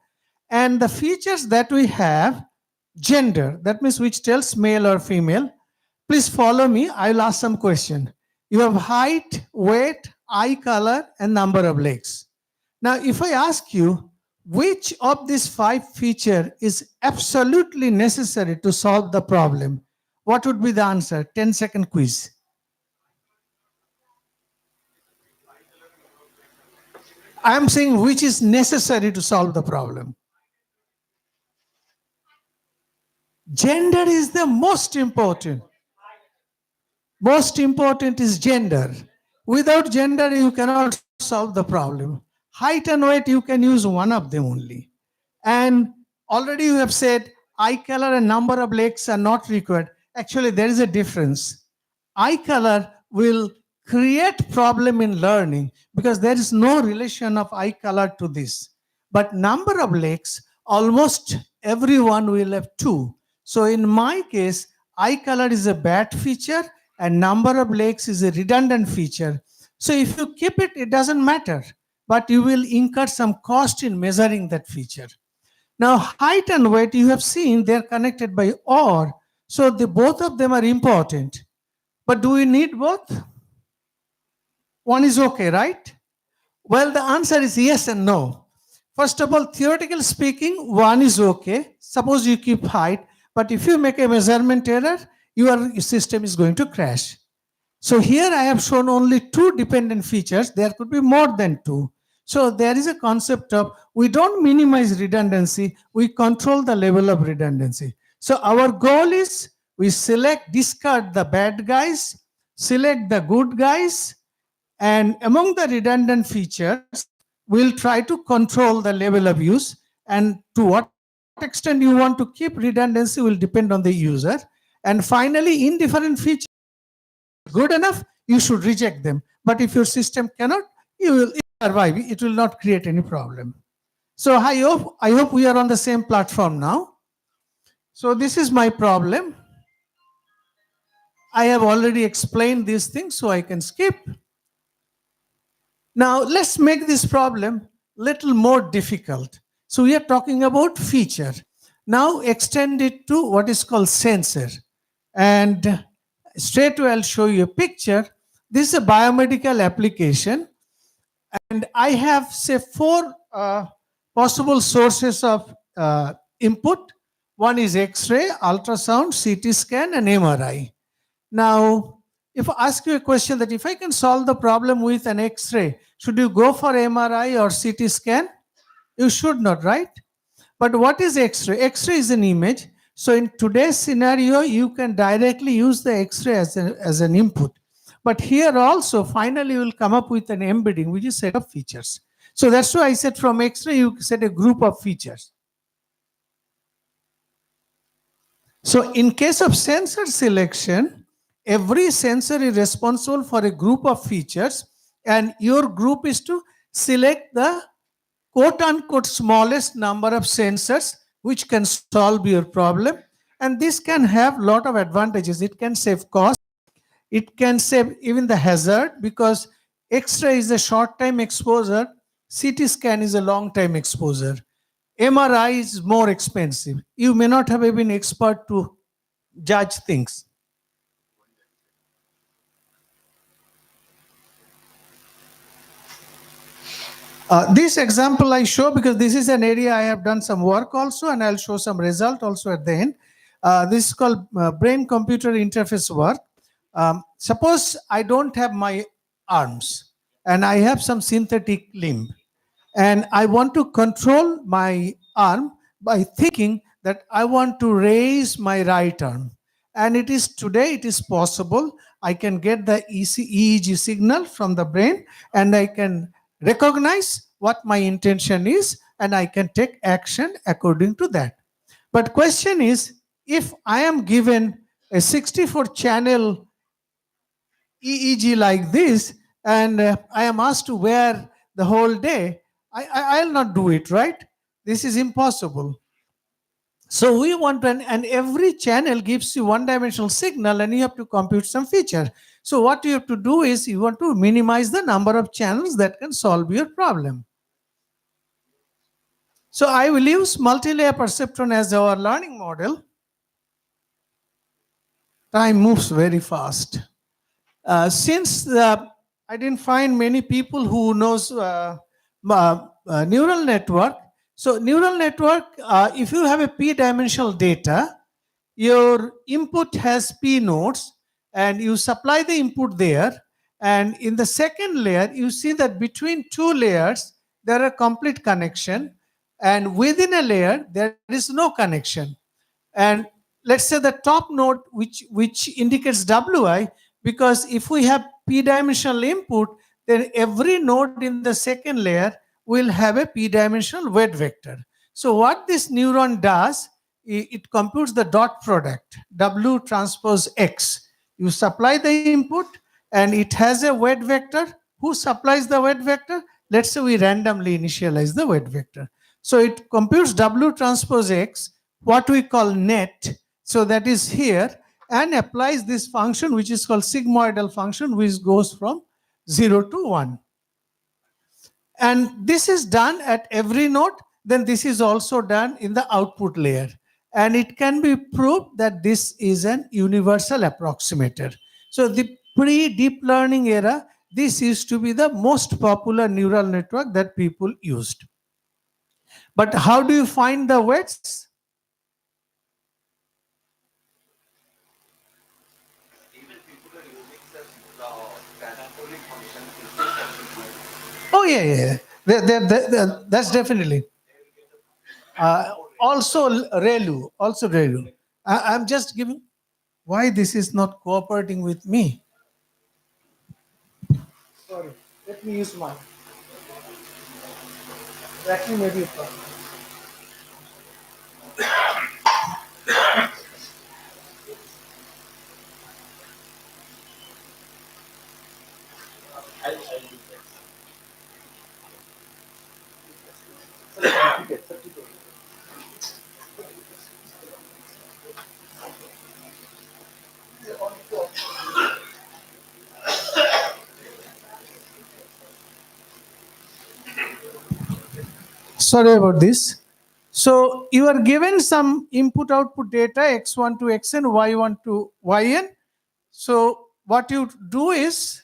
And the features that we have, gender, that means which tells male or female. Please follow me. I'll ask some question. You have height, weight, eye color, and number of legs. Now, if I ask you, which of these 5 features is absolutely necessary to solve the problem, what would be the answer? 10-second quiz. I am saying which is necessary to solve the problem. Gender is the most important. Most important is gender. Without gender, you cannot solve the problem. Height and weight, you can use one of them only. And already you have said eye color and number of legs are not required. Actually, there is a difference. Eye color will create problem in learning because there is no relation of eye color to this. But number of legs, almost everyone will have 2. So in my case, eye color is a bad feature and number of legs is a redundant feature. So if you keep it, it doesn't matter, but you will incur some cost in measuring that feature. Now, height and weight, you have seen they're connected by or. So both of them are important. But do we need both? One is okay, right? Well, the answer is yes and no. First of all, theoretically speaking, one is okay. Suppose you keep height, but if you make a measurement error, your system is going to crash. So here I have shown only 2 dependent features. There could be more than 2. So there is a concept of we don't minimize redundancy, we control the level of redundancy. So our goal is we discard the bad guys, select the good guys, and among the redundant features, we'll try to control the level of use. And to what extent you want to keep redundancy will depend on the user. And finally, indifferent features good enough, you should reject them. But if your system cannot, you will survive. It will not create any problem. So I hope we are on the same platform now. So this is my problem. I have already explained these things, so I can skip. Now let's make this problem little more difficult. So we are talking about feature. Now extend it to what is called sensor. And straight away I'll show you a picture. This is a biomedical application. And I have, say, 4 possible sources of input. One is X-ray, ultrasound, CT scan, and MRI. Now, if I ask you a question that if I can solve the problem with an X-ray, should you go for MRI or CT scan? You should not, right? But what is X-ray? X-ray is an image. So in today's scenario, you can directly use the X-ray as an input. But here also, finally, you will come up with an embedding, which is a set of features. So that's why I said from X-ray, you set a group of features. So in case of sensor selection, every sensor is responsible for a group of features, and your group is to select the quote-unquote smallest number of sensors which can solve your problem. And this can have a lot of advantages. It can save cost. It can save even the hazard because X-ray is a short-time exposure, CT scan is a long-time exposure. MRI is more expensive. You may not have been expert to judge things. This example I show because this is an area I have done some work also, and I'll show some result also at the end. This is called brain-computer interface work. Suppose I don't have my arms and I have some synthetic limb, and I want to control my arm by thinking that I want to raise my right arm. And it is possible. I can get the EEG signal from the brain, and I can recognize what my intention is, and I can take action according to that. But question is, if I am given a 64 channel EEG like this, and I am asked to wear the whole day, I'll not do it, right? This is impossible. So we want and every channel gives you one-dimensional signal, and you have to compute some feature. So what you have to do is you want to minimize the number of channels that can solve your problem. So I will use multi-layer perceptron as our learning model. Time moves very fast. Since I didn't find many people who knows neural network. So neural network, if you have a p-dimensional data, your input has p nodes, and you supply the input there. And in the second layer, you see that between two layers, there are complete connection. And within a layer, there is no connection. And let's say the top node, which indicates wi, because if we have p-dimensional input, then every node in the second layer will have a p-dimensional weight vector. So what this neuron does, it computes the dot product, W transpose X. You supply the input, and it has a weight vector. Who supplies the weight vector? Let's say we randomly initialize the weight vector. So it computes W transpose X, what we call net, so that is here, and applies this function which is called sigmoidal function, which goes from 0 to 1. And this is done at every node. Then this is also done in the output layer. And it can be proved that this is an universal approximator. So the pre-deep learning era, this used to be the most popular neural network that people used. But how do you find the weights? Oh, yeah. That's definitely. Also ReLU. I'm just giving. Why this is not cooperating with me? Sorry, let me use mine. That may be a problem. Sorry about this. So you are given some input output data x1 to xn, y1 to yn. So what you do is,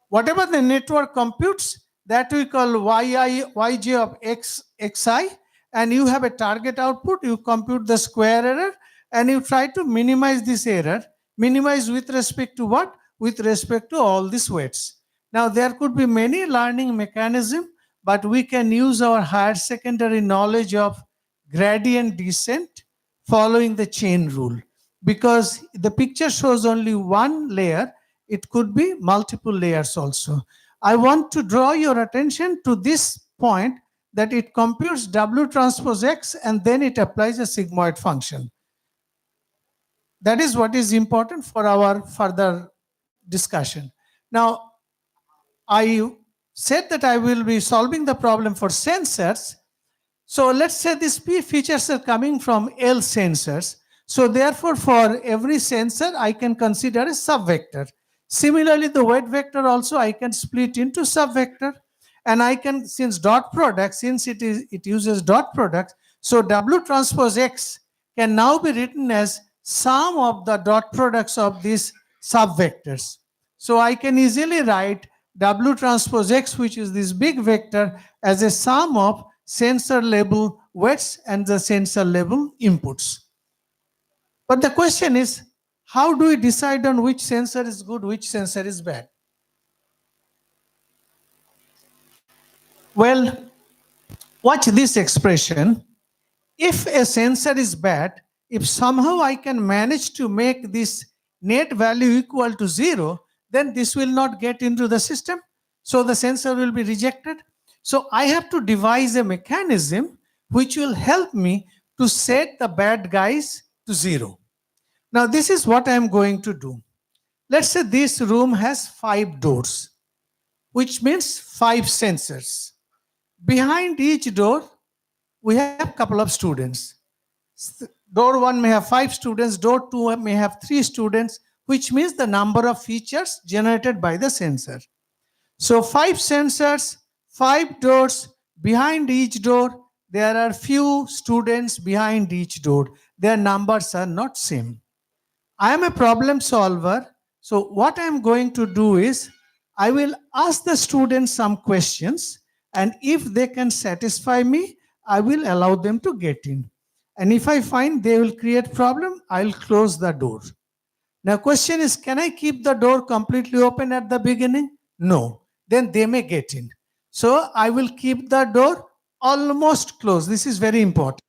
whatever the network computes, that we call yj of xi, and you have a target output, you compute the square error, and you try to minimize this error. Minimize with respect to what? With respect to all these weights. Now there could be many learning mechanisms, but we can use our higher secondary knowledge of gradient descent following the chain rule. Because the picture shows only one layer, it could be multiple layers also. I want to draw your attention to this point, that it computes W transpose X, and then it applies a sigmoid function. That is what is important for our further discussion. Now, I said that I will be solving the problem for sensors. So let's say these P features are coming from L sensors. So therefore, for every sensor, I can consider a subvector. Similarly, the weight vector also I can split into subvector. And I can, since it uses dot product, so W transpose X can now be written as sum of the dot products of these subvectors. So I can easily write W transpose X, which is this big vector, as a sum of sensor level weights and the sensor level inputs. But the question is, how do we decide on which sensor is good, which sensor is bad? Well, watch this expression. If a sensor is bad, if somehow I can manage to make this net value equal to 0, then this will not get into the system. So the sensor will be rejected. So I have to devise a mechanism which will help me to set the bad guys to 0. Now this is what I am going to do. Let's say this room has 5 doors, which means 5 sensors. Behind each door, we have a couple of students. Door 1 may have 5 students, door 2 may have 3 students, which means the number of features generated by the sensor. So 5 sensors, 5 doors, behind each door, there are few students behind each door. Their numbers are not same. I am a problem solver. So what I am going to do is, I will ask the students some questions, and if they can satisfy me, I will allow them to get in. And if I find they will create problem, I'll close the door. Now question is, can I keep the door completely open at the beginning? No. Then they may get in. So I will keep the door almost closed. This is very important.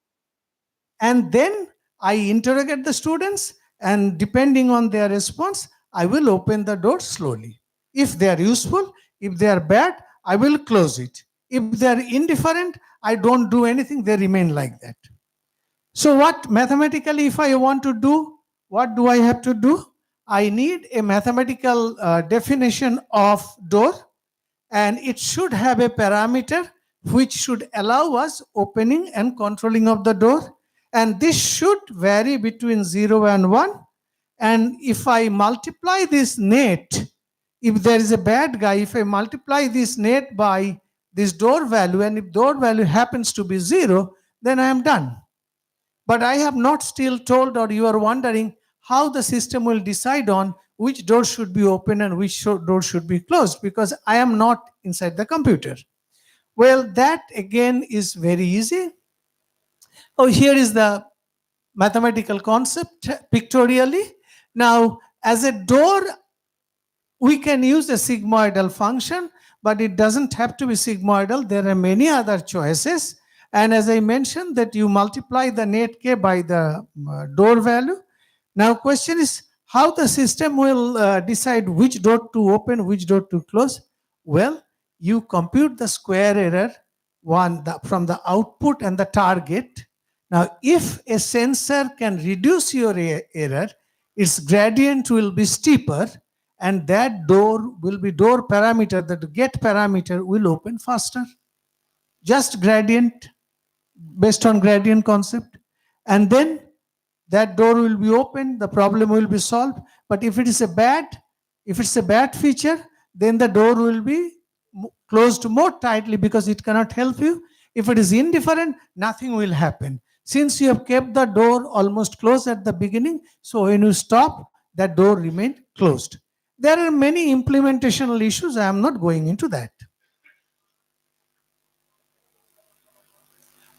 And then I interrogate the students, and depending on their response, I will open the door slowly. If they are useful, if they are bad, I will close it. If they are indifferent, I don't do anything, they remain like that. So what mathematically, if I want to do, what do I have to do? I need a mathematical definition of door, and it should have a parameter which should allow us opening and controlling of the door. And this should vary between 0 and 1. And if I multiply this net, if there is a bad guy, if I multiply this net by this door value, and if door value happens to be 0, then I am done. But I have not still told, or you are wondering how the system will decide on which door should be open and which door should be closed, because I am not inside the computer. Well, that again is very easy. Oh, here is the mathematical concept pictorially. Now, as a door, we can use a sigmoidal function, but it doesn't have to be sigmoidal. There are many other choices. And as I mentioned, that you multiply the net k by the door value. Now, question is how the system will decide which door to open, which door to close. Well, you compute the square error from the output and the target. Now, if a sensor can reduce your error, its gradient will be steeper, and that door will be door parameter, that get parameter will open faster. Just gradient, based on gradient concept. And then that door will be open, the problem will be solved. But if it's a bad feature, then the door will be closed more tightly because it cannot help you. If it is indifferent, nothing will happen. Since you have kept the door almost closed at the beginning, so when you stop, that door remained closed. There are many implementational issues. I am not going into that.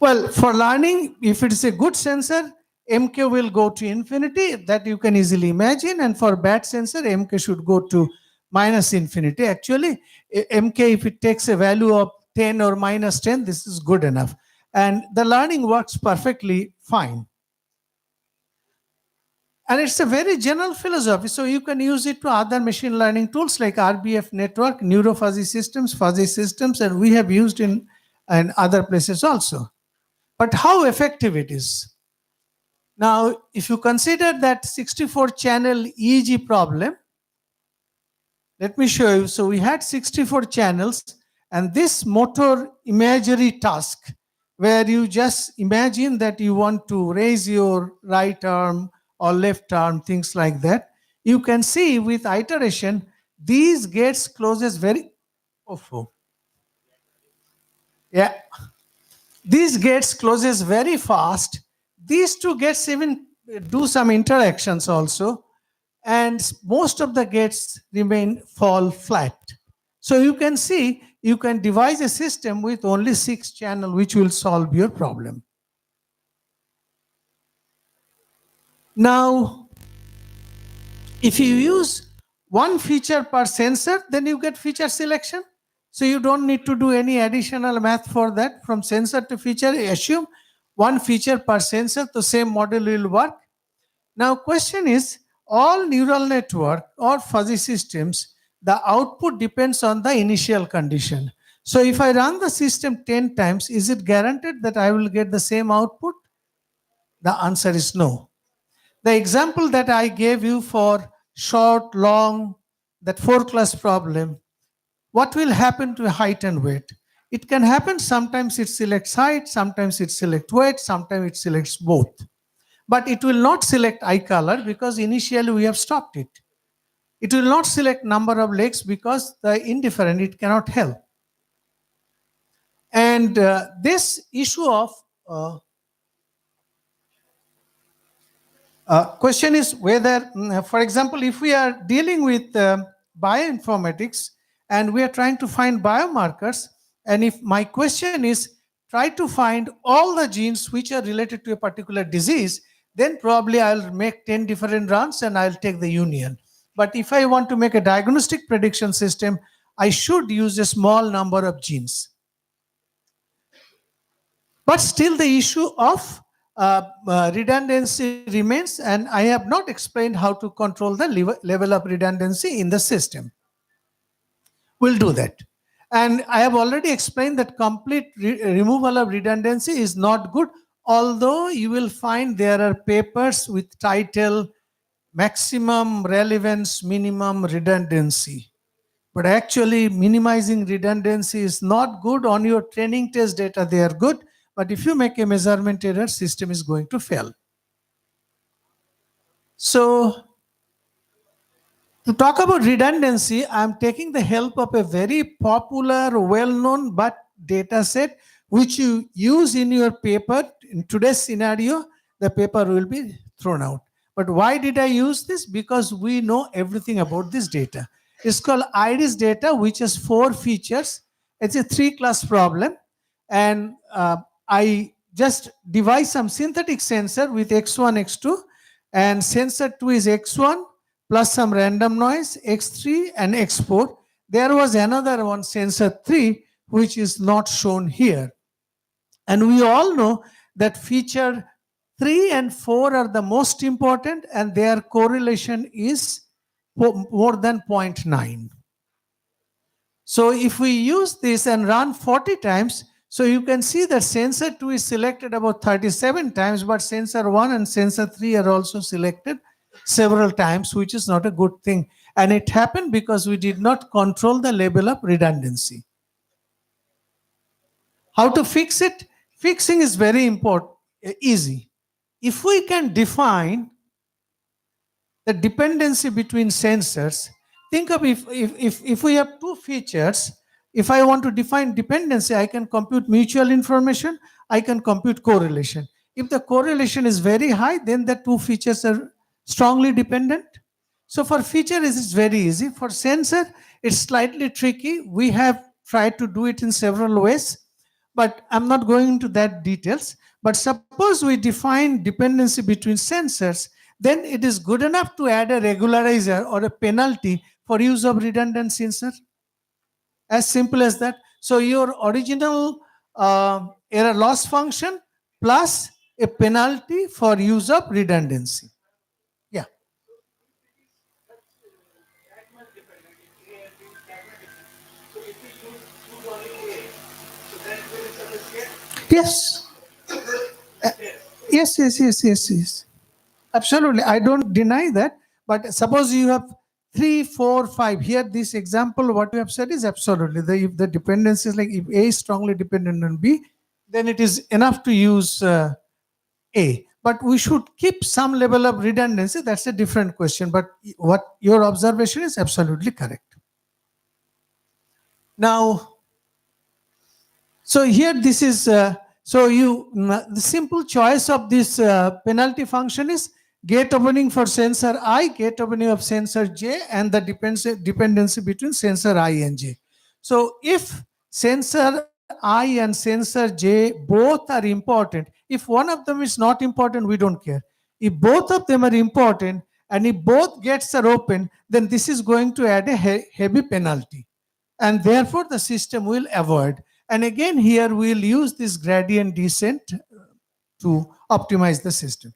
Well, for learning, if it is a good sensor, MK will go to infinity, that you can easily imagine. And for bad sensor, MK should go to minus infinity. Actually, MK, if it takes a value of 10 or minus 10, this is good enough. And the learning works perfectly fine. And it's a very general philosophy. So you can use it to other machine learning tools like RBF network, neurofuzzy systems, fuzzy systems, and we have used in other places also. But how effective it is? Now, if you consider that 64-channel EEG problem, let me show you. So we had 64 channels, and this motor imagery task, where you just imagine that you want to raise your right arm or left arm, things like that. You can see with iteration, these gates closes very, these gates closes very fast. These two gates even do some interactions also, and most of the gates fall flat. So you can see, you can devise a system with only 6 channels which will solve your problem. Now, if you use one feature per sensor, then you get feature selection. So you don't need to do any additional math for that. From sensor to feature, assume one feature per sensor, the same model will work. Now, question is, all neural network or fuzzy systems, the output depends on the initial condition. So if I run the system 10 times, is it guaranteed that I will get the same output? The answer is no. The example that I gave you for short, long, that 4-class problem, what will happen to height and weight? It can happen sometimes it selects height, sometimes it selects weight, sometimes it selects both. But it will not select eye color because initially we have stopped it. It will not select number of legs because the indifferent, it cannot help. And this issue of question is whether, for example, if we are dealing with bioinformatics and we are trying to find biomarkers, and if my question is try to find all the genes which are related to a particular disease, then probably I'll make 10 different runs and I'll take the union. But if I want to make a diagnostic prediction system, I should use a small number of genes. But still the issue of redundancy remains, and I have not explained how to control the level of redundancy in the system. We'll do that. And I have already explained that complete removal of redundancy is not good, although you will find there are papers with title maximum relevance, minimum redundancy. But actually minimizing redundancy is not good. On your training test data, they are good. But if you make a measurement error, system is going to fail. So to talk about redundancy, I'm taking the help of a very popular, well-known but data set which you use in your paper. In today's scenario, the paper will be thrown out. But why did I use this? Because we know everything about this data. It's called IRIS data, which has 4 features. It's a 3-class problem. And I just devise some synthetic sensor with X1, X2, and sensor 2 is X1 plus some random noise, X3 and X4. There was another one, sensor 3, which is not shown here. And we all know that feature 3 and 4 are the most important, and their correlation is more than 0.9. So if we use this and run 40 times, so you can see that sensor 2 is selected about 37 times, but sensor 1 and sensor 3 are also selected several times, which is not a good thing. And it happened because we did not control the level of redundancy. How to fix it? Fixing is very important, easy. If we can define the dependency between sensors, think of if we have 2 features, if I want to define dependency, I can compute mutual information, I can compute correlation. If the correlation is very high, then the 2 features are strongly dependent. So for feature, it's very easy. For sensor, it's slightly tricky. We have tried to do it in several ways, but I'm not going into that details. But suppose we define dependency between sensors, then it is good enough to add a regularizer or a penalty for use of redundant sensor. As simple as that. So your original error loss function plus a penalty for use of redundancy. Yeah. Yes. Yes. Absolutely. I don't deny that. But suppose you have 3, 4, 5. Here, this example, what you have said is absolutely. If the dependency is like if A is strongly dependent on B, then it is enough to use A. But we should keep some level of redundancy. That's a different question. But what your observation is absolutely correct. Now, so here this is, the simple choice of this penalty function is gate opening for sensor I, gate opening of sensor J, and the dependency between sensor I and J. So if sensor I and sensor J both are important, if one of them is not important, we don't care. If both of them are important and if both gates are open, then this is going to add a heavy penalty. And therefore, the system will avoid. And again, here we'll use this gradient descent to optimize the system.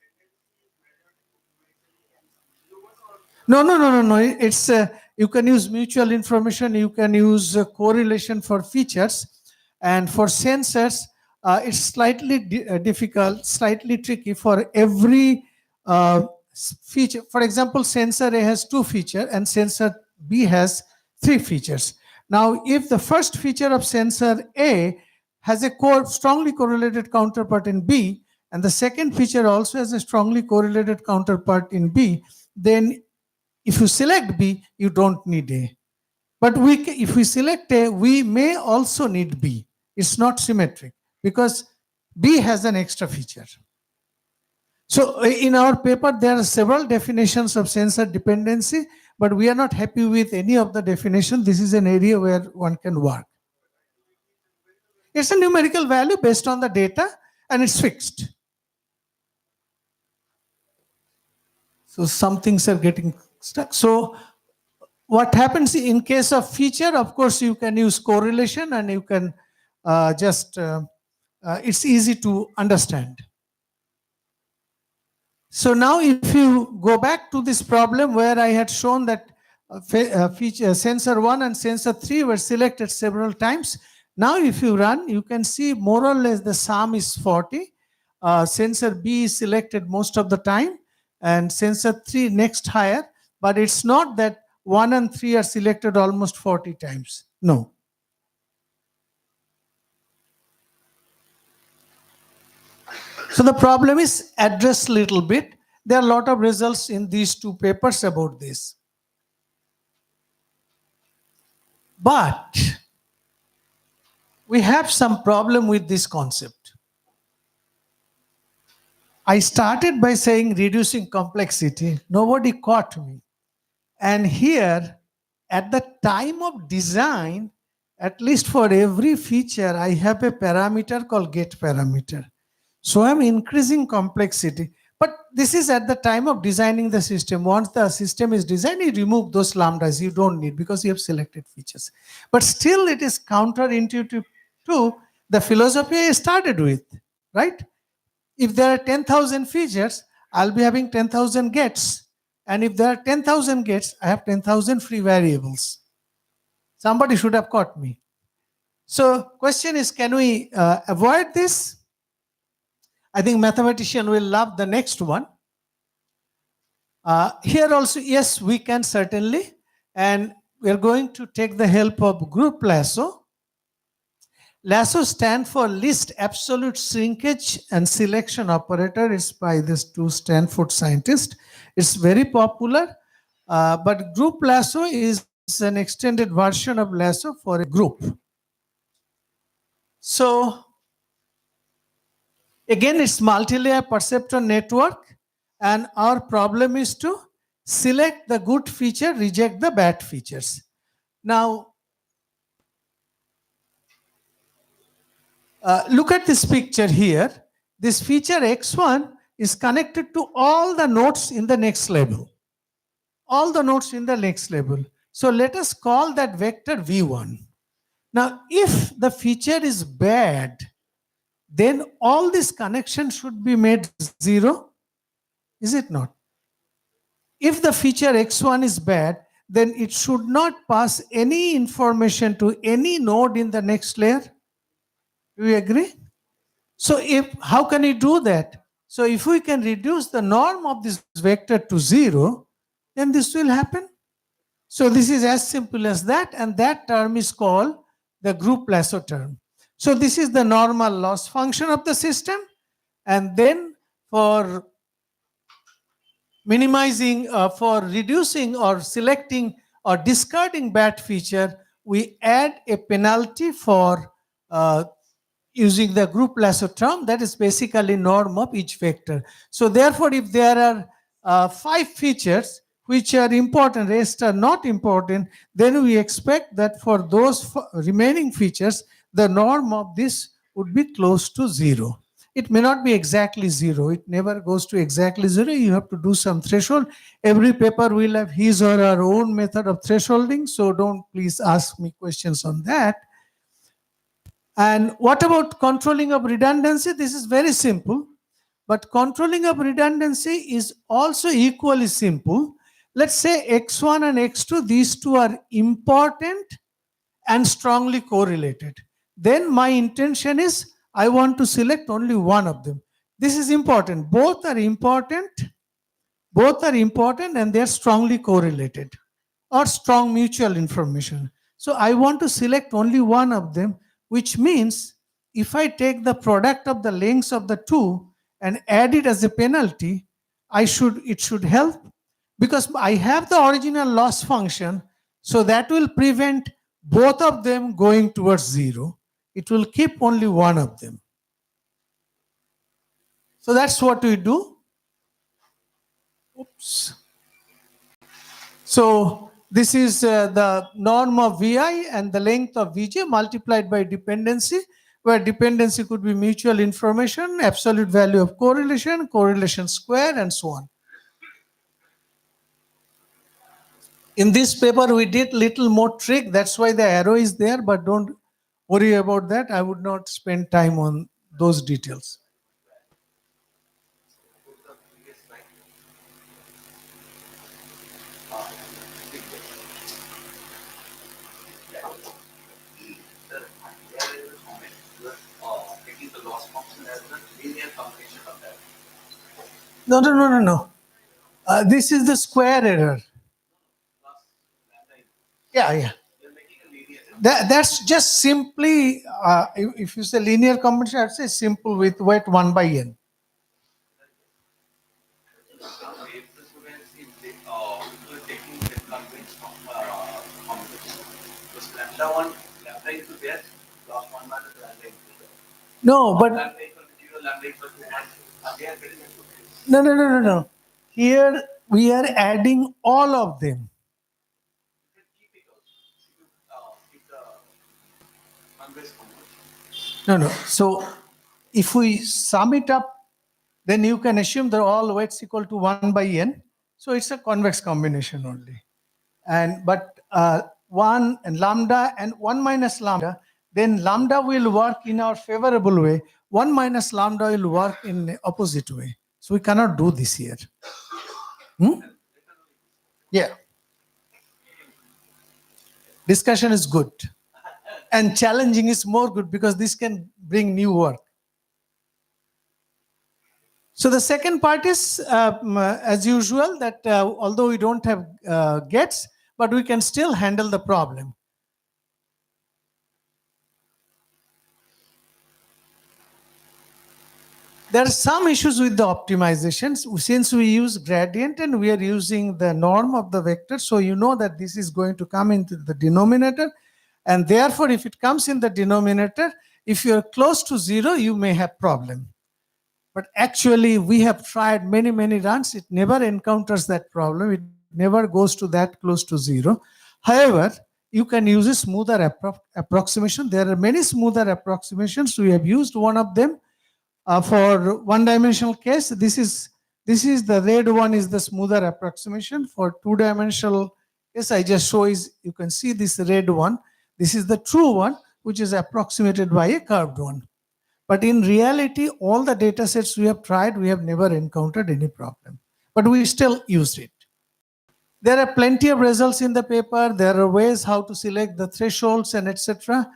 No. It's you can use mutual information. You can use correlation for features, and for sensors, it's slightly difficult, slightly tricky for every feature. For example, sensor A has 2 features and sensor B has 3 features. Now, if the first feature of sensor A has a strongly correlated counterpart in B, and the second feature also has a strongly correlated counterpart in B, then if you select B, you don't need A. But if we select A, we may also need B. It's not symmetric because B has an extra feature. So in our paper, there are several definitions of sensor dependency, but we are not happy with any of the definition. This is an area where one can work. It's a numerical value based on the data and it's fixed. So some things are getting stuck. So what happens in case of feature, of course, you can use correlation and you can it's easy to understand. So now if you go back to this problem where I had shown that feature sensor 1 and sensor 3 were selected several times. Now if you run, you can see more or less the sum is 40. Sensor B is selected most of the time and sensor 3 next higher, but it's not that 1 and 3 are selected almost 40 times. No. So the problem is addressed a little bit. There are a lot of results in these 2 papers about this. But we have some problem with this concept. I started by saying reducing complexity. Nobody caught me. And here, at the time of design, at least for every feature, I have a parameter called get parameter. So I'm increasing complexity. But this is at the time of designing the system. Once the system is designed, you remove those lambdas you don't need because you have selected features. But still it is counterintuitive to the philosophy I started with, right? If there are 10,000 features, I'll be having 10,000 gets. And if there are 10,000 gets, I have 10,000 free variables. Somebody should have caught me. So question is, can we avoid this? I think mathematician will love the next one. Here also, yes, we can certainly. And we're going to take the help of group lasso. Lasso stands for least absolute shrinkage and selection operator. It's by these 2 Stanford scientists. It's very popular, but group lasso is an extended version of lasso for a group. So again, it's multi-layer perceptron network, and our problem is to select the good feature, reject the bad features. Now, look at this picture here. This feature X1 is connected to all the nodes in the next level. All the nodes in the next level. So let us call that vector V1. Now, if the feature is bad, then all these connections should be made 0. Is it not? If the feature X1 is bad, then it should not pass any information to any node in the next layer. Do you agree? So how can we do that? So if we can reduce the norm of this vector to 0, then this will happen. So this is as simple as that, and that term is called the group lasso term. So this is the normal loss function of the system, and then for minimizing, for reducing or selecting or discarding bad feature, we add a penalty for using the group lasso term. That is basically norm of each vector. So therefore, if there are 5 features which are important, rest are not important, then we expect that for those remaining features, the norm of this would be close to 0. it may not be exactly zero. It never goes to exactly zero. You have to do some threshold. Every paper will have his or her own method of thresholding, so don't please ask me questions on that. And what about controlling of redundancy? This is very simple, but controlling of redundancy is also equally simple. Let's say X1 and X2, these two are important and strongly correlated. Then my intention is I want to select only one of them. This is important. Both are important and they're strongly correlated or strong mutual information. So I want to select only one of them, which means if I take the product of the lengths of the two and add it as a penalty, it should help, because I have the original loss function, so that will prevent both of them going towards zero. It will keep only one of them. So that's what we do. Oops. So this is the norm of Vi and the length of Vj multiplied by dependency, where dependency could be mutual information, absolute value of correlation, correlation square, and so on. In this paper, we did little more trick. That's why the arrow is there, but don't worry about that. I would not spend time on those details. No. This is the square error. Yeah. That's just simply, if you say linear combination, I'd say simple with weight 1 by n. No, but no. Here we are adding all of them. No. So if we sum it up, then you can assume that all weights equal to 1 by n. So it's a convex combination only. But 1 and lambda and 1 minus lambda, then lambda will work in our favorable way. 1 minus lambda will work in the opposite way. So we cannot do this here. Yeah. Discussion is good. And challenging is more good, because this can bring new work. So the second part is, as usual, that although we don't have gets, but we can still handle the problem. There are some issues with the optimizations. Since we use gradient and we are using the norm of the vector, so you know that this is going to come into the denominator. And therefore, if it comes in the denominator, if you're close to zero, you may have problem. But actually, we have tried many runs. It never encounters that problem. It never goes to that close to zero. However, you can use a smoother approximation. There are many smoother approximations. We have used one of them for one-dimensional case. This is the red one is the smoother approximation. For two-dimensional case, I just show is, you can see this red one. This is the true one, which is approximated by a curved one. But in reality, all the data sets we have tried, we have never encountered any problem. But we still used it. There are plenty of results in the paper. There are ways how to select the thresholds and etc.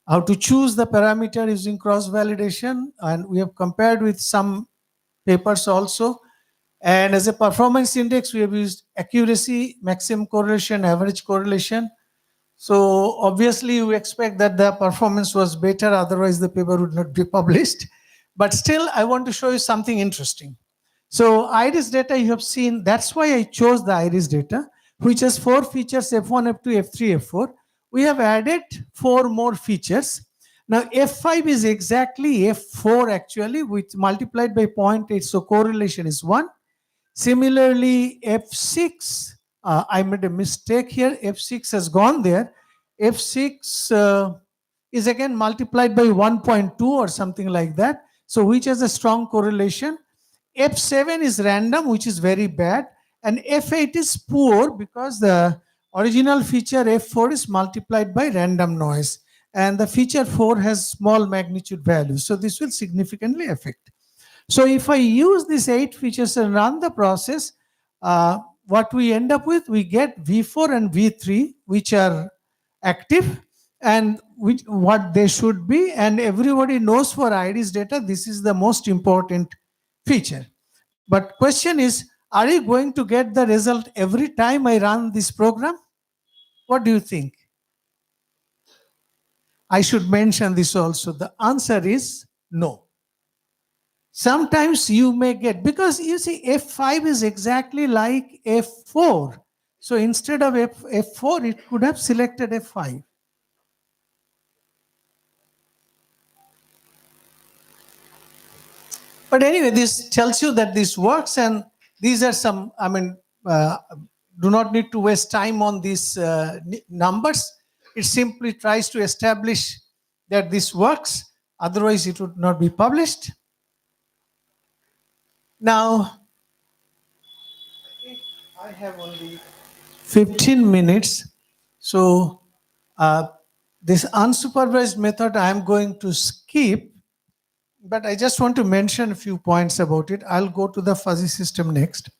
How to choose the parameter using cross-validation. And we have compared with some papers also. And as a performance index, we have used accuracy, maximum correlation, average correlation. So obviously we expect that the performance was better, otherwise the paper would not be published. But still, I want to show you something interesting. So iris data you have seen, that's why I chose the iris data, which has 4 features, F1, F2, F3, F4. We have added 4 more features. Now F5 is exactly F4 actually, which multiplied by 0.8, so correlation is 1. Similarly, F6, I made a mistake here. F6 has gone there. F6 is again multiplied by 1.2 or something like that. So which has a strong correlation. F7 is random, which is very bad, and F8 is poor because the original feature F4 is multiplied by random noise, and the feature 4 has small magnitude values. So this will significantly affect. So if I use these 8 features and run the process, what we end up with, we get V4 and V3, which are active and which what they should be, and everybody knows for IRIS data this is the most important feature. But question is, are you going to get the result every time I run this program? What do you think? I should mention this also. The answer is no. Sometimes you may get, because you see F5 is exactly like F4. So instead of F4, it could have selected F5. But anyway, this tells you that this works, and these are some, do not need to waste time on these numbers. It simply tries to establish that this works, otherwise it would not be published. Now, I have only 15 minutes. So this unsupervised method I am going to skip, but I just want to mention a few points about it. I'll go to the fuzzy system next.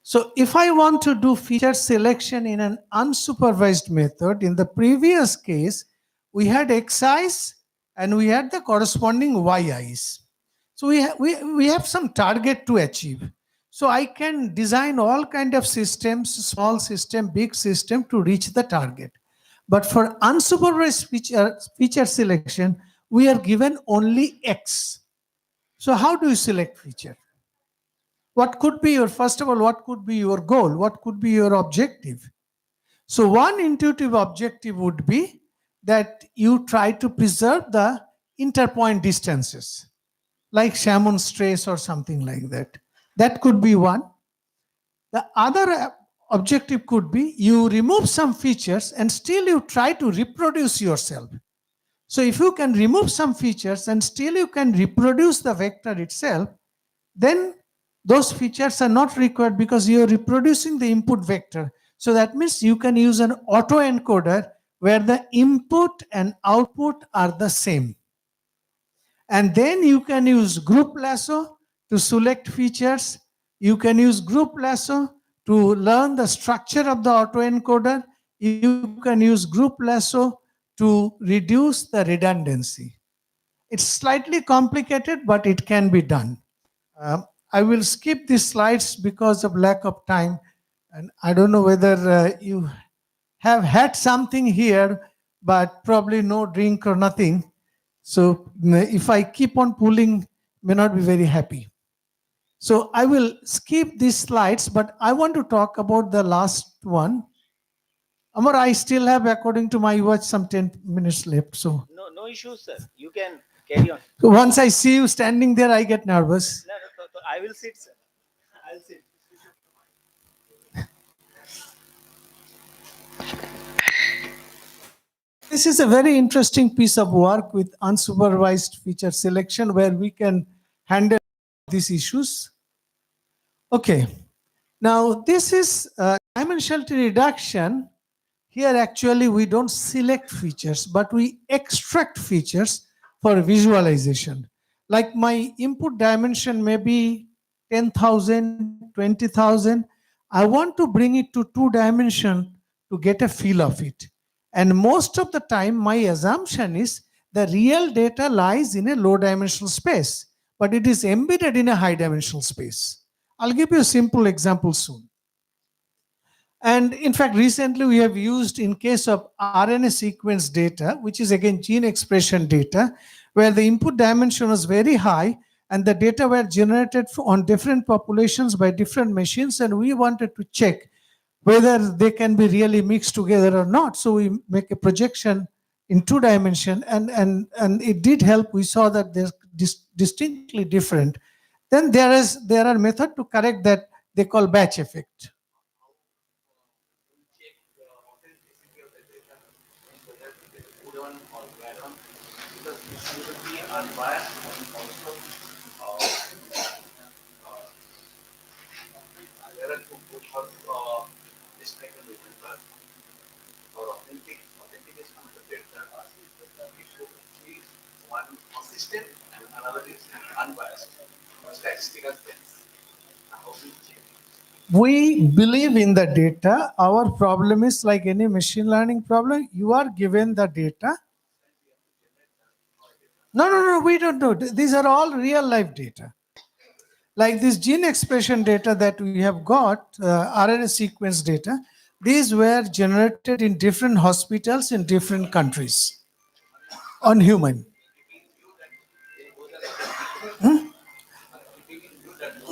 So if I want to do feature selection in an unsupervised method, in the previous case, we had Xi's and we had the corresponding Yi's. So we have some target to achieve. So I can design all kind of systems, small system, big system to reach the target. But for unsupervised feature selection, we are given only X. So how do you select feature? What could be your, first of all, what could be your goal? What could be your objective? So one intuitive objective would be that you try to preserve the interpoint distances, like Shamon's trace or something like that. That could be one. The other objective could be you remove some features and still you try to reproduce yourself. So if you can remove some features and still you can reproduce the vector itself, then those features are not required because you are reproducing the input vector. So that means you can use an autoencoder where the input and output are the same. And then you can use group lasso to select features. You can use group lasso to learn the structure of the autoencoder. You can use group lasso to reduce the redundancy. It's slightly complicated, but it can be done. I will skip these slides because of lack of time. And I don't know whether you have had something here, but probably no drink or nothing. So if I keep on pulling, may not be very happy. So I will skip these slides, but I want to talk about the last one. Amar, I still have, according to my watch, some 10 minutes left. So No issues, sir. You can carry on. once I see you standing there, I get nervous. No, I will sit, sir. I'll sit. This is a very interesting piece of work with unsupervised feature selection where we can handle these issues. Okay, now this is dimensionality reduction. Here actually we don't select features, but we extract features for visualization. Like my input dimension may be 10,000, 20,000. I want to bring it to 2 dimension to get a feel of it. And most of the time, my assumption is the real data lies in a low dimensional space, but it is embedded in a high dimensional space. I'll give you a simple example soon. And in fact, recently we have used in case of RNA sequence data, which is again gene expression data, where the input dimension was very high and the data were generated on different populations by different machines, and we wanted to check whether they can be really mixed together or not. So we make a projection in 2 dimensions, and it did help. We saw that they're distinctly different. Then there are methods to correct that they call batch effect. We believe in the data. Our problem is like any machine learning problem. You are given the data. No, we don't do. These are all real life data. Like this gene expression data that we have got, RNA sequence data, these were generated in different hospitals in different countries on human.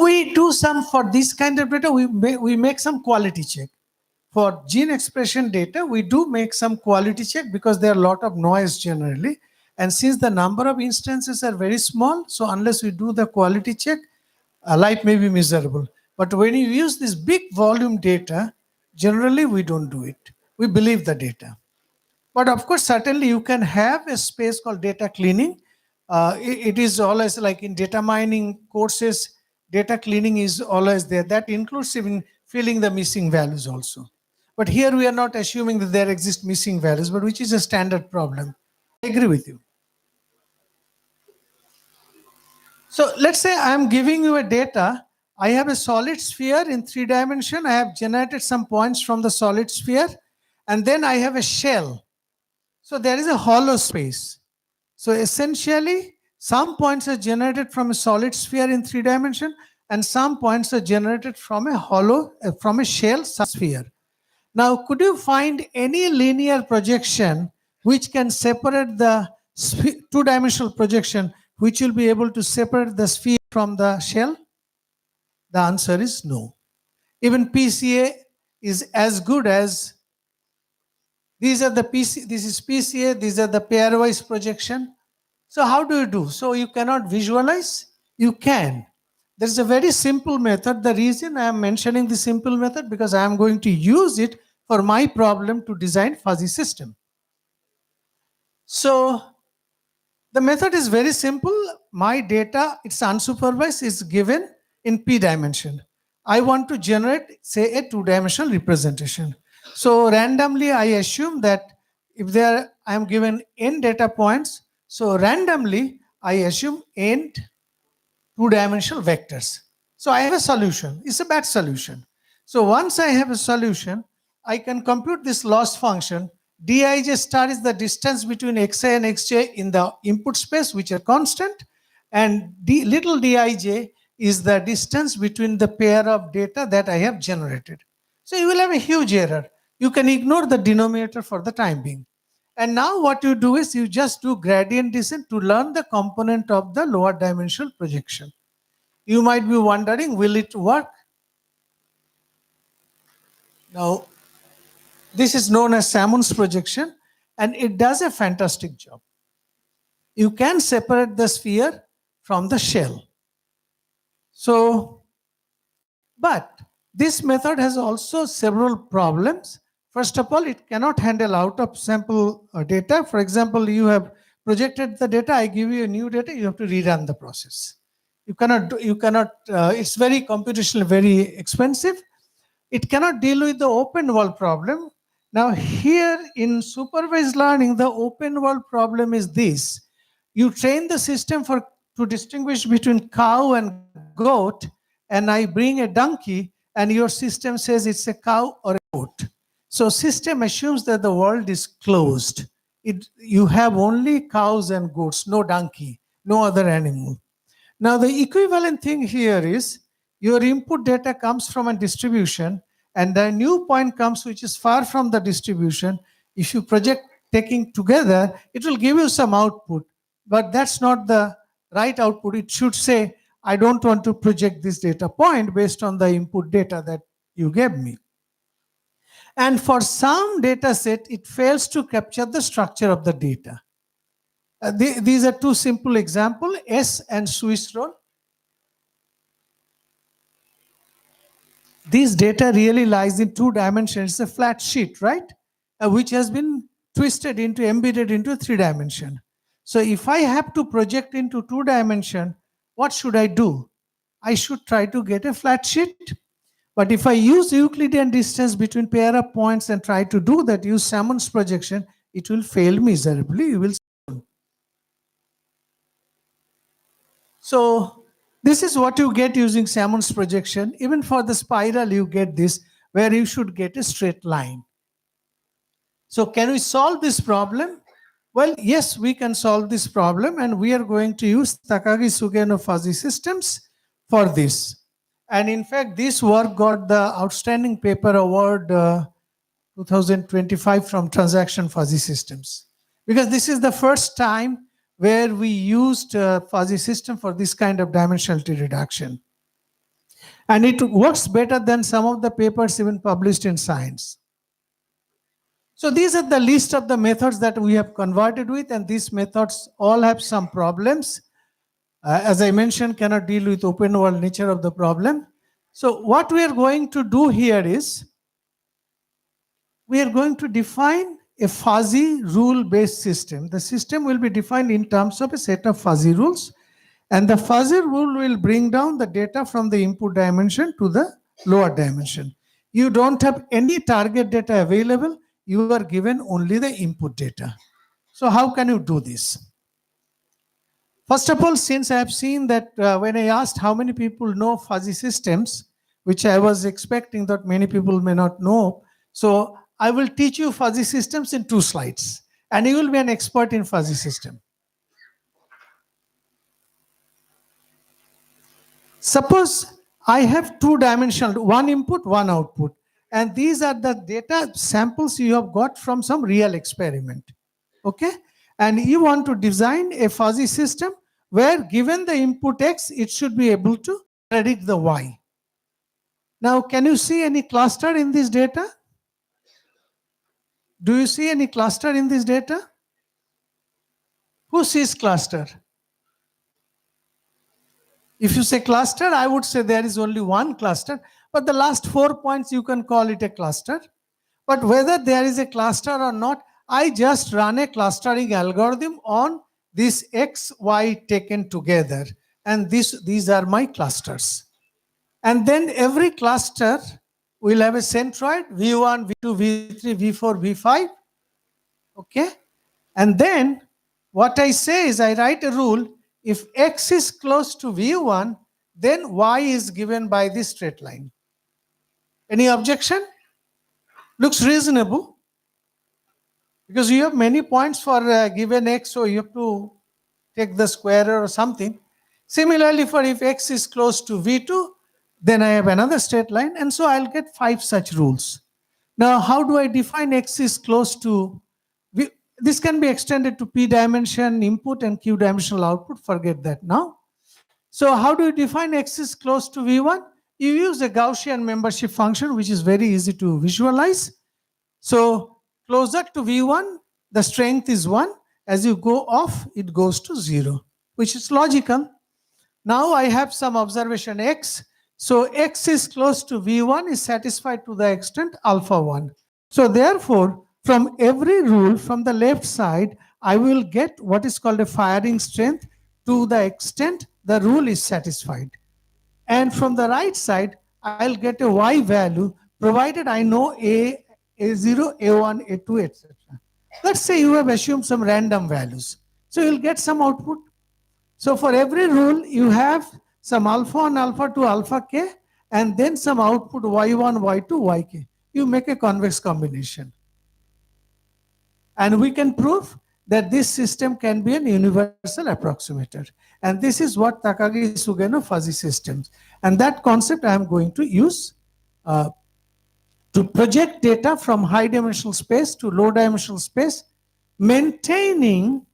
We do some for this kind of data, we make some quality check. For gene expression data, we do make some quality check because there are a lot of noise generally. And since the number of instances are very small, so unless we do the quality check, life may be miserable. But when you use this big volume data, generally we don't do it. We believe the data. But of course, certainly you can have a space called data cleaning. It is always like in data mining courses, data cleaning is always there. That includes even filling the missing values also. But here we are not assuming that there exist missing values, but which is a standard problem. I agree with you. So let's say I'm giving you a data. I have a solid sphere in 3 dimensions. I have generated some points from the solid sphere. And then I have a shell. So there is a hollow space. So essentially, some points are generated from a solid sphere in 3 dimensions, and some points are generated from a hollow, from a shell sphere. Now, could you find any linear projection which can separate the 2-dimensional projection, which will be able to separate the sphere from the shell? The answer is no. Even PCA is as good as these are the this is PCA, these are the pairwise projection. So how do you do? So you cannot visualize? You can. There's a very simple method. The reason I am mentioning the simple method because I am going to use it for my problem to design fuzzy system. So the method is very simple. My data, it's unsupervised, is given in P dimension. I want to generate, say, a 2-dimensional representation. So randomly, I assume that if I am given n data points, so randomly, I assume n 2-dimensional vectors. So I have a solution. It's a bad solution. So once I have a solution, I can compute this loss function. Dij star is the distance between xi and xj in the input space, which are constant. And little dij is the distance between the pair of data that I have generated. So you will have a huge error. You can ignore the denominator for the time being. And now what you do is you just do gradient descent to learn the component of the lower dimensional projection. You might be wondering, will it work? Now, this is known as Salmon's projection, and it does a fantastic job. You can separate the sphere from the shell. So, but this method has also several problems. First of all, it cannot handle out of sample data. For example, you have projected the data, I give you a new data, you have to rerun the process. You cannot, it's very computationally very expensive. It cannot deal with the open world problem. Now here in supervised learning, the open world problem is this. You train the system to distinguish between cow and goat, and I bring a donkey, and your system says it's a cow or a goat. So system assumes that the world is closed. You have only cows and goats, no donkey, no other animal. Now the equivalent thing here is your input data comes from a distribution and the new point comes which is far from the distribution. If you project taking together, it will give you some output, but that's not the right output. It should say, I don't want to project this data point based on the input data that you gave me. And for some data set, it fails to capture the structure of the data. These are 2 simple examples, S and Swiss roll. This data really lies in 2 dimensions. It's a flat sheet, right? Which has been twisted into, embedded into 3 dimension. So if I have to project into 2 dimension, what should I do? I should try to get a flat sheet. But if I use Euclidean distance between pair of points and try to do that, use Salmon's projection, it will fail miserably. You will. So this is what you get using Salmon's projection. Even for the spiral, you get this, where you should get a straight line. So can we solve this problem? Well, yes, we can solve this problem, and we are going to use Takagi-Sugeno fuzzy systems for this. And in fact, this work got the Outstanding Paper Award 2025 from Transaction Fuzzy Systems. Because this is the first time where we used fuzzy system for this kind of dimensionality reduction. And it works better than some of the papers even published in Science. So these are the list of the methods that we have converted with, and these methods all have some problems. As I mentioned, cannot deal with open world nature of the problem. So what we are going to do here is, we are going to define a fuzzy rule-based system. The system will be defined in terms of a set of fuzzy rules, and the fuzzy rule will bring down the data from the input dimension to the lower dimension. You don't have any target data available. You are given only the input data. So how can you do this? First of all, since I have seen that when I asked how many people know fuzzy systems, which I was expecting that many people may not know, so I will teach you fuzzy systems in 2 slides, and you will be an expert in fuzzy system. Suppose I have 2-dimensional, 1 input, 1 output, and these are the data samples you have got from some real experiment. Okay? And you want to design a fuzzy system where, given the input X, it should be able to predict the Y. Now, can you see any cluster in this data? Do you see any cluster in this data? Who sees cluster? If you say cluster, I would say there is only 1 cluster, but the last 4 points you can call it a cluster. But whether there is a cluster or not, I just run a clustering algorithm on this X, Y taken together, and these are my clusters. And then every cluster will have a centroid, V1, V2, V3, V4, V5. Okay? And then what I say is, I write a rule, if X is close to V1, then Y is given by this straight line. Any objection? Looks reasonable. Because you have many points for a given X, so you have to take the square or something. Similarly, for if X is close to V2, then I have another straight line, and so I'll get 5 such rules. Now, how do I define X is close to V? This can be extended to P dimension input and Q dimensional output. Forget that now. So how do you define X is close to V1? You use a Gaussian membership function, which is very easy to visualize. So closer to V1, the strength is 1. As you go off, it goes to 0, which is logical. Now I have some observation X. So X is close to V1 is satisfied to the extent alpha 1. So therefore, from every rule from the left side, I will get what is called a firing strength to the extent the rule is satisfied. And from the right side, I'll get a Y value provided I know A0, A1, A2, etc. Let's say you have assumed some random values. So you'll get some output. So for every rule, you have some alpha 1, alpha 2, alpha k, and then some output y1, y2, yk. You make a convex combination. And we can prove that this system can be an universal approximator. And this is what Takagi-Sugeno fuzzy systems. And that concept I am going to use to project data from high dimensional space to low dimensional space, maintaining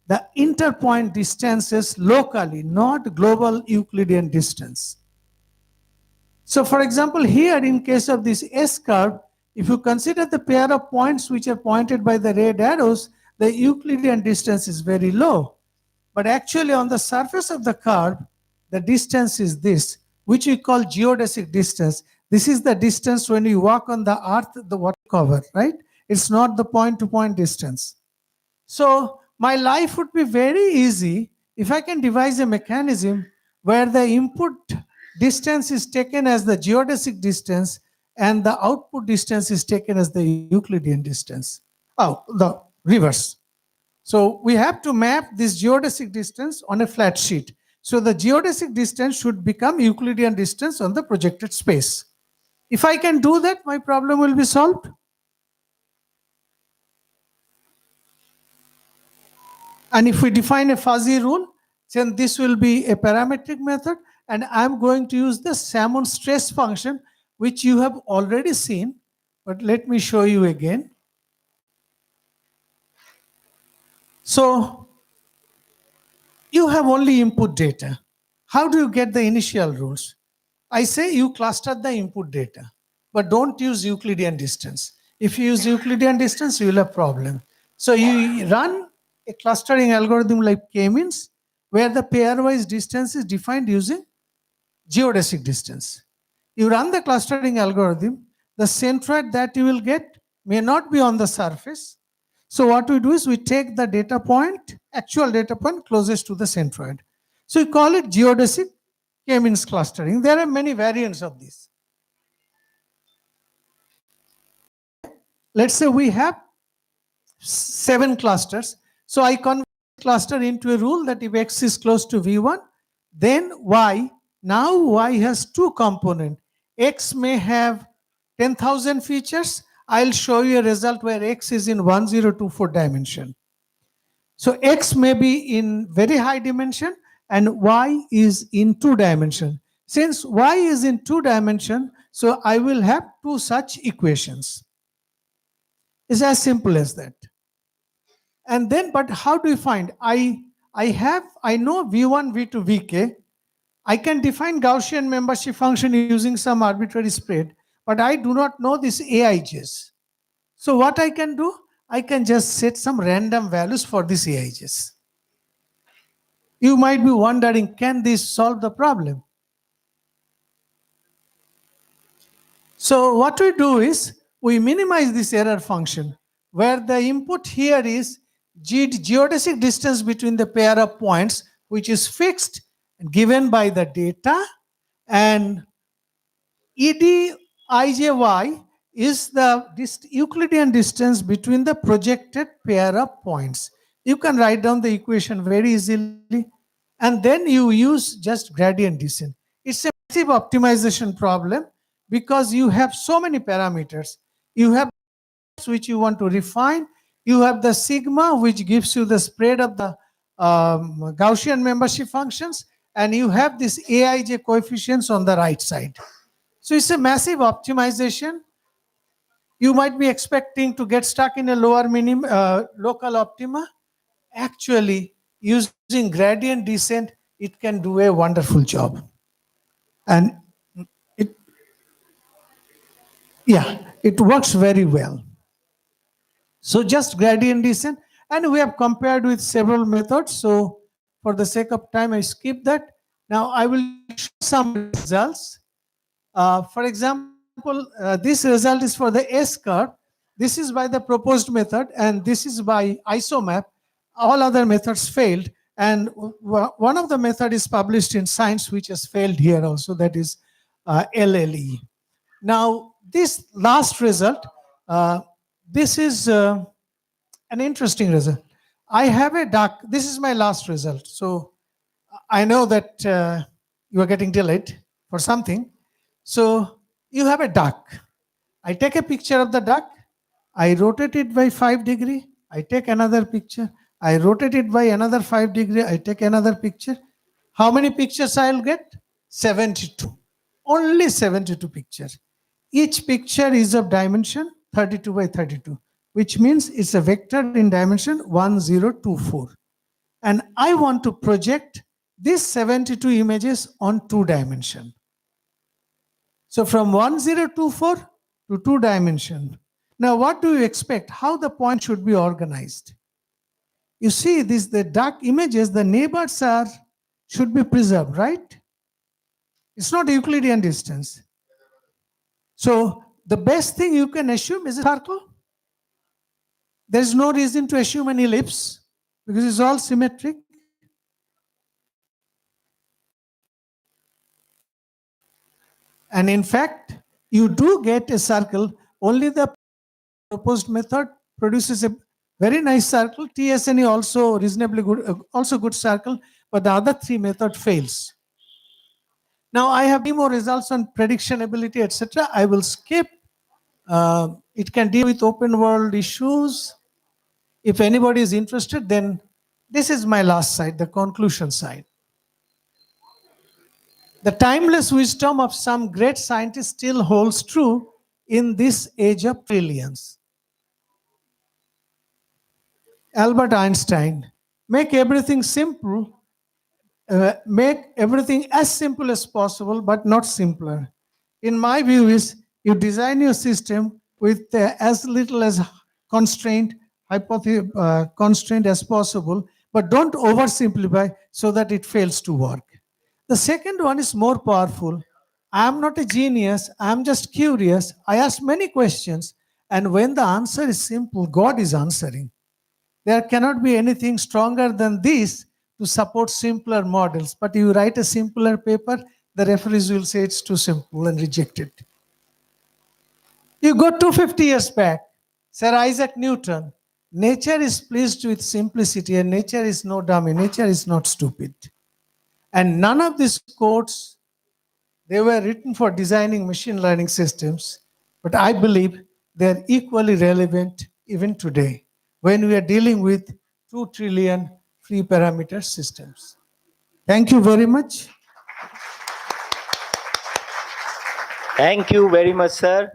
the interpoint distances locally, not global Euclidean distance. So for example, here in case of this S curve, if you consider the pair of points which are pointed by the red arrows, the Euclidean distance is very low. But actually on the surface of the curve, the distance is this, which we call geodesic distance. This is the distance when you walk on the earth, the water cover, right? It's not the point-to-point distance. So My life would be very easy if I can devise a mechanism where the input distance is taken as the geodesic distance and the output distance is taken as the Euclidean distance. Oh, the reverse. So we have to map this geodesic distance on a flat sheet. So the geodesic distance should become Euclidean distance on the projected space. If I can do that, my problem will be solved. And if we define a fuzzy rule, then this will be a parametric method, and I'm going to use the Salmon stress function, which you have already seen, but let me show you again. So you have only input data. How do you get the initial rules? I say you cluster the input data, but don't use Euclidean distance. If you use Euclidean distance, you will have problem. So you run a clustering algorithm like K-means, where the pairwise distance is defined using geodesic distance. You run the clustering algorithm, the centroid that you will get may not be on the surface. So what we do is we take the data point, actual data point closest to the centroid. So we call it geodesic K-means clustering. There are many variants of this. Let's say we have 7 clusters. So I convert cluster into a rule that if x is close to v1, then y, now y has 2 components. X may have 10,000 features. I'll show you a result where x is in 1024 dimension. So x may be in very high dimension and y is in 2 dimension. Since y is in 2 dimension, so I will have 2 such equations. It's as simple as that. And then, but how do you find? I know V1, V2, Vk. I can define Gaussian membership function using some arbitrary spread, but I do not know these AIJs. So what I can do? I can just set some random values for these AIJs. You might be wondering, can this solve the problem? So what we do is, we minimize this error function, where the input here is geodesic distance between the pair of points, which is fixed and given by the data, and EDIJY is the Euclidean distance between the projected pair of points. You can write down the equation very easily, and then you use just gradient descent. It's a massive optimization problem because you have so many parameters. You have which you want to refine. You have the sigma, which gives you the spread of the Gaussian membership functions, and you have this AIJ coefficients on the right side. So it's a massive optimization. You might be expecting to get stuck in a lower local optima. Actually, using gradient descent, it can do a wonderful job. And it works very well. So just gradient descent, and we have compared with several methods. So for the sake of time, I skip that. Now I will show some results. For example, this result is for the S curve. This is by the proposed method, and this is by isomap. All other methods failed, and one of the method is published in Science, which has failed here also, that is LLE. Now, this last result, this is an interesting result. I have a duck. This is my last result. So I know that you are getting delayed for something. So you have a duck. I take a picture of the duck. I rotate it by 5 degrees. I take another picture. I rotate it by another 5 degrees. I take another picture. How many pictures I'll get? 72. Only 72 pictures. Each picture is of dimension 32 by 32, which means it's a vector in dimension 1024. And I want to project these 72 images on 2 dimension. So from 1024 to 2 dimension. Now what do you expect? How the point should be organized? You see the dark images, the neighbors should be preserved, right? It's not Euclidean distance. So the best thing you can assume is a circle. There's no reason to assume an ellipse because it's all symmetric. And in fact, you do get a circle. Only the proposed method produces a very nice circle. TSNE also reasonably good, also good circle, but the other three method fails. Now I have many more results on prediction ability, etc. I will skip. It can deal with open world issues. If anybody is interested, then this is my last slide, the conclusion side. The timeless wisdom of some great scientists still holds true in this age of trillions. Albert Einstein, make everything simple, make everything as simple as possible, but not simpler. In my view is you design your system with as little as constraint as possible, but don't oversimplify so that it fails to work. The second one is more powerful. I am not a genius, I am just curious. I ask many questions, and when the answer is simple, God is answering. There cannot be anything stronger than this to support simpler models. But you write a simpler paper, the referees will say it's too simple and reject it. You go 250 years back, Sir Isaac Newton. Nature is pleased with simplicity, and nature is no dummy. Nature is not stupid. And none of these quotes, they were written for designing machine learning systems, but I believe they're equally relevant even today when we are dealing with 2 trillion free parameter systems. Thank you very much. Thank you very much, sir.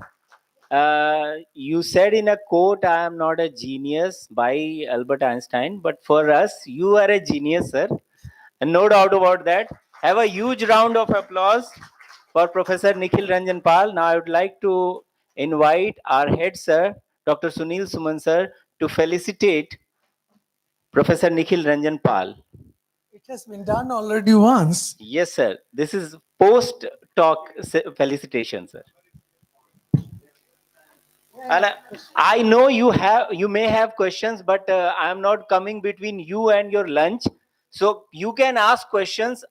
You said in a quote, I am not a genius by Albert Einstein, but for us, you are a genius, sir. And no doubt about that. Have a huge round of applause for Professor Nikhil Ranjan Pal. Now I would like to invite our head sir, Dr. Sunil Suman sir, to felicitate Professor Nikhil Ranjan Pal. It has been done already once. Yes, sir. This is post-talk felicitation, sir. And I know you may have questions, but I am not coming between you and your lunch. So you can ask questions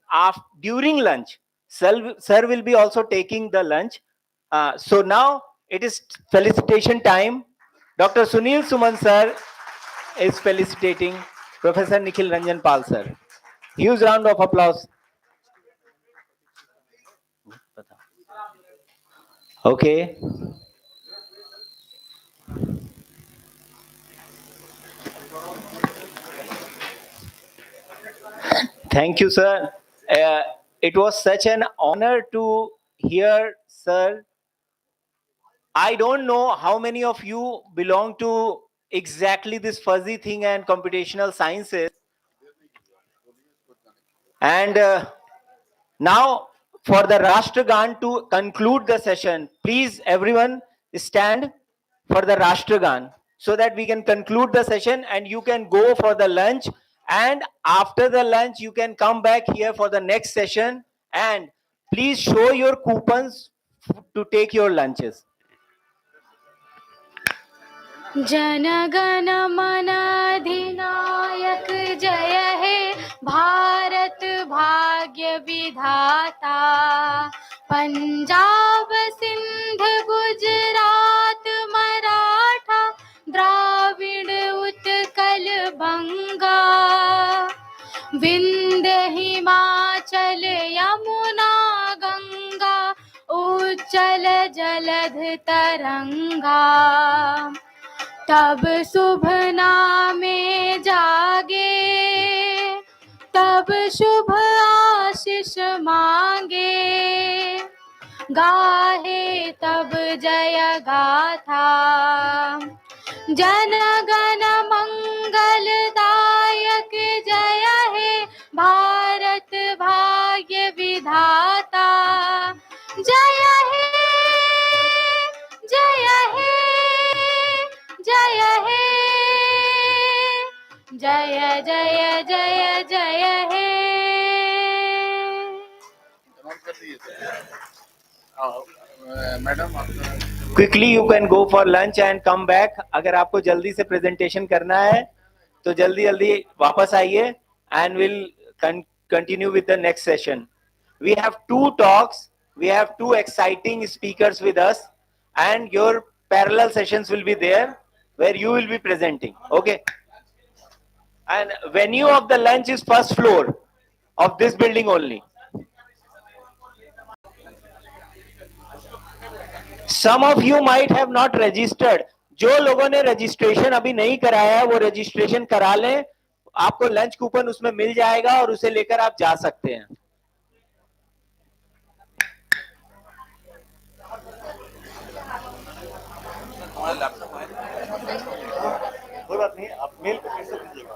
during lunch. Sir will be also taking the lunch. So now it is felicitation time. Dr. Sunil Suman sir is felicitating Professor Nikhil Ranjan Pal sir. Huge round of applause. Okay. Thank you, sir. It was such an honor to hear, sir. I don't know how many of you belong to exactly this fuzzy thing and computational sciences. And now for the Rashtragan to conclude the session, please everyone stand for the Rashtragan so that we can conclude the session and you can go for the lunch. And after the lunch, you can come back here for the next session and please show your coupons to take your lunches. जनगण मन अधिनायक जय हे भारत भाग्य विधाता पंजाब सिंध गुजरात मराठा द्राविड़ उत्कल बंगा विंध्य हिमाचल यमुना गंगा उच्चल जलध तरंगा तब शुभ नामे जागे तब शुभ आशीष मांगे गाहे तब जय गाथा जन गण मंगलदायक जय हे भारत भाग्य विधाता जय हे जय हे जय हे जय जय जय जय हे madam Quickly you can go for lunch and come back. अगर आपको जल्दी से presentation करना है तो जल्दी जल्दी वापस आइए and we'll continue with the next session. We have 2 talks, we have 2 exciting speakers with us, and your parallel sessions will be there where you will be presenting. Okay, and venue of the lunch is first floor of this building only. Some of you might have not registered. जो लोगों ने registration अभी नहीं कराया है वो registration करा लें, आपको लंच कूपन उसमें मिल जाएगा और उसे लेकर आप जा सकते हैं. कोई बात नहीं, आप मेल पे कैसे भेजिएगा,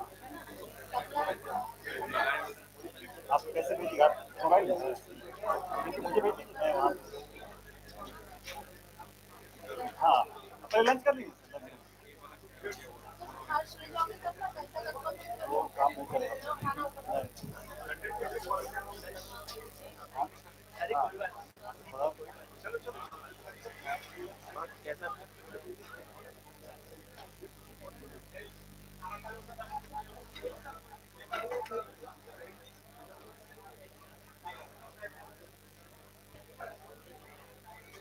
आप कैसे भेजिएगा, मोबाइल मुझे भेजिए, मैं वहाँ, हाँ पहले लंच कर लीजिए, वो काम नहीं करेगा।